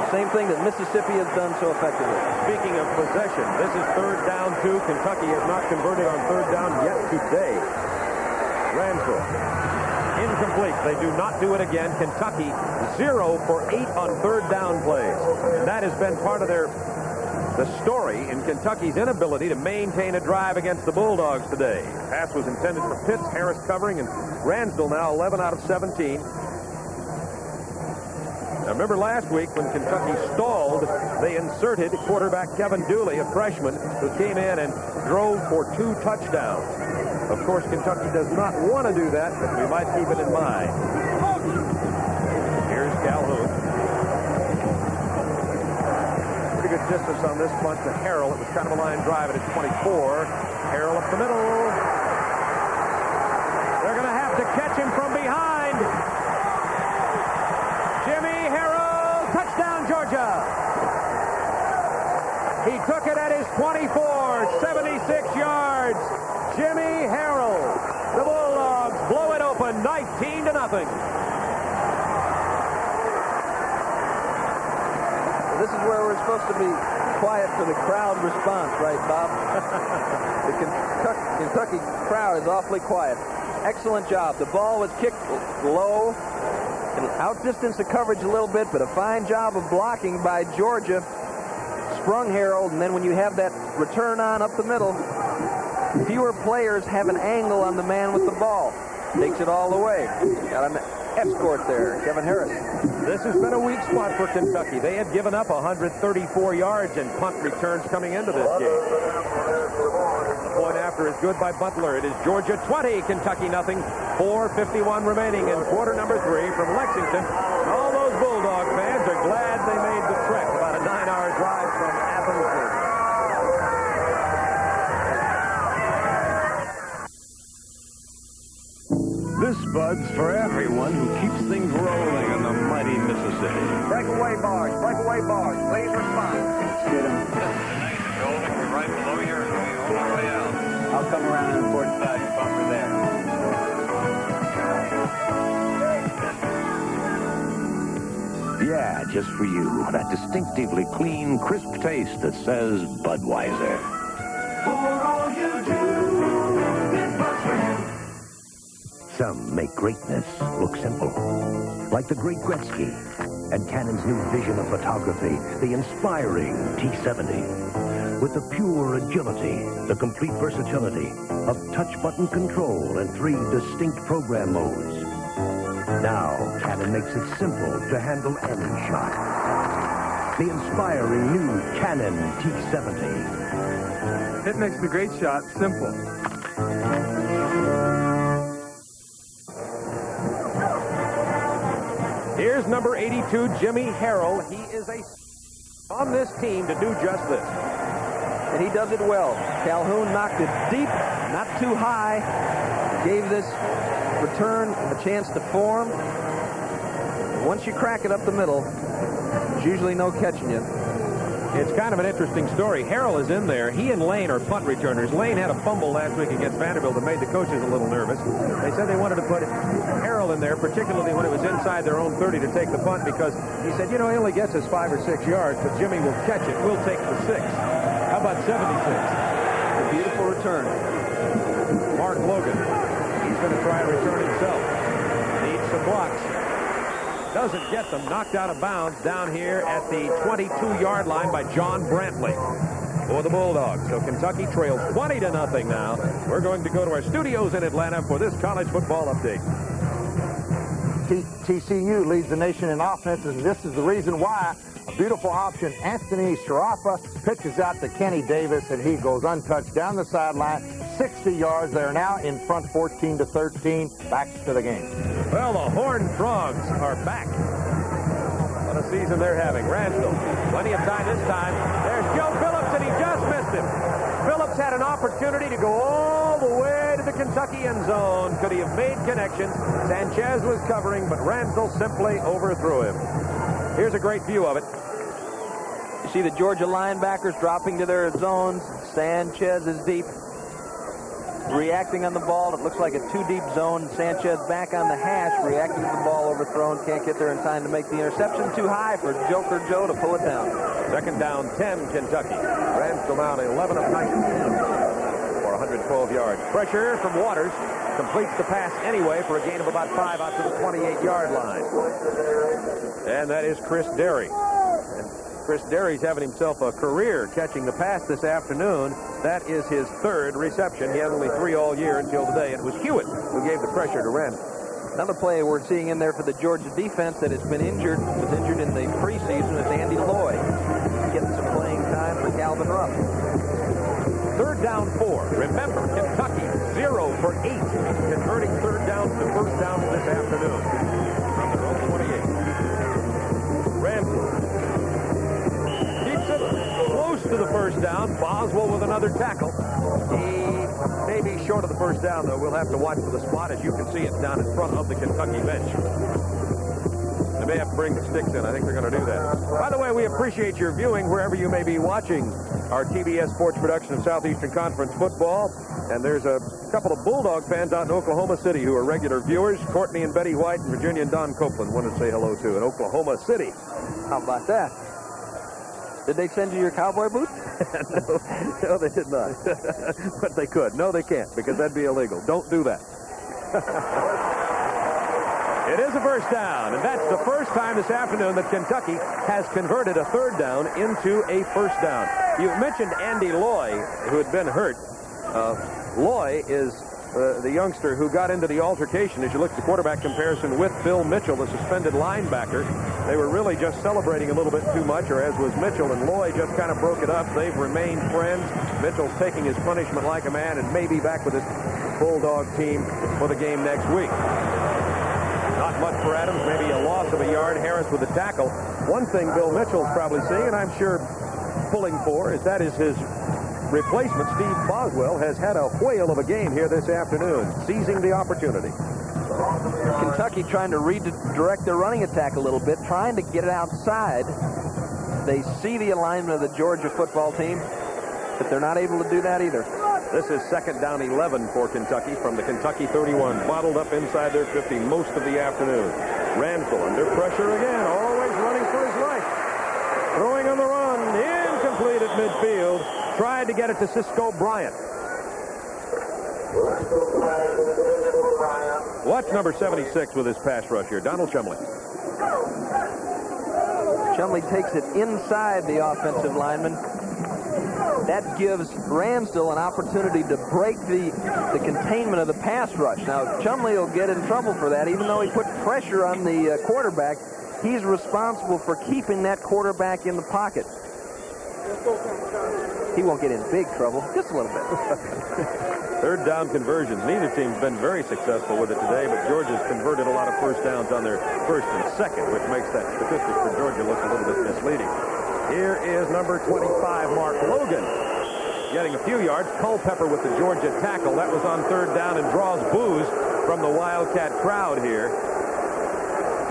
same thing that Mississippi has done so effectively. Speaking of possession, this is 3rd down 2. Kentucky has not converted on 3rd down yet today. Ransdell. Incomplete. They do not do it again. Kentucky 0 for 8 on 3rd down plays. That has been part of the story in Kentucky's inability to maintain a drive against the Bulldogs today. Pass was intended for Pitts, Harris covering, and Ransdell now 11 out of 17. Now remember last week when Kentucky stalled, they inserted quarterback Kevin Dooley, a freshman, who came in and drove for 2 touchdowns. Of course, Kentucky does not want to do that, but we might keep it in mind. Here's Calhoun. Pretty good distance on this punt to Harrell. It was kind of a line drive at his 24. Harrell up the middle. They're going to have to catch him from behind. Jimmy Harrell, touchdown, Georgia. He took it at his 24, 76 yards. Jimmy Harrell. The Bulldogs blow it open, 19-0. This is where we're supposed to be quiet for the crowd response, right, Bob? The Kentucky crowd is awfully quiet. Excellent job. The ball was kicked low and outdistanced the coverage a little bit, but a fine job of blocking by Georgia. Sprung Harrell, and then when you have that return on up the middle, fewer players have an angle on the man with the ball. Takes it all the way. Got an escort there, Kevin Harris. This has been a weak spot for Kentucky. They had given up 134 yards in punt returns coming into this game. The point after is good by Butler. It is Georgia 20, Kentucky nothing. 4:51 remaining in quarter number 3 from Lexington. All those Bulldog fans are glad they made the trek. About a 9-hour drive from Athens, Georgia. This Bud's for everyone who keeps things rolling on the mighty Mississippi. Breakaway bars, please respond. Get him. Holding, we're right below here and going all the way out. I'll come around on port side and bumper there. Yeah, just for you. That distinctively clean, crisp taste that says Budweiser. For all you do, this Bud's for you. Some make greatness look simple. Like the great Gretzky and Cannon's new vision of photography, the inspiring T70. With the pure agility, the complete versatility of touch button control and 3 distinct program modes. Now, Cannon makes it simple to handle any shot. The inspiring new Canon T70. It makes the great shot simple. Here's number 82, Jimmy Harrell. He is on this team to do just this. And he does it well. Calhoun knocked it deep, not too high. Gave this return a chance to form. Once you crack it up the middle, there's usually no catching you. It's kind of an interesting story. Harrell is in there. He and Lane are punt returners. Lane had a fumble last week against Vanderbilt that made the coaches a little nervous. They said they wanted to put Harrell in there, particularly when it was inside their own 30 to take the punt, because he said, you know, he only gets us 5 or 6 yards, but Jimmy will catch it. We'll take the 6. How about 76? A beautiful return. Mark Logan. He's going to try a return himself. Needs some blocks. doesn't get them. Knocked out of bounds down here at the 22-yard line by John Brantley for the Bulldogs. So Kentucky trails 20-0 now. We're going to go to our studios in Atlanta for this college football update. TCU leads the nation in offenses, and this is the reason why. A beautiful option. Anthony Sharafa pitches out to Kenny Davis, and he goes untouched down the sideline. 60 yards. They're now in front 14-13. Back to the game. Well, the Horned Frogs are back. What a season they're having. Ransdell, plenty of time this time. There's Joe Phillips, and he just missed him. Phillips had an opportunity to go all the way to the Kentucky end zone. Could he have made connections? Sanchez was covering, but Ransdell simply overthrew him. Here's a great view of it. You see the Georgia linebackers dropping to their zones. Sanchez is deep. Reacting on the ball. It looks like a two-deep zone. Sanchez back on the hash, reacting to the ball overthrown. Can't get there in time to make the interception. Too high for Joker Joe to pull it down. Second down, 10, Kentucky. Ransdell out 11 of 19 for 112 yards. Pressure from Waters. Completes the pass anyway for a gain of about 5 out to the 28-yard line. And that is Chris Derry. And Chris Derry's having himself a career catching the pass this afternoon. That is his third reception. He had only 3 all year until today. It was Hewitt who gave the pressure to Ransdell. Another play we're seeing in there for the Georgia defense that has been injured, was injured in the preseason, is Andy Lloyd. Getting some playing time for Calvin Ruff. Third down 4. Remember, Kentucky 0 for 8, converting third down to first down this afternoon. From their own 28. Ransdell keeps it close to the first down. Boswell with another tackle. He may be short of the first down, though. We'll have to watch for the spot. As you can see, it's down in front of the Kentucky bench. They may have to bring the sticks in. I think they're going to do that. By the way, we appreciate your viewing wherever you may be watching our TBS Sports production of Southeastern Conference football. And there's a couple of Bulldog fans out in Oklahoma City who are regular viewers. Courtney and Betty White and Virginia and Don Copeland wanted to say hello to in Oklahoma City. How about that? Did they send you your cowboy boots? No, they did not. But they could. No, they can't, because that'd be illegal. Don't do that. It is a first down, and that's the first time this afternoon that Kentucky has converted a third down into a first down. You mentioned Andy Loy, who had been hurt. Loy is the youngster who got into the altercation. As you look at the quarterback comparison with Bill Mitchell, the suspended linebacker, they were really just celebrating a little bit too much, or as was Mitchell, and Loy just kind of broke it up. They've remained friends. Mitchell's taking his punishment like a man and may be back with his Bulldog team for the game next week. Not much for Adams, maybe a loss of a yard. Harris with a tackle. One thing Bill Mitchell's probably seeing, and I'm sure pulling for, is that is his replacement, Steve Boswell, has had a whale of a game here this afternoon, seizing the opportunity. Kentucky trying to redirect their running attack a little bit, trying to get it outside. They see the alignment of the Georgia football team, but they're not able to do that either. This is second down 11 for Kentucky from the Kentucky 31, bottled up inside their 50 most of the afternoon. Ransdell under pressure again, always running for his life. Throwing on the run, incomplete at midfield. Tried to get it to Cisco Bryant. Watch number 76 with his pass rush here, Donald Chumley. Chumley takes it inside the offensive lineman. That gives Ransdell an opportunity to break the containment of the pass rush. Now, Chumley will get in trouble for that, even though he put pressure on the quarterback. He's responsible for keeping that quarterback in the pocket. He won't get in big trouble, just a little bit. Third down conversions. Neither team's been very successful with it today, but Georgia's converted a lot of first downs on their first and second, which makes that statistic for Georgia look a little bit misleading. Here is number 25, Mark Logan, getting a few yards. Culpepper with the Georgia tackle. That was on third down and draws boos from the Wildcat crowd here.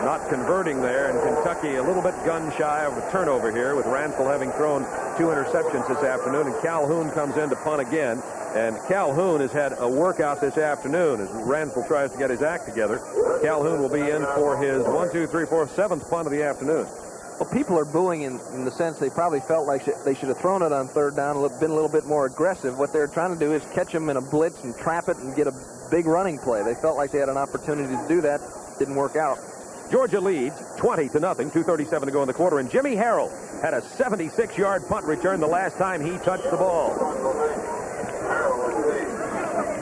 Not converting there, and Kentucky a little bit gun-shy of a turnover here, with Ransdell having thrown 2 interceptions this afternoon, and Calhoun comes in to punt again. And Calhoun has had a workout this afternoon as Ransdell tries to get his act together. Calhoun will be in for his 7th punt of the afternoon. Well, people are booing in the sense they probably felt like they should have thrown it on third down, been a little bit more aggressive. What they're trying to do is catch him in a blitz and trap it and get a big running play. They felt like they had an opportunity to do that. Didn't work out. Georgia leads 20-0, 2:37 to go in the quarter, and Jimmy Harrell had a 76-yard punt return the last time he touched the ball.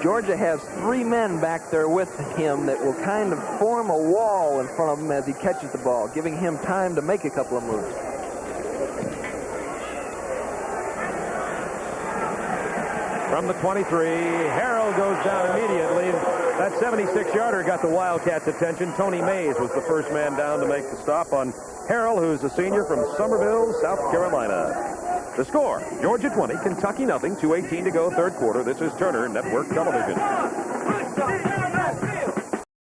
Georgia has 3 men back there with him that will kind of form a wall in front of him as he catches the ball, giving him time to make a couple of moves. From the 23, Harrell goes down immediately. That 76-yarder got the Wildcats' attention. Tony Mays was the first man down to make the stop on Harrell, who's a senior from Summerville, South Carolina. The score, Georgia 20, Kentucky nothing, 2:18 to go, third quarter. This is Turner Network Television.